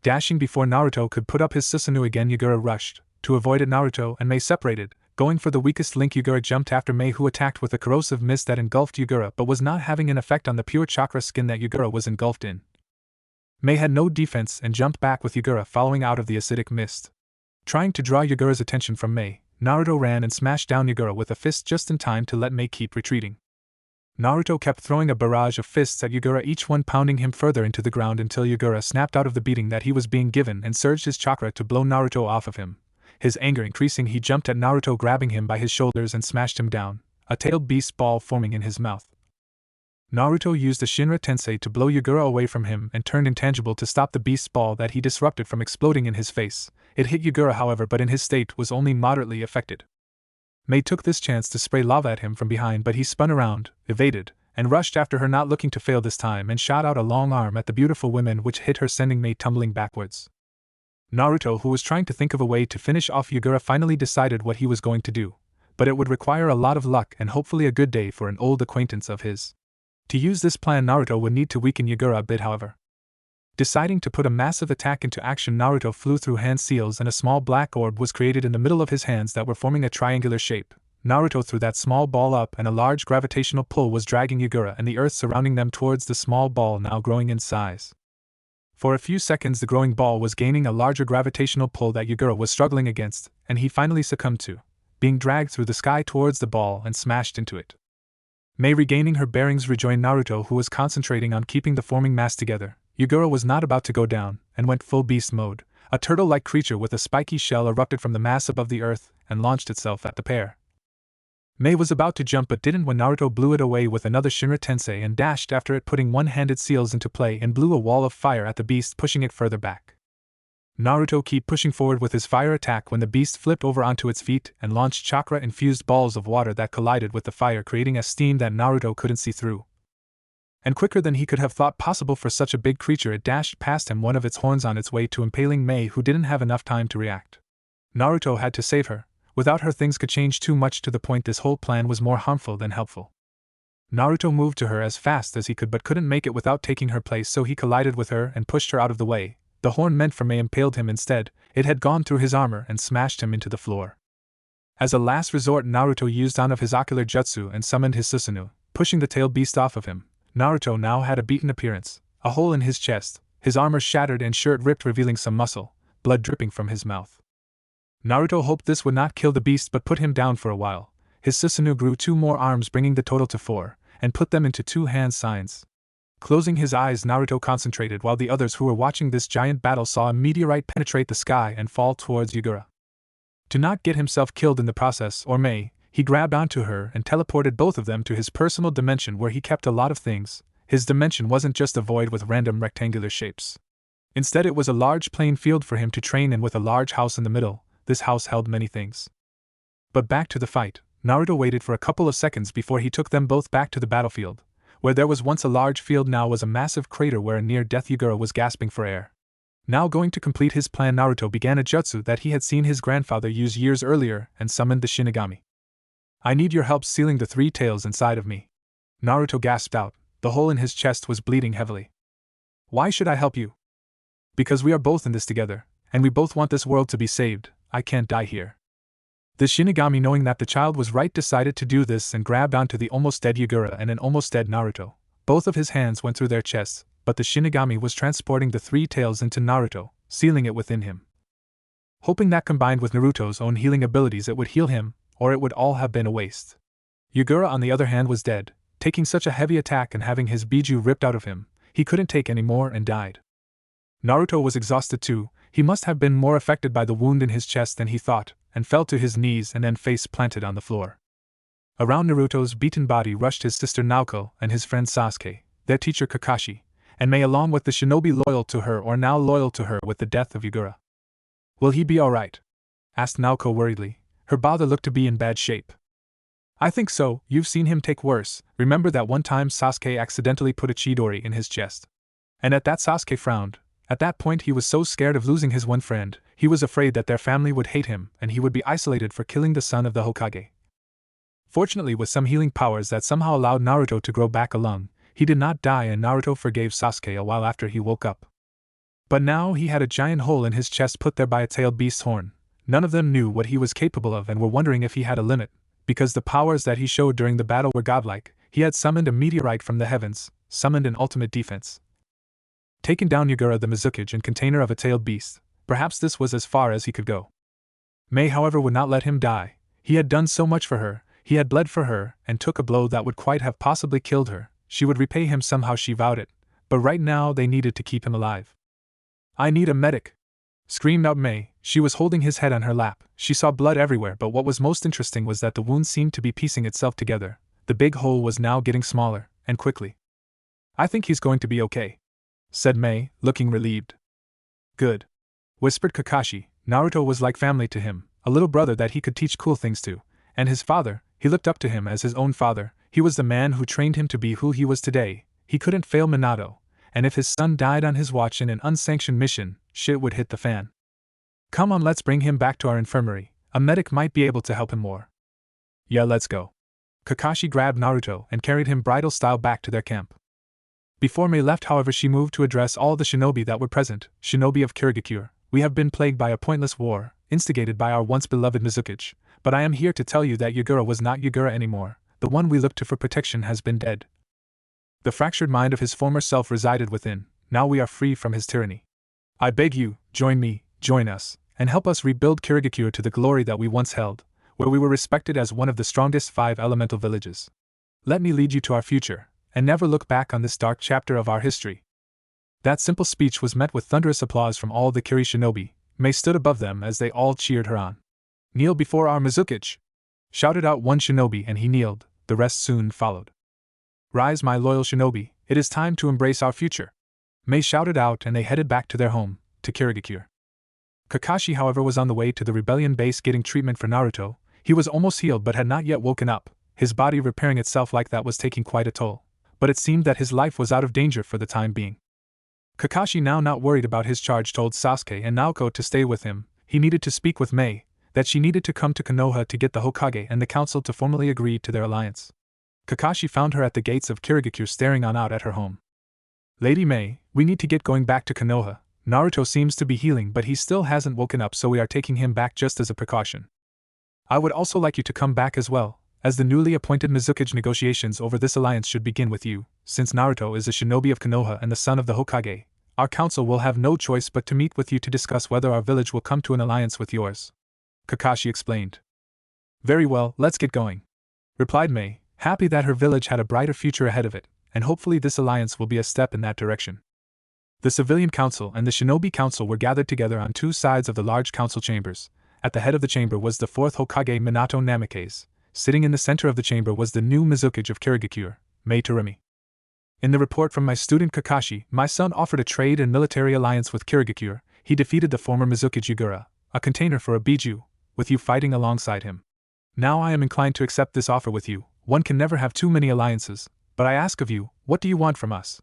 Dashing before Naruto could put up his Susanoo again, Yagura rushed. To avoid it, Naruto and Mei separated. Going for the weakest link, Yagura jumped after Mei, who attacked with a corrosive mist that engulfed Yagura but was not having an effect on the pure chakra skin that Yagura was engulfed in. Mei had no defense and jumped back with Yagura following out of the acidic mist. Trying to draw Yagura's attention from Mei, Naruto ran and smashed down Yagura with a fist just in time to let Mei keep retreating. Naruto kept throwing a barrage of fists at Yagura, each one pounding him further into the ground until Yagura snapped out of the beating that he was being given and surged his chakra to blow Naruto off of him. His anger increasing, he jumped at Naruto, grabbing him by his shoulders and smashed him down, a tailed beast ball forming in his mouth. Naruto used a Shinra Tensei to blow Yagura away from him and turned intangible to stop the beast's ball that he disrupted from exploding in his face. It hit Yagura, however, but in his state was only moderately affected. Mei took this chance to spray lava at him from behind, but he spun around, evaded, and rushed after her, not looking to fail this time, and shot out a long arm at the beautiful woman, which hit her, sending Mei tumbling backwards. Naruto, who was trying to think of a way to finish off Yagura, finally decided what he was going to do, but it would require a lot of luck and hopefully a good day for an old acquaintance of his. To use this plan, Naruto would need to weaken Yagura a bit, however. Deciding to put a massive attack into action, Naruto flew through hand seals and a small black orb was created in the middle of his hands that were forming a triangular shape. Naruto threw that small ball up and a large gravitational pull was dragging Yagura and the earth surrounding them towards the small ball, now growing in size. For a few seconds the growing ball was gaining a larger gravitational pull that Yagura was struggling against, and he finally succumbed to being dragged through the sky towards the ball and smashed into it. Mei, regaining her bearings, rejoined Naruto, who was concentrating on keeping the forming mass together. Yagura was not about to go down, and went full beast mode. A turtle-like creature with a spiky shell erupted from the mass above the earth, and launched itself at the pair. Mei was about to jump but didn't when Naruto blew it away with another Shinra Tensei and dashed after it, putting one-handed seals into play and blew a wall of fire at the beast, pushing it further back. Naruto kept pushing forward with his fire attack when the beast flipped over onto its feet and launched chakra-infused balls of water that collided with the fire, creating a steam that Naruto couldn't see through. And quicker than he could have thought possible for such a big creature, it dashed past him, one of its horns on its way to impaling Mei, who didn't have enough time to react. Naruto had to save her. Without her, things could change too much, to the point this whole plan was more harmful than helpful. Naruto moved to her as fast as he could but couldn't make it without taking her place, so he collided with her and pushed her out of the way. The horn meant for Mei impaled him instead. It had gone through his armor and smashed him into the floor. As a last resort, Naruto used on of his ocular jutsu and summoned his Susanoo, pushing the tailed beast off of him. Naruto now had a beaten appearance, a hole in his chest, his armor shattered and shirt ripped, revealing some muscle, blood dripping from his mouth. Naruto hoped this would not kill the beast but put him down for a while. His Susanoo grew 2 more arms, bringing the total to 4, and put them into 2 hand signs. Closing his eyes, Naruto concentrated while the others who were watching this giant battle saw a meteorite penetrate the sky and fall towards Yagura. To not get himself killed in the process, or Mei, he grabbed onto her and teleported both of them to his personal dimension, where he kept a lot of things. His dimension wasn't just a void with random rectangular shapes. Instead, it was a large playing field for him to train in, with a large house in the middle. This house held many things. But back to the fight. Naruto waited for a couple of seconds before he took them both back to the battlefield. Where there was once a large field, now was a massive crater where a near-death Yagura was gasping for air. Now, going to complete his plan, Naruto began a jutsu that he had seen his grandfather use years earlier and summoned the Shinigami. "I need your help sealing the 3 tails inside of me," Naruto gasped out. The hole in his chest was bleeding heavily. "Why should I help you?" "Because we are both in this together, and we both want this world to be saved. I can't die here." The Shinigami, knowing that the child was right, decided to do this and grabbed onto the almost dead Yagura and an almost dead Naruto. Both of his hands went through their chests, but the Shinigami was transporting the 3 tails into Naruto, sealing it within him. Hoping that combined with Naruto's own healing abilities it would heal him, or it would all have been a waste. Yagura, on the other hand, was dead. Taking such a heavy attack and having his biju ripped out of him, he couldn't take any more and died. Naruto was exhausted too. He must have been more affected by the wound in his chest than he thought, and fell to his knees and then face planted on the floor. Around Naruto's beaten body rushed his sister Naoko and his friend Sasuke, their teacher Kakashi, and Mei along with the shinobi loyal to her or now loyal to her with the death of Yagura. "Will he be alright?" asked Naoko worriedly. Her father looked to be in bad shape. "I think so, you've seen him take worse. Remember that one time Sasuke accidentally put a Chidori in his chest?" And at that Sasuke frowned. At that point he was so scared of losing his one friend, he was afraid that their family would hate him and he would be isolated for killing the son of the Hokage. Fortunately, with some healing powers that somehow allowed Naruto to grow back a lung, he did not die and Naruto forgave Sasuke a while after he woke up. But now he had a giant hole in his chest put there by a tailed beast's horn. None of them knew what he was capable of and were wondering if he had a limit, because the powers that he showed during the battle were godlike. He had summoned a meteorite from the heavens, summoned an ultimate defense, taken down Yagura the Mizukage and container of a tailed beast. Perhaps this was as far as he could go. Mei, however, would not let him die. He had done so much for her, he had bled for her, and took a blow that would quite have possibly killed her. She would repay him somehow, she vowed it, but right now they needed to keep him alive. "I need a medic!" screamed out Mei. She was holding his head on her lap. She saw blood everywhere, but what was most interesting was that the wound seemed to be piecing itself together. The big hole was now getting smaller, and quickly. "I think he's going to be okay," said Mei, looking relieved. "Good," whispered Kakashi. Naruto was like family to him, a little brother that he could teach cool things to, and his father, he looked up to him as his own father. He was the man who trained him to be who he was today. He couldn't fail Minato, and if his son died on his watch in an unsanctioned mission, shit would hit the fan. "Come on, let's bring him back to our infirmary. A medic might be able to help him more." "Yeah, let's go." Kakashi grabbed Naruto and carried him bridal style back to their camp. Before Mei left, however, she moved to address all the shinobi that were present. "Shinobi of Kirigakure, we have been plagued by a pointless war, instigated by our once beloved Mizukage, but I am here to tell you that Yagura was not Yagura anymore. The one we looked to for protection has been dead. The fractured mind of his former self resided within. Now we are free from his tyranny. I beg you, join me, join us, and help us rebuild Kirigakure to the glory that we once held, where we were respected as one of the strongest 5 elemental villages. Let me lead you to our future, and never look back on this dark chapter of our history." That simple speech was met with thunderous applause from all the Kiri shinobi. Mei stood above them as they all cheered her on. "Kneel before our Mizukage!" shouted out one shinobi, and he kneeled. The rest soon followed. "Rise, my loyal shinobi, it is time to embrace our future!" Mei shouted out, and they headed back to their home, to Kirigakure. Kakashi, however, was on the way to the rebellion base getting treatment for Naruto. He was almost healed but had not yet woken up. His body repairing itself like that was taking quite a toll, but it seemed that his life was out of danger for the time being. Kakashi, now not worried about his charge, told Sasuke and Naoko to stay with him. He needed to speak with Mei, that she needed to come to Konoha to get the Hokage and the council to formally agree to their alliance. Kakashi found her at the gates of Kirigakure staring on out at her home. "Lady Mei, we need to get going back to Konoha. Naruto seems to be healing, but he still hasn't woken up, so we are taking him back just as a precaution. I would also like you to come back as well, as the newly appointed Mizukage. Negotiations over this alliance should begin with you. Since Naruto is a shinobi of Konoha and the son of the Hokage, our council will have no choice but to meet with you to discuss whether our village will come to an alliance with yours," Kakashi explained. "Very well, let's get going," replied Mei, happy that her village had a brighter future ahead of it, and hopefully this alliance will be a step in that direction. The civilian council and the shinobi council were gathered together on 2 sides of the large council chambers. At the head of the chamber was the 4th Hokage Minato Namikaze. Sitting in the center of the chamber was the new Mizukage of Kirigakure, Mei Terumi. "In the report from my student Kakashi, my son offered a trade and military alliance with Kirigakure. He defeated the former Mizukage Yagura, a container for a biju, with you fighting alongside him. Now I am inclined to accept this offer with you. One can never have too many alliances, but I ask of you, what do you want from us?"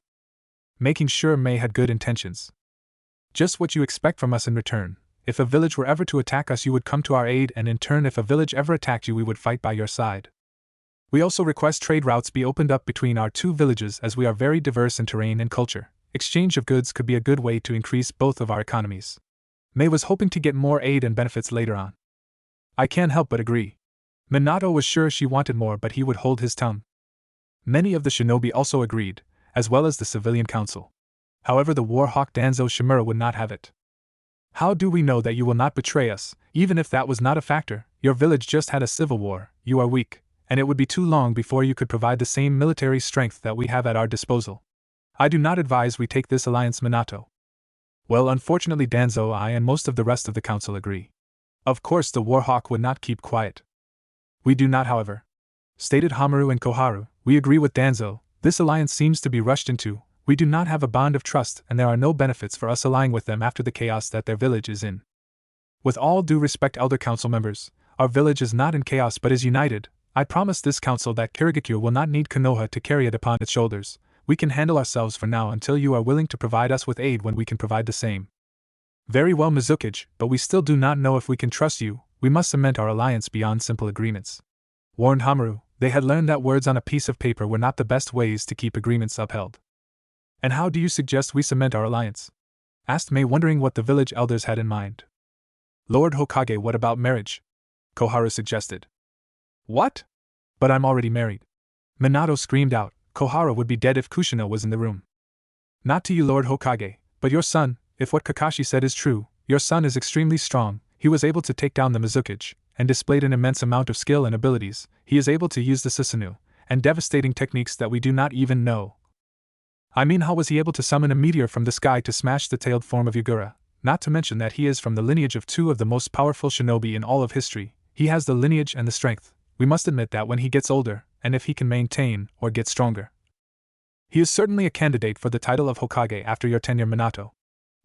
Making sure Mei had good intentions. "Just what you expect from us in return. If a village were ever to attack us, you would come to our aid, and in turn, if a village ever attacked you, we would fight by your side. We also request trade routes be opened up between our 2 villages, as we are very diverse in terrain and culture. Exchange of goods could be a good way to increase both of our economies." Mei was hoping to get more aid and benefits later on. "I can't help but agree." Minato was sure she wanted more, but he would hold his tongue. Many of the shinobi also agreed, as well as the civilian council. However, the war hawk Danzo Shimura would not have it. "How do we know that you will not betray us? Even if that was not a factor, your village just had a civil war, you are weak, and it would be too long before you could provide the same military strength that we have at our disposal. I do not advise we take this alliance, Minato." Well, unfortunately Danzo, I and most of the rest of the council agree. Of course the Warhawk would not keep quiet. We do not, however. Stated Hamaru and Koharu, we agree with Danzo, this alliance seems to be rushed into, we do not have a bond of trust and there are no benefits for us allying with them after the chaos that their village is in. With all due respect, Elder Council members, our village is not in chaos but is united. I promise this council that Kirigakure will not need Konoha to carry it upon its shoulders. We can handle ourselves for now until you are willing to provide us with aid when we can provide the same. Very well, Mizukage, but we still do not know if we can trust you. We must cement our alliance beyond simple agreements. Warned Hamaru, they had learned that words on a piece of paper were not the best ways to keep agreements upheld. And how do you suggest we cement our alliance? Asked Mei, wondering what the village elders had in mind. Lord Hokage, what about marriage? Koharu suggested. What? But I'm already married. Minato screamed out. Koharu would be dead if Kushina was in the room. Not to you, Lord Hokage, but your son, if what Kakashi said is true, your son is extremely strong. He was able to take down the Mizukage, and displayed an immense amount of skill and abilities. He is able to use the Susanoo, and devastating techniques that we do not even know. I mean, how was he able to summon a meteor from the sky to smash the tailed form of Yagura? Not to mention that he is from the lineage of two of the most powerful shinobi in all of history. He has the lineage and the strength. We must admit that when he gets older, and if he can maintain or get stronger, he is certainly a candidate for the title of Hokage after your tenure, Minato.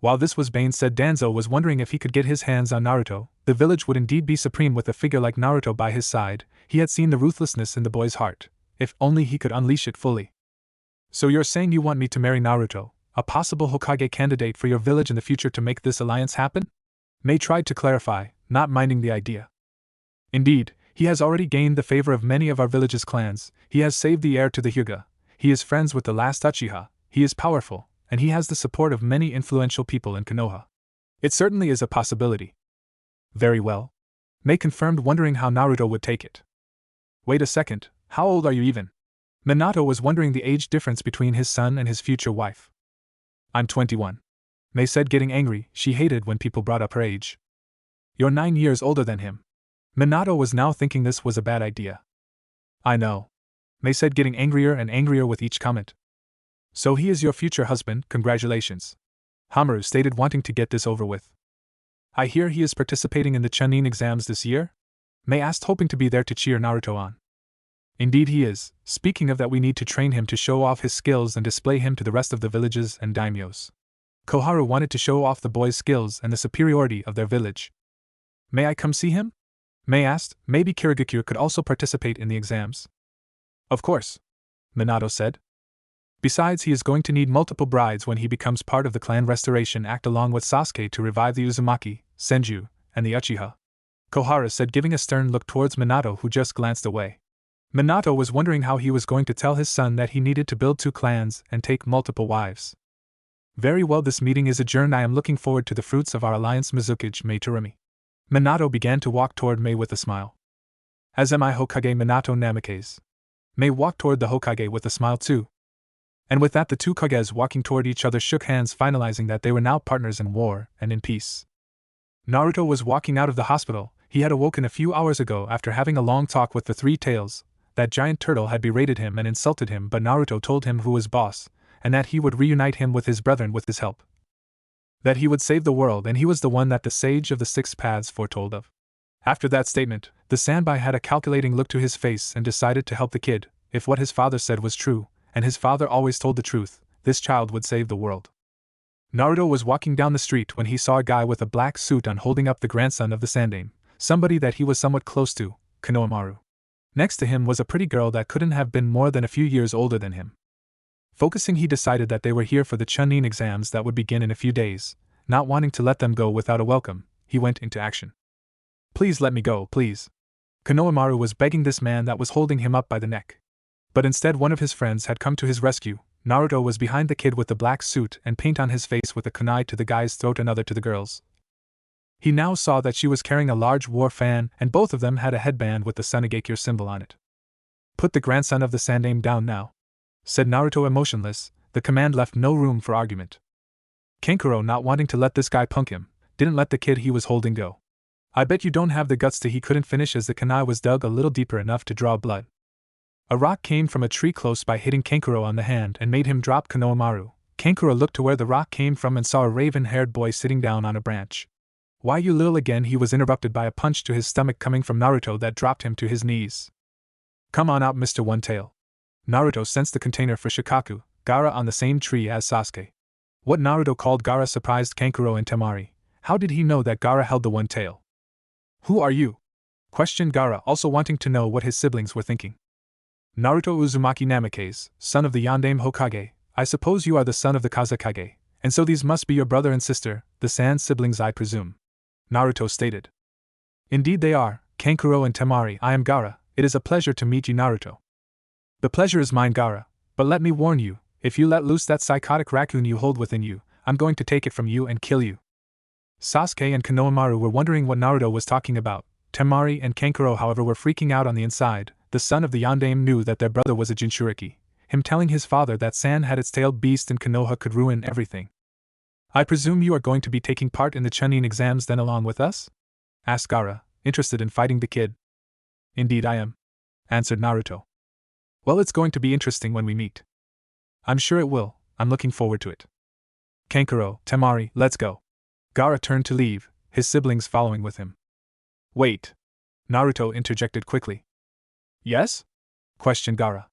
While this was Bane said, Danzo was wondering if he could get his hands on Naruto. The village would indeed be supreme with a figure like Naruto by his side. He had seen the ruthlessness in the boy's heart. If only he could unleash it fully. So you're saying you want me to marry Naruto, a possible Hokage candidate for your village in the future, to make this alliance happen? Mei tried to clarify, not minding the idea. Indeed, he has already gained the favor of many of our village's clans. He has saved the heir to the Hyuga. He is friends with the last Uchiha. He is powerful, and he has the support of many influential people in Konoha. It certainly is a possibility. Very well. Mei confirmed, wondering how Naruto would take it. Wait a second, how old are you even? Minato was wondering the age difference between his son and his future wife. I'm 21. Mei said, getting angry. She hated when people brought up her age. You're 9 years older than him. Minato was now thinking this was a bad idea. I know. Mei said, getting angrier and angrier with each comment. So he is your future husband, congratulations. Hamaru stated, wanting to get this over with. I hear he is participating in the Chunin exams this year? Mei asked, hoping to be there to cheer Naruto on. Indeed he is. Speaking of that, we need to train him to show off his skills and display him to the rest of the villages and daimyos. Koharu wanted to show off the boy's skills and the superiority of their village. May I come see him? Mei asked. Maybe Kirigakure could also participate in the exams. Of course, Minato said. Besides, he is going to need multiple brides when he becomes part of the Clan Restoration Act, along with Sasuke to revive the Uzumaki, Senju, and the Uchiha. Koharu said, giving a stern look towards Minato, who just glanced away. Minato was wondering how he was going to tell his son that he needed to build 2 clans and take multiple wives. Very well, this meeting is adjourned. I am looking forward to the fruits of our alliance, Mizukage Mei Terumi. Minato began to walk toward Mei with a smile. As am I, Hokage Minato Namikaze. Mei walked toward the Hokage with a smile too. And with that, the 2 Kages walking toward each other shook hands, finalizing that they were now partners in war and in peace. Naruto was walking out of the hospital. He had awoken a few hours ago after having a long talk with the 3 Tails. That giant turtle had berated him and insulted him, but Naruto told him who was boss, and that he would reunite him with his brethren with his help. That he would save the world, and he was the one that the Sage of the 6 Paths foretold of. After that statement, the Sanbai had a calculating look to his face and decided to help the kid. If what his father said was true, and his father always told the truth, this child would save the world. Naruto was walking down the street when he saw a guy with a black suit on holding up the grandson of the Sandaime, somebody that he was somewhat close to, Konohamaru. Next to him was a pretty girl that couldn't have been more than a few years older than him. Focusing, he decided that they were here for the Chunin exams that would begin in a few days. Not wanting to let them go without a welcome, he went into action. Please let me go, please. Konohamaru was begging this man that was holding him up by the neck. But instead, one of his friends had come to his rescue. Naruto was behind the kid with the black suit and paint on his face, with a kunai to the guy's throat, another to the girl's. He now saw that she was carrying a large war fan, and both of them had a headband with the Sunigakure symbol on it. Put the grandson of the Sandaime down now, said Naruto, emotionless. The command left no room for argument. Kankuro, not wanting to let this guy punk him, didn't let the kid he was holding go. I bet you don't have the guts to. He couldn't finish as the kunai was dug a little deeper enough to draw blood. A rock came from a tree close by, hitting Kankuro on the hand and made him drop Konohamaru. Kankuro looked to where the rock came from and saw a raven-haired boy sitting down on a branch. Why you lil again? He was interrupted by a punch to his stomach coming from Naruto that dropped him to his knees. Come on out, Mr. One-Tail. Naruto sensed the container for Shikaku, Gaara on the same tree as Sasuke. What Naruto called Gaara surprised Kankuro and Temari. How did he know that Gaara held the One-Tail? Who are you? Questioned Gaara, also wanting to know what his siblings were thinking. Naruto Uzumaki Namikaze, son of the Yondaime Hokage. I suppose you are the son of the Kazekage, and so these must be your brother and sister, the Sand siblings, I presume. Naruto stated. Indeed they are, Kankuro and Temari. I am Gaara. It is a pleasure to meet you, Naruto. The pleasure is mine, Gaara, but let me warn you, if you let loose that psychotic raccoon you hold within you, I'm going to take it from you and kill you. Sasuke and Konohamaru were wondering what Naruto was talking about. Temari and Kankuro, however, were freaking out on the inside. The son of the Yondaime knew that their brother was a Jinchuriki. Him telling his father that Sand had its tailed beast in Konoha could ruin everything. I presume you are going to be taking part in the Chunin exams then along with us? Asked Gaara, interested in fighting the kid. Indeed I am, answered Naruto. Well, it's going to be interesting when we meet. I'm sure it will. I'm looking forward to it. Kankuro, Temari, let's go. Gaara turned to leave, his siblings following with him. Wait. Naruto interjected quickly. Yes? Questioned Gaara.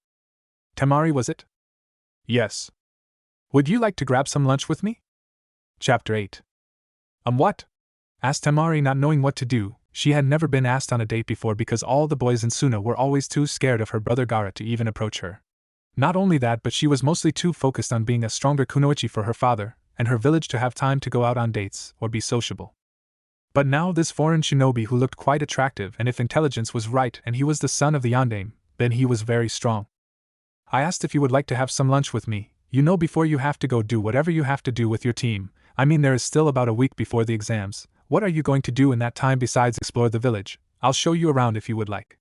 Temari, was it? Yes. Would you like to grab some lunch with me? Chapter 8. What? Asked Temari, not knowing what to do. She had never been asked on a date before because all the boys in Suna were always too scared of her brother Gaara to even approach her. Not only that, but she was mostly too focused on being a stronger kunoichi for her father and her village to have time to go out on dates or be sociable. But now this foreign shinobi who looked quite attractive, and if intelligence was right and he was the son of the Yondaime, then he was very strong. I asked if you would like to have some lunch with me, before you have to go do whatever you have to do with your team. I mean, there is still about a week before the exams. What are you going to do in that time besides explore the village? I'll show you around if you would like.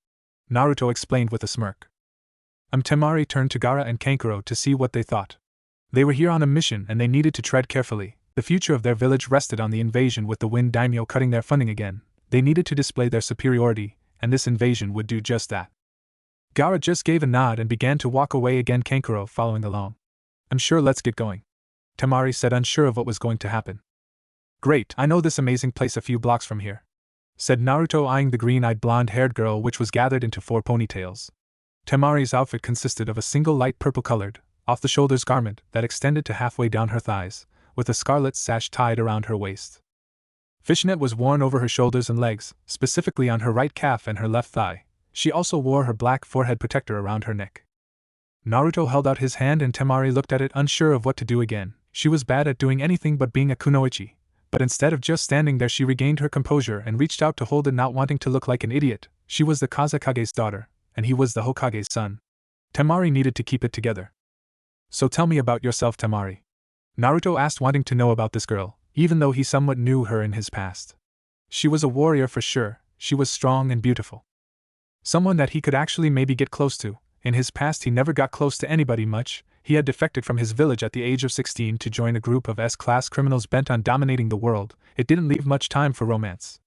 Naruto explained with a smirk. Temari turned to Gaara and Kankuro to see what they thought. They were here on a mission and they needed to tread carefully. The future of their village rested on the invasion. With the Wind Daimyo cutting their funding again, they needed to display their superiority, and this invasion would do just that. Gaara just gave a nod and began to walk away again, Kankuro following along. I'm sure, let's get going. Temari said, unsure of what was going to happen. Great, I know this amazing place a few blocks from here, said Naruto, eyeing the green-eyed blonde-haired girl which was gathered into 4 ponytails. Temari's outfit consisted of a single light purple-colored, off-the-shoulders garment that extended to halfway down her thighs, with a scarlet sash tied around her waist. Fishnet was worn over her shoulders and legs, specifically on her right calf and her left thigh. She also wore her black forehead protector around her neck. Naruto held out his hand and Temari looked at it, unsure of what to do again. She was bad at doing anything but being a kunoichi, but instead of just standing there she regained her composure and reached out to hold it, not wanting to look like an idiot. She was the Kazekage's daughter, and he was the Hokage's son. Temari needed to keep it together. So tell me about yourself, Temari. Naruto asked, wanting to know about this girl, even though he somewhat knew her in his past. She was a warrior for sure. She was strong and beautiful. Someone that he could actually maybe get close to. In his past he never got close to anybody much. He had defected from his village at the age of 16 to join a group of S-class criminals bent on dominating the world. It didn't leave much time for romance.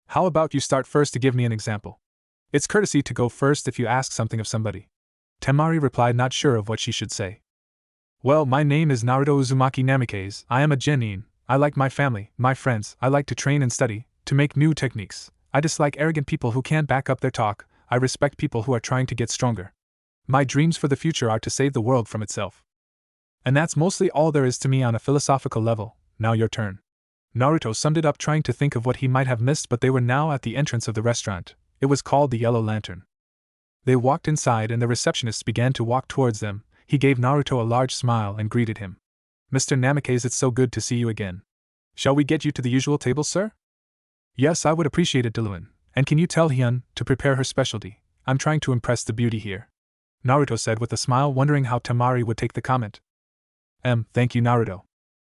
How about you start first to give me an example? It's courtesy to go first if you ask something of somebody. Temari replied, not sure of what she should say. Well, my name is Naruto Uzumaki Namikaze. I am a genin. I like my family, my friends. I like to train and study, to make new techniques. I dislike arrogant people who can't back up their talk. I respect people who are trying to get stronger. My dreams for the future are to save the world from itself. And that's mostly all there is to me on a philosophical level. Now your turn. Naruto summed it up, trying to think of what he might have missed, but they were now at the entrance of the restaurant. It was called the Yellow Lantern. They walked inside and the receptionist began to walk towards them. He gave Naruto a large smile and greeted him. Mr. Namikaze, it's so good to see you again. Shall we get you to the usual table, sir? Yes, I would appreciate it, Diluin. And can you tell Hyun to prepare her specialty? I'm trying to impress the beauty here. Naruto said with a smile, wondering how Temari would take the comment. Thank you, Naruto.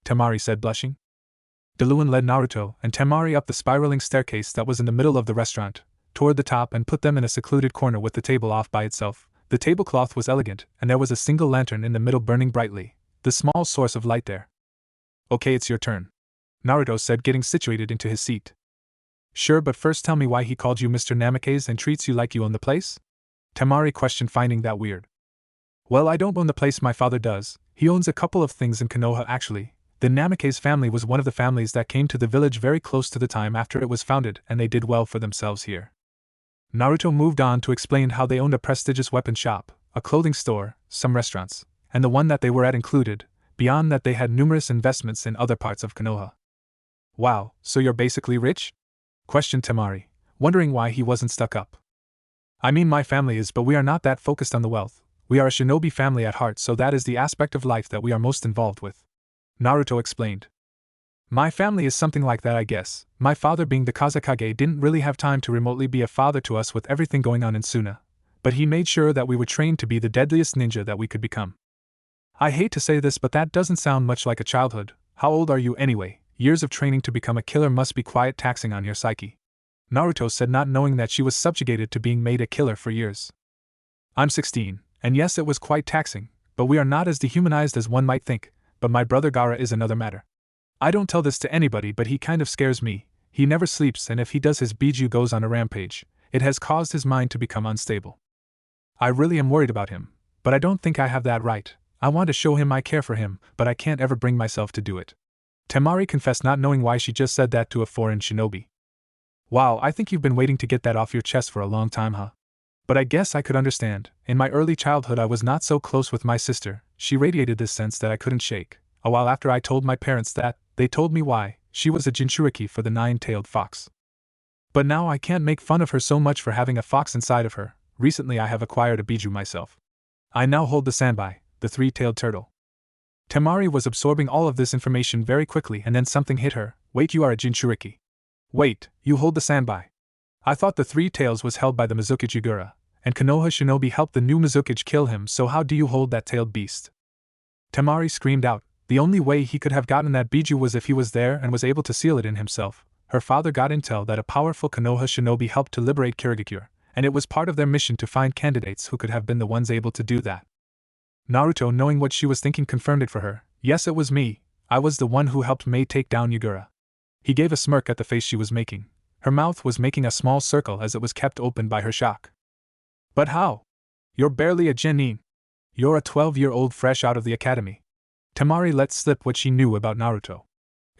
Temari said, blushing. Diluin led Naruto and Temari up the spiraling staircase that was in the middle of the restaurant, toward the top, and put them in a secluded corner with the table off by itself. The tablecloth was elegant, and there was a single lantern in the middle burning brightly, the small source of light there. Okay, it's your turn, Naruto said, getting situated into his seat. Sure, but first tell me why he called you Mr. Namikaze and treats you like you own the place? Temari questioned, finding that weird. Well, I don't own the place, my father does. He owns a couple of things in Konoha actually. The Namikaze family was one of the families that came to the village very close to the time after it was founded, and they did well for themselves here. Naruto moved on to explain how they owned a prestigious weapon shop, a clothing store, some restaurants, and the one that they were at included. Beyond that, they had numerous investments in other parts of Konoha. Wow, so you're basically rich? Questioned Temari, wondering why he wasn't stuck up. I mean, my family is, but we are not that focused on the wealth. We are a shinobi family at heart, so that is the aspect of life that we are most involved with. Naruto explained. My family is something like that, I guess. My father, being the Kazekage, didn't really have time to remotely be a father to us with everything going on in Suna, but he made sure that we were trained to be the deadliest ninja that we could become. I hate to say this, but that doesn't sound much like a childhood. How old are you anyway? Years of training to become a killer must be quite taxing on your psyche. Naruto said, not knowing that she was subjugated to being made a killer for years. I'm 16, and yes, it was quite taxing, but we are not as dehumanized as one might think, but my brother Gaara is another matter. I don't tell this to anybody, but he kind of scares me. He never sleeps, and if he does, his biju goes on a rampage. It has caused his mind to become unstable. I really am worried about him, but I don't think I have that right. I want to show him I care for him, but I can't ever bring myself to do it. Temari confessed, not knowing why she just said that to a foreign shinobi. Wow, I think you've been waiting to get that off your chest for a long time, huh? But I guess I could understand. In my early childhood I was not so close with my sister. She radiated this sense that I couldn't shake. A while after I told my parents that, they told me why. She was a Jinchuriki for the nine-tailed fox. But now I can't make fun of her so much for having a fox inside of her. Recently I have acquired a biju myself. I now hold the Sanbai, the three-tailed turtle. Temari was absorbing all of this information very quickly, and then something hit her. Wait, you are a Jinchuriki. Wait, you hold the Sanbai. I thought the three tails was held by the Mizukage Ugura, and Konoha shinobi helped the new Mizukage kill him, so how do you hold that tailed beast? Temari screamed out. The only way he could have gotten that biju was if he was there and was able to seal it in himself. Her father got intel that a powerful Konoha shinobi helped to liberate Kirigakure, and it was part of their mission to find candidates who could have been the ones able to do that. Naruto, knowing what she was thinking, confirmed it for her. Yes, it was me. I was the one who helped Mei take down Ugura. He gave a smirk at the face she was making. Her mouth was making a small circle as it was kept open by her shock. But how? You're barely a genin. You're a 12-year-old fresh out of the academy. Temari let slip what she knew about Naruto.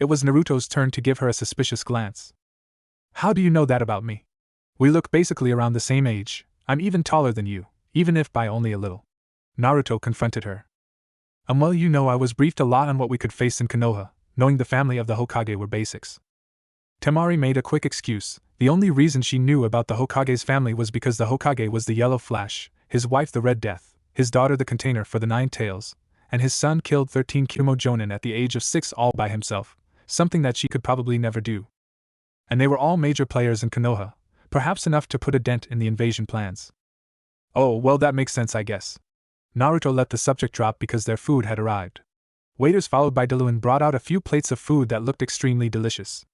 It was Naruto's turn to give her a suspicious glance. How do you know that about me? We look basically around the same age. I'm even taller than you, even if by only a little. Naruto confronted her. Well, you know, I was briefed a lot on what we could face in Konoha, knowing the family of the Hokage were basics. Temari made a quick excuse. The only reason she knew about the Hokage's family was because the Hokage was the Yellow Flash, his wife the Red Death, his daughter the Container for the Nine Tails, and his son killed 13 Kumo Jonin at the age of 6 all by himself, something that she could probably never do. And they were all major players in Konoha, perhaps enough to put a dent in the invasion plans. Oh, well, that makes sense, I guess. Naruto let the subject drop because their food had arrived. Waiters followed by Diluin brought out a few plates of food that looked extremely delicious.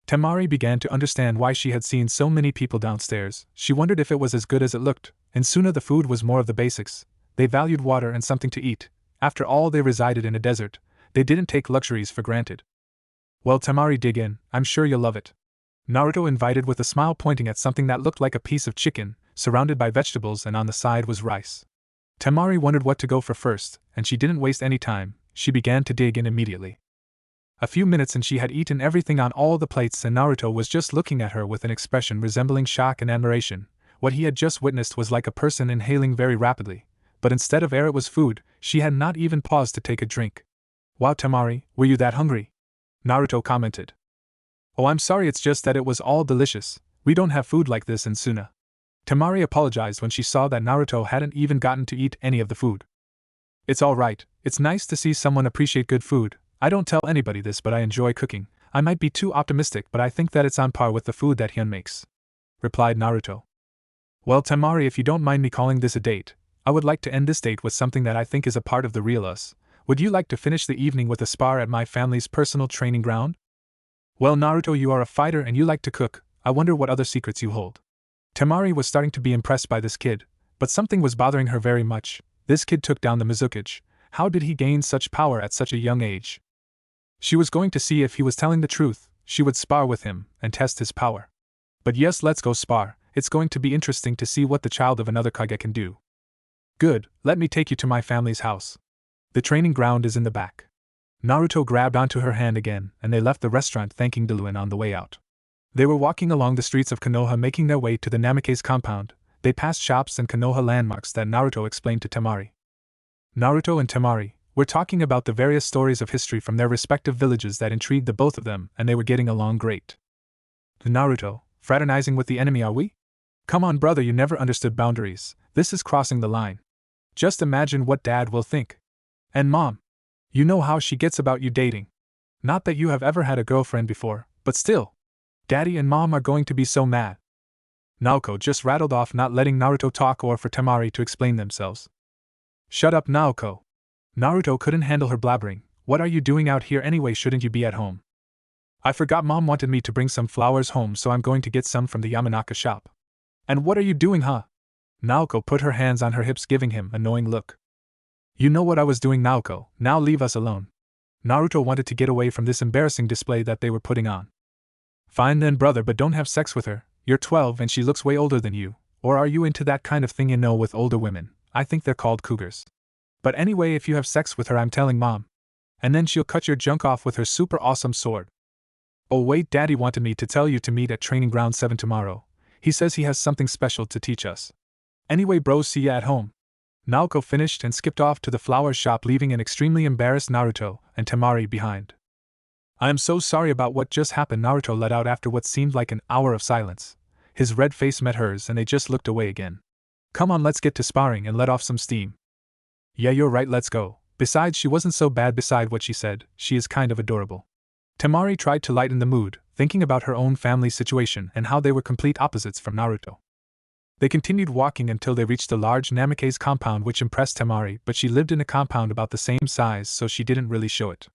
Temari began to understand why she had seen so many people downstairs. She wondered if it was as good as it looked. In Suna the food was more of the basics. They valued water and something to eat. After all, they resided in a desert. They didn't take luxuries for granted. Well, Temari, dig in. I'm sure you'll love it. Naruto invited with a smile, pointing at something that looked like a piece of chicken, surrounded by vegetables, and on the side was rice. Temari wondered what to go for first, and she didn't waste any time. She began to dig in immediately. A few minutes and she had eaten everything on all the plates, and Naruto was just looking at her with an expression resembling shock and admiration. What he had just witnessed was like a person inhaling very rapidly, but instead of air it was food. She had not even paused to take a drink. Wow, Temari, were you that hungry? Naruto commented. Oh, I'm sorry, it's just that it was all delicious. We don't have food like this in Suna. Temari apologized when she saw that Naruto hadn't even gotten to eat any of the food. It's all right. It's nice to see someone appreciate good food. I don't tell anybody this, but I enjoy cooking. I might be too optimistic, but I think that it's on par with the food that Hyun makes, replied Naruto. Well, Temari, if you don't mind me calling this a date, I would like to end this date with something that I think is a part of the real us. Would you like to finish the evening with a spar at my family's personal training ground? Well, Naruto, you are a fighter and you like to cook. I wonder what other secrets you hold. Temari was starting to be impressed by this kid, but something was bothering her very much. This kid took down the Mizukage. How did he gain such power at such a young age? She was going to see if he was telling the truth. She would spar with him and test his power. But yes, let's go spar. It's going to be interesting to see what the child of another Kage can do. Good, let me take you to my family's house. The training ground is in the back. Naruto grabbed onto her hand again, and they left the restaurant thanking Diluin on the way out. They were walking along the streets of Konoha making their way to the Namikaze compound. They passed shops and Konoha landmarks that Naruto explained to Temari. Naruto and Temari were talking about the various stories of history from their respective villages that intrigued the both of them, and they were getting along great. Naruto, fraternizing with the enemy, are we? Come on, brother, you never understood boundaries. This is crossing the line. Just imagine what Dad will think. And Mom. You know how she gets about you dating. Not that you have ever had a girlfriend before, but still. Daddy and Mom are going to be so mad. Naoko just rattled off, not letting Naruto talk or for Temari to explain themselves. Shut up, Naoko. Naruto couldn't handle her blabbering. What are you doing out here anyway? Shouldn't you be at home? I forgot Mom wanted me to bring some flowers home, so I'm going to get some from the Yamanaka shop. And what are you doing, huh? Naoko put her hands on her hips, giving him an annoying look. You know what I was doing, Naoko. Now leave us alone. Naruto wanted to get away from this embarrassing display that they were putting on. Fine then, brother, but don't have sex with her. You're 12 and she looks way older than you. Or are you into that kind of thing, with older women? I think they're called cougars. But anyway, if you have sex with her, I'm telling Mom. And then she'll cut your junk off with her super awesome sword. Oh wait, Daddy wanted me to tell you to meet at Training Ground 7 tomorrow. He says he has something special to teach us. Anyway bros, see ya at home. Naoko finished and skipped off to the flower shop, leaving an extremely embarrassed Naruto and Temari behind. I am so sorry about what just happened, Naruto let out after what seemed like an hour of silence. His red face met hers and they just looked away again. Come on, let's get to sparring and let off some steam. Yeah, you're right, let's go. Besides, she wasn't so bad. Beside what she said, she is kind of adorable. Temari tried to lighten the mood, thinking about her own family situation and how they were complete opposites from Naruto. They continued walking until they reached the large Namikaze compound, which impressed Temari, but she lived in a compound about the same size, so she didn't really show it.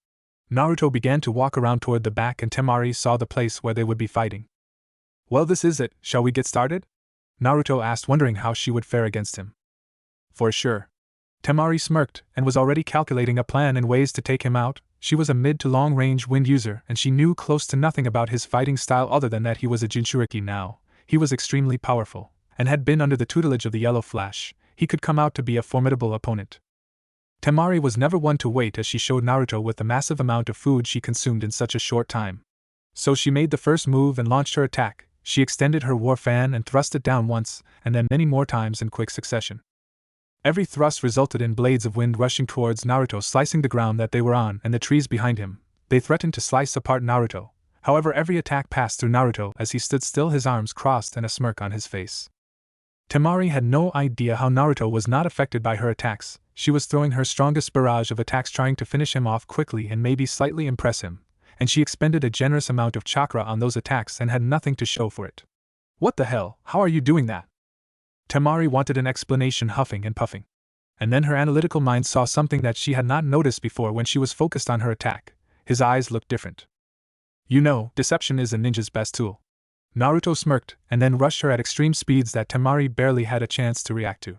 Naruto began to walk around toward the back and Temari saw the place where they would be fighting. Well, this is it. Shall we get started? Naruto asked, wondering how she would fare against him. For sure. Temari smirked and was already calculating a plan and ways to take him out. She was a mid to long range wind user and she knew close to nothing about his fighting style other than that he was a Jinchuriki now. He was extremely powerful and had been under the tutelage of the Yellow Flash. He could come out to be a formidable opponent. Temari was never one to wait, as she showed Naruto with the massive amount of food she consumed in such a short time. So she made the first move and launched her attack. She extended her war fan and thrust it down once, and then many more times in quick succession. Every thrust resulted in blades of wind rushing towards Naruto, slicing the ground that they were on and the trees behind him. They threatened to slice apart Naruto. However, every attack passed through Naruto as he stood still, his arms crossed and a smirk on his face. Temari had no idea how Naruto was not affected by her attacks. She was throwing her strongest barrage of attacks, trying to finish him off quickly and maybe slightly impress him, and she expended a generous amount of chakra on those attacks and had nothing to show for it. What the hell? How are you doing that? Temari wanted an explanation, huffing and puffing. And then her analytical mind saw something that she had not noticed before when she was focused on her attack. His eyes looked different. You know, deception is a ninja's best tool. Naruto smirked and then rushed her at extreme speeds that Temari barely had a chance to react to.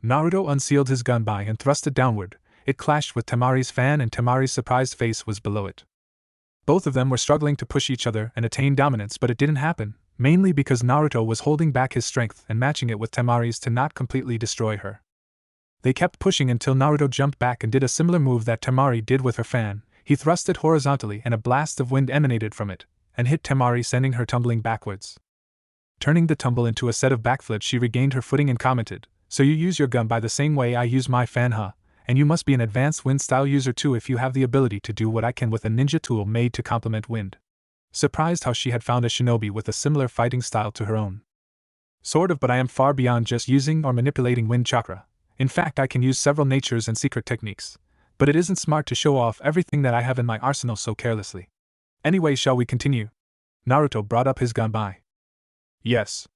Naruto unsealed his gunbai and thrust it downward. It clashed with Temari's fan and Temari's surprised face was below it. Both of them were struggling to push each other and attain dominance, but it didn't happen, mainly because Naruto was holding back his strength and matching it with Temari's to not completely destroy her. They kept pushing until Naruto jumped back and did a similar move that Temari did with her fan. He thrust it horizontally and a blast of wind emanated from it, and hit Temari, sending her tumbling backwards. Turning the tumble into a set of backflips, she regained her footing and commented, "So you use your gun by the same way I use my fan, huh? And you must be an advanced wind style user too if you have the ability to do what I can with a ninja tool made to complement wind." Surprised how she had found a shinobi with a similar fighting style to her own. Sort of, but I am far beyond just using or manipulating wind chakra. In fact, I can use several natures and secret techniques. But it isn't smart to show off everything that I have in my arsenal so carelessly. Anyway, shall we continue? Naruto brought up his gunbai. Yes.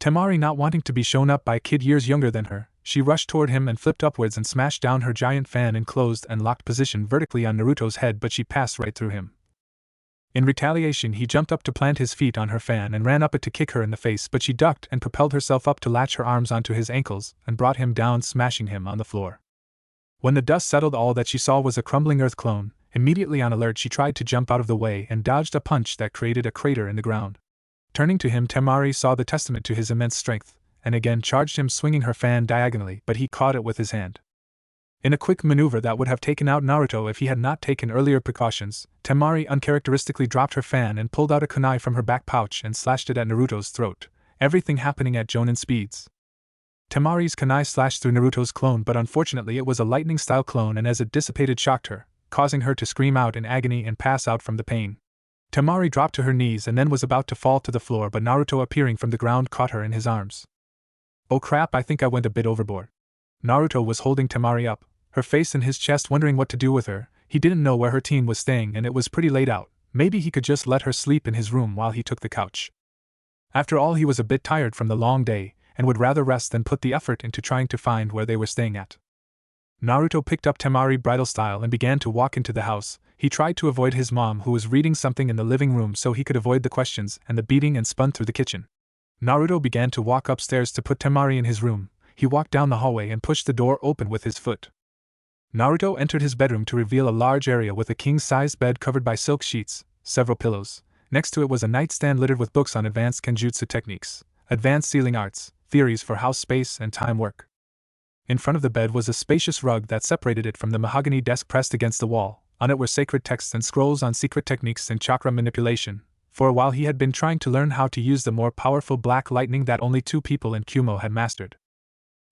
Temari, not wanting to be shown up by a kid years younger than her, she rushed toward him and flipped upwards and smashed down her giant fan in closed and locked position vertically on Naruto's head, but she passed right through him. In retaliation, he jumped up to plant his feet on her fan and ran up it to kick her in the face, but she ducked and propelled herself up to latch her arms onto his ankles and brought him down, smashing him on the floor. When the dust settled, all that she saw was a crumbling earth clone. Immediately on alert, she tried to jump out of the way and dodged a punch that created a crater in the ground. Turning to him, Temari saw the testament to his immense strength, and again charged him, swinging her fan diagonally, but he caught it with his hand. In a quick maneuver that would have taken out Naruto if he had not taken earlier precautions, Temari uncharacteristically dropped her fan and pulled out a kunai from her back pouch and slashed it at Naruto's throat, everything happening at Jonin speeds. Temari's kunai slashed through Naruto's clone, but unfortunately it was a lightning-style clone, and as it dissipated shocked her, causing her to scream out in agony and pass out from the pain. Temari dropped to her knees and then was about to fall to the floor, but Naruto appearing from the ground caught her in his arms. "Oh crap, I think I went a bit overboard." Naruto was holding Temari up, her face in his chest, wondering what to do with her. He didn't know where her team was staying and it was pretty late out. Maybe he could just let her sleep in his room while he took the couch. After all, he was a bit tired from the long day and would rather rest than put the effort into trying to find where they were staying at. Naruto picked up Temari bridal style and began to walk into the house. He tried to avoid his mom, who was reading something in the living room, so he could avoid the questions and the beating, and spun through the kitchen. Naruto began to walk upstairs to put Temari in his room. He walked down the hallway and pushed the door open with his foot. Naruto entered his bedroom to reveal a large area with a king-sized bed covered by silk sheets, several pillows. Next to it was a nightstand littered with books on advanced kenjutsu techniques, advanced sealing arts, theories for house space and time work. In front of the bed was a spacious rug that separated it from the mahogany desk pressed against the wall. On it were sacred texts and scrolls on secret techniques and chakra manipulation. For a while he had been trying to learn how to use the more powerful black lightning that only 2 people in Kumo had mastered.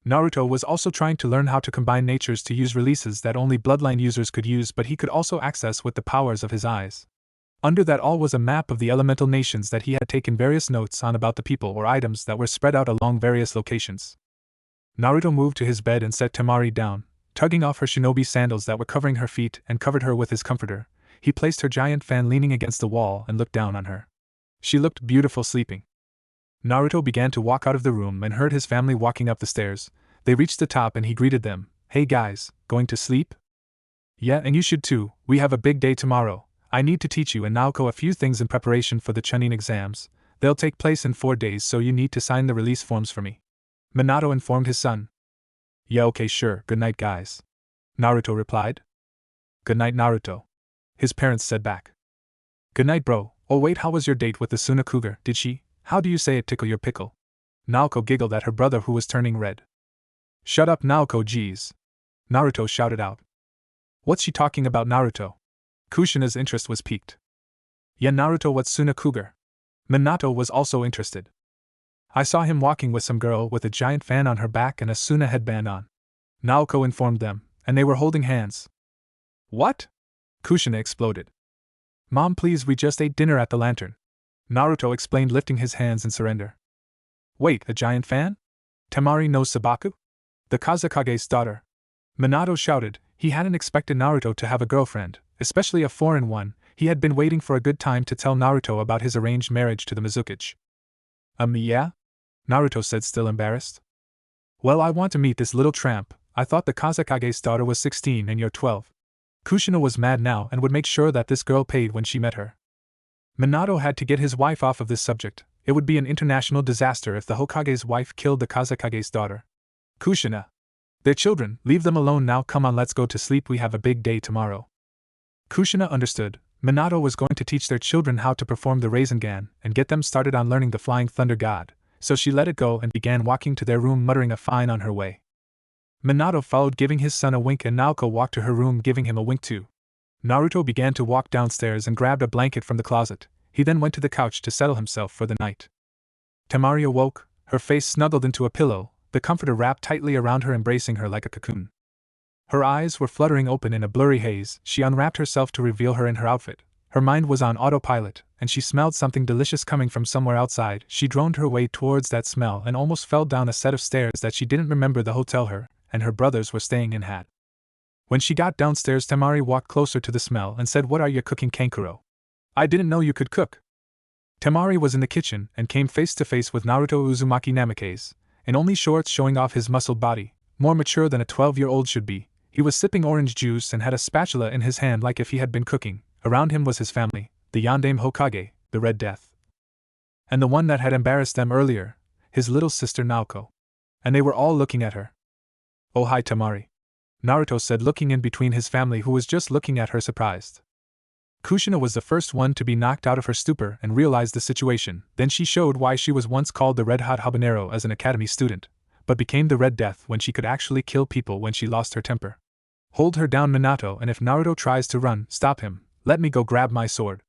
Naruto was also trying to learn how to combine natures to use releases that only bloodline users could use, but he could also access with the powers of his eyes. Under that all was a map of the elemental nations that he had taken various notes on about the people or items that were spread out along various locations. Naruto moved to his bed and set Temari down, tugging off her shinobi sandals that were covering her feet, and covered her with his comforter. He placed her giant fan leaning against the wall and looked down on her. She looked beautiful sleeping. Naruto began to walk out of the room and heard his family walking up the stairs. They reached the top and he greeted them. "Hey guys, going to sleep?" "Yeah, and you should too. We have a big day tomorrow. I need to teach you and Naoko a few things in preparation for the Chunin exams. They'll take place in 4 days, so you need to sign the release forms for me," Minato informed his son. "Yeah, okay, sure. Good night, guys," Naruto replied. "Good night, Naruto," his parents said back. "Good night, bro. Oh wait, how was your date with the Sunakuga? Did she, how do you say it, tickle your pickle?" Naoko giggled at her brother, who was turning red. "Shut up, Naoko, jeez," Naruto shouted out. "What's she talking about, Naruto?" Kushina's interest was piqued. "Yeah, Naruto, what's Sunakuga?" Minato was also interested. "I saw him walking with some girl with a giant fan on her back and a Suna headband on," Naoko informed them, "and they were holding hands." "What?" Kushina exploded. "Mom, please, we just ate dinner at the Lantern," Naruto explained, lifting his hands in surrender. "Wait, a giant fan? Temari no Sabaku? The Kazekage's daughter?" Minato shouted. He hadn't expected Naruto to have a girlfriend, especially a foreign one. He had been waiting for a good time to tell Naruto about his arranged marriage to the Mizukage. Yeah?" Naruto said, still embarrassed. "Well, I want to meet this little tramp. I thought the Kazekage's daughter was 16 and you're 12. Kushina was mad now and would make sure that this girl paid when she met her. Minato had to get his wife off of this subject. It would be an international disaster if the Hokage's wife killed the Kazekage's daughter. "Kushina. They're children, leave them alone now, come on, let's go to sleep, we have a big day tomorrow." Kushina understood. Minato was going to teach their children how to perform the Rasengan and get them started on learning the Flying Thunder God, so she let it go and began walking to their room, muttering a fine on her way. Minato followed, giving his son a wink, and Naoko walked to her room, giving him a wink too. Naruto began to walk downstairs and grabbed a blanket from the closet. He then went to the couch to settle himself for the night. Temari awoke, her face snuggled into a pillow, the comforter wrapped tightly around her, embracing her like a cocoon. Her eyes were fluttering open in a blurry haze. She unwrapped herself to reveal her in her outfit. Her mind was on autopilot, and she smelled something delicious coming from somewhere outside. She droned her way towards that smell and almost fell down a set of stairs that she didn't remember the hotel her and her brothers were staying in had. When she got downstairs, Temari walked closer to the smell and said, "What are you cooking, Kankuro? I didn't know you could cook." Temari was in the kitchen and came face to face with Naruto Uzumaki Namikaze, in only shorts showing off his muscled body, more mature than a 12-year-old should be. He was sipping orange juice and had a spatula in his hand like if he had been cooking. Around him was his family, the Yandame Hokage, the Red Death, and the one that had embarrassed them earlier, his little sister Naoko. And they were all looking at her. "Oh hi, Temari," Naruto said, looking in between his family, who was just looking at her surprised. Kushina was the first one to be knocked out of her stupor and realized the situation. Then she showed why she was once called the Red Hot Habanero as an academy student, but became the Red Death when she could actually kill people when she lost her temper. Hold her down, Minato, and if Naruto tries to run, stop him. Let me go grab my sword.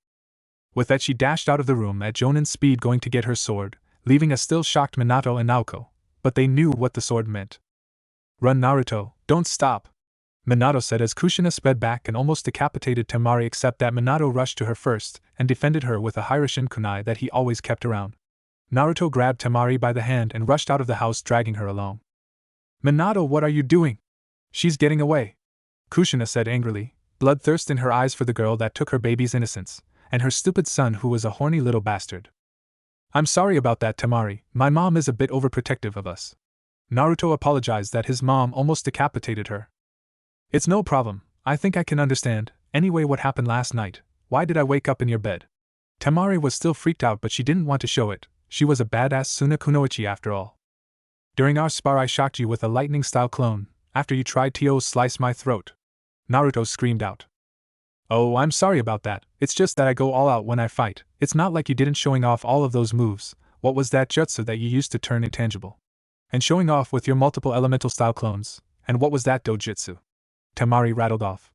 With that she dashed out of the room at Jonin's speed, going to get her sword, leaving a still shocked Minato and Naoko, but they knew what the sword meant. Run, Naruto, don't stop, Minato said as Kushina sped back and almost decapitated Temari, except that Minato rushed to her first and defended her with a Hiroshin kunai that he always kept around. Naruto grabbed Temari by the hand and rushed out of the house, dragging her along. Minato, what are you doing? She's getting away, Kushina said angrily, bloodthirst in her eyes for the girl that took her baby's innocence, and her stupid son who was a horny little bastard. I'm sorry about that, Temari, my mom is a bit overprotective of us. Naruto apologized that his mom almost decapitated her. It's no problem, I think I can understand. Anyway, what happened last night? Why did I wake up in your bed? Temari was still freaked out, but she didn't want to show it. She was a badass Suna Kunoichi after all. During our spar I shocked you with a lightning-style clone, after you tried to slice my throat. Naruto screamed out. Oh, I'm sorry about that, it's just that I go all out when I fight. It's not like you didn't showing off all of those moves. What was that jutsu that you used to turn intangible? And showing off with your multiple elemental style clones. And what was that dojutsu? Temari rattled off.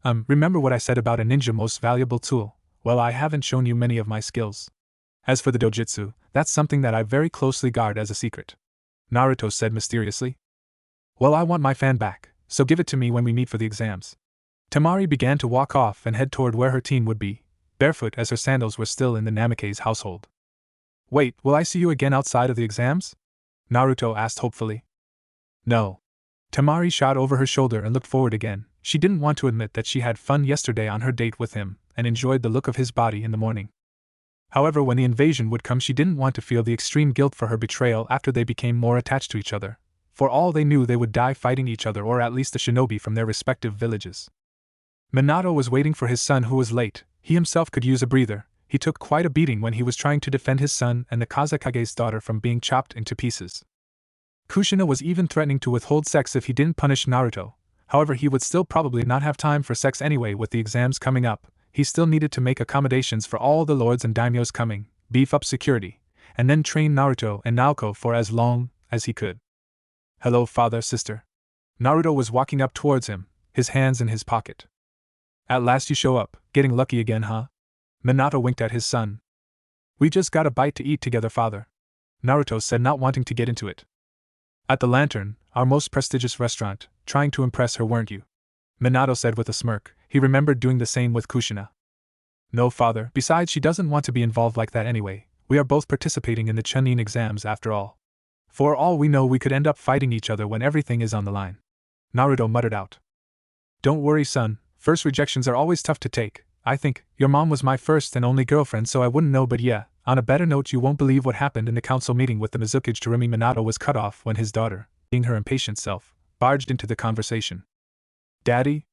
Remember what I said about a ninja most valuable tool? Well, I haven't shown you many of my skills. As for the dojutsu, that's something that I very closely guard as a secret, Naruto said mysteriously. Well, I want my fan back, so give it to me when we meet for the exams. Temari began to walk off and head toward where her team would be, barefoot as her sandals were still in the Namake's household. Wait, will I see you again outside of the exams? Naruto asked hopefully. No. Temari shot over her shoulder and looked forward again. She didn't want to admit that she had fun yesterday on her date with him, and enjoyed the look of his body in the morning. However, when the invasion would come, she didn't want to feel the extreme guilt for her betrayal after they became more attached to each other. For all they knew, they would die fighting each other, or at least a shinobi from their respective villages. Minato was waiting for his son, who was late. He himself could use a breather. He took quite a beating when he was trying to defend his son and the Kazekage's daughter from being chopped into pieces. Kushina was even threatening to withhold sex if he didn't punish Naruto. However, he would still probably not have time for sex anyway with the exams coming up. He still needed to make accommodations for all the lords and daimyos coming, beef up security, and then train Naruto and Naoko for as long as he could. Hello, father, sister. Naruto was walking up towards him, his hands in his pocket. At last you show up, getting lucky again, huh? Minato winked at his son. We just got a bite to eat together, father, Naruto said, not wanting to get into it. At the Lantern, our most prestigious restaurant, trying to impress her, weren't you? Minato said with a smirk. He remembered doing the same with Kushina. No, father, besides she doesn't want to be involved like that anyway. We are both participating in the Chunin exams after all. For all we know, we could end up fighting each other when everything is on the line, Naruto muttered out. Don't worry, son, first rejections are always tough to take. I think your mom was my first and only girlfriend, so I wouldn't know, but yeah. On a better note, you won't believe what happened in the council meeting with the Mizukage Jirumi. Minato was cut off when his daughter, being her impatient self, barged into the conversation. Daddy?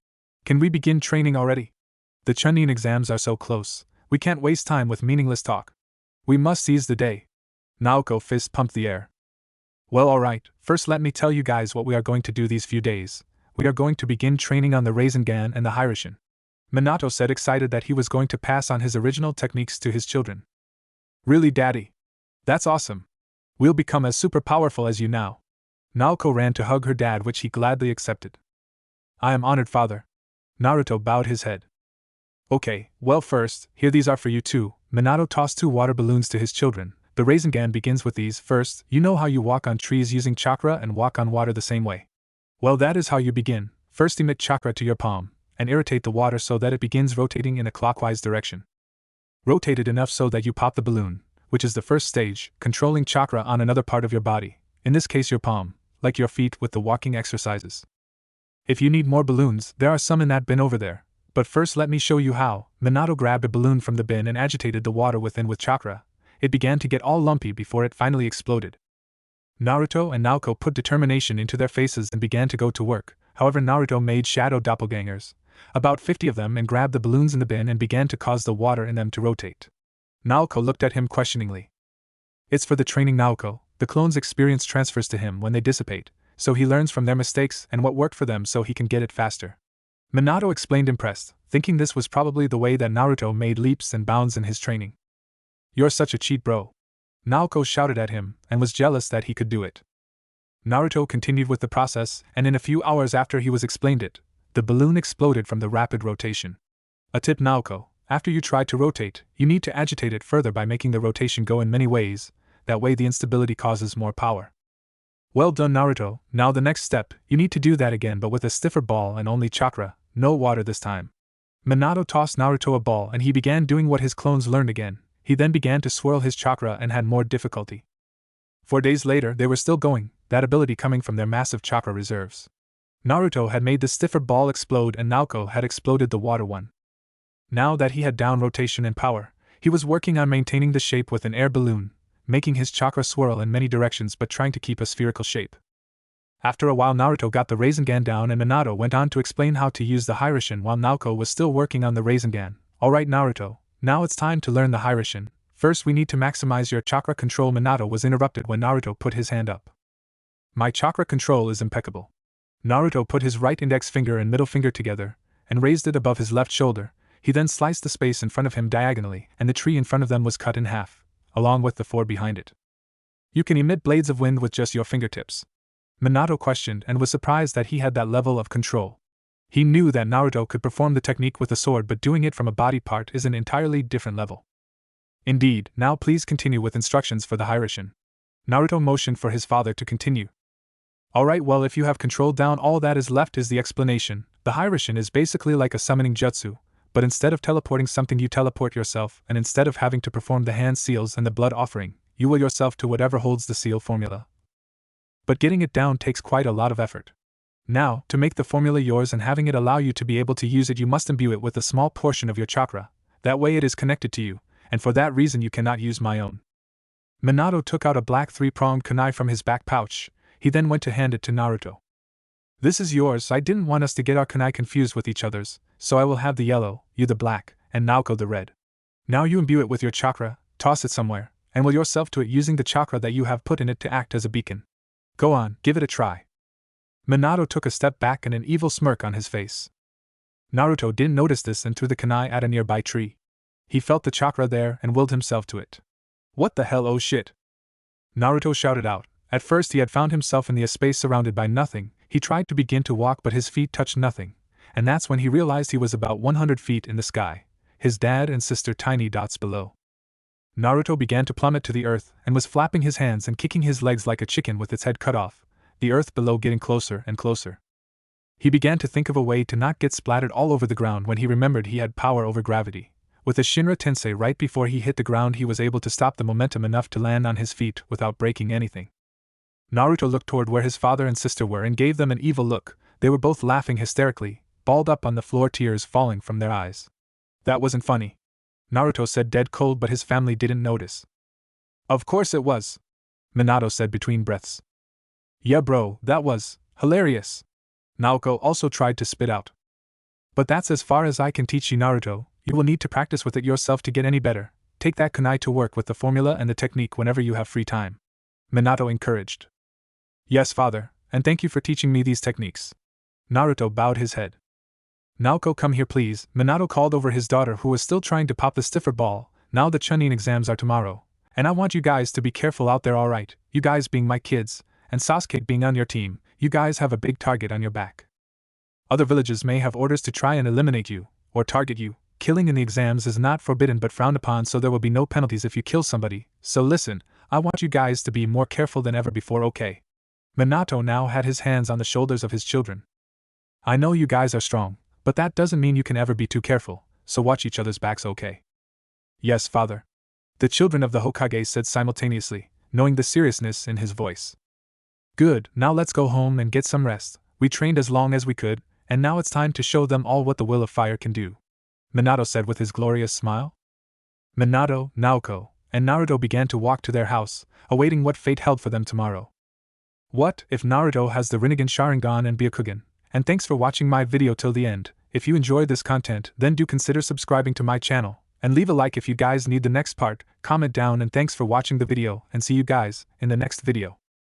Can we begin training already? The Chunin exams are so close, we can't waste time with meaningless talk. We must seize the day. Naoko fist pumped the air. Well, alright, first let me tell you guys what we are going to do these few days. We are going to begin training on the Rinnegan and the Hiroshin, Minato said, excited that he was going to pass on his original techniques to his children. Really, Daddy? That's awesome. We'll become as super powerful as you now. Naoko ran to hug her dad, which he gladly accepted. I am honored, father. Naruto bowed his head. Okay, well, first, here these are for you too. Minato tossed 2 water balloons to his children. The Rinnegan begins with these. First, you know how you walk on trees using chakra and walk on water the same way? Well, that is how you begin. First, emit chakra to your palm, and irritate the water so that it begins rotating in a clockwise direction. Rotate it enough so that you pop the balloon, which is the first stage, controlling chakra on another part of your body, in this case your palm, like your feet with the walking exercises. If you need more balloons, there are some in that bin over there. But first let me show you how. Minato grabbed a balloon from the bin and agitated the water within with chakra. It began to get all lumpy before it finally exploded. Naruto and Naoko put determination into their faces and began to go to work. However, Naruto made shadow doppelgangers, about 50 of them, and grabbed the balloons in the bin and began to cause the water in them to rotate. Naoko looked at him questioningly. It's for the training, Naoko. The clone's experience transfers to him when they dissipate, so he learns from their mistakes and what worked for them so he can get it faster. Minato explained, impressed, thinking this was probably the way that Naruto made leaps and bounds in his training. You're such a cheat, bro. Naoko shouted at him and was jealous that he could do it. Naruto continued with the process, and in a few hours after he was explained it, The balloon exploded from the rapid rotation. A tip, Naoko: after you try to rotate, you need to agitate it further by making the rotation go in many ways, that way the instability causes more power. Well done, Naruto. Now the next step, you need to do that again but with a stiffer ball and only chakra, no water this time. Minato tossed Naruto a ball and he began doing what his clones learned again. He then began to swirl his chakra and had more difficulty. 4 days later they were still going, that ability coming from their massive chakra reserves. Naruto had made the stiffer ball explode and Naoko had exploded the water one. Now that he had down rotation and power, he was working on maintaining the shape with an air balloon, making his chakra swirl in many directions but trying to keep a spherical shape. After a while Naruto got the Rasengan down and Minato went on to explain how to use the Hiraishin while Naoko was still working on the Rasengan. Alright Naruto, now it's time to learn the Hiraishin. First we need to maximize your chakra control. Minato was interrupted when Naruto put his hand up. My chakra control is impeccable. Naruto put his right index finger and middle finger together, and raised it above his left shoulder. He then sliced the space in front of him diagonally, and the tree in front of them was cut in half, along with the 4 behind it. You can emit blades of wind with just your fingertips. Minato questioned and was surprised that he had that level of control. He knew that Naruto could perform the technique with a sword, but doing it from a body part is an entirely different level. Indeed, now please continue with instructions for the Hiraishin. Naruto motioned for his father to continue. Alright, well, if you have controlled down, all that is left is the explanation. The Hiraishin is basically like a summoning jutsu, but instead of teleporting something you teleport yourself, and instead of having to perform the hand seals and the blood offering, you will yourself to whatever holds the seal formula. But getting it down takes quite a lot of effort. Now, to make the formula yours and having it allow you to be able to use it, you must imbue it with a small portion of your chakra, that way it is connected to you, and for that reason you cannot use my own. Minato took out a black 3-pronged kunai from his back pouch. He then went to hand it to Naruto. This is yours. I didn't want us to get our kunai confused with each other's, so I will have the yellow, you the black, and Naoko the red. Now you imbue it with your chakra, toss it somewhere, and will yourself to it using the chakra that you have put in it to act as a beacon. Go on, give it a try. Minato took a step back and an evil smirk on his face. Naruto didn't notice this and threw the kunai at a nearby tree. He felt the chakra there and willed himself to it. What the hell, oh shit! Naruto shouted out. At first he had found himself in the space surrounded by nothing. He tried to begin to walk but his feet touched nothing, and that's when he realized he was about 100 feet in the sky, his dad and sister tiny dots below. Naruto began to plummet to the earth and was flapping his hands and kicking his legs like a chicken with its head cut off, the earth below getting closer and closer. He began to think of a way to not get splattered all over the ground when he remembered he had power over gravity. With a Shinra Tensei right before he hit the ground, he was able to stop the momentum enough to land on his feet without breaking anything. Naruto looked toward where his father and sister were and gave them an evil look. They were both laughing hysterically, balled up on the floor, tears falling from their eyes. That wasn't funny. Naruto said dead cold, but his family didn't notice. Of course it was, Minato said between breaths. Yeah bro, that was hilarious. Naoko also tried to spit out. But that's as far as I can teach you, Naruto. You will need to practice with it yourself to get any better. Take that kunai to work with the formula and the technique whenever you have free time. Minato encouraged. Yes, father, and thank you for teaching me these techniques. Naruto bowed his head. Naoko, come here please, Minato called over his daughter who was still trying to pop the stiffer ball. Now the Chunin exams are tomorrow, and I want you guys to be careful out there, alright? You guys being my kids, and Sasuke being on your team, you guys have a big target on your back. Other villages may have orders to try and eliminate you, or target you. Killing in the exams is not forbidden but frowned upon, so there will be no penalties if you kill somebody. So listen, I want you guys to be more careful than ever before, okay? Minato now had his hands on the shoulders of his children. I know you guys are strong, but that doesn't mean you can ever be too careful, so watch each other's backs, okay? Yes, father. The children of the Hokage said simultaneously, knowing the seriousness in his voice. Good, now let's go home and get some rest. We trained as long as we could, and now it's time to show them all what the will of fire can do, Minato said with his glorious smile. Minato, Naoko, and Naruto began to walk to their house, awaiting what fate held for them tomorrow. What if Naruto has the Rinnegan Sharingan and Byakugan? And thanks for watching my video till the end. If you enjoyed this content, then do consider subscribing to my channel, and leave a like if you guys need the next part. Comment down, and thanks for watching the video, and see you guys in the next video.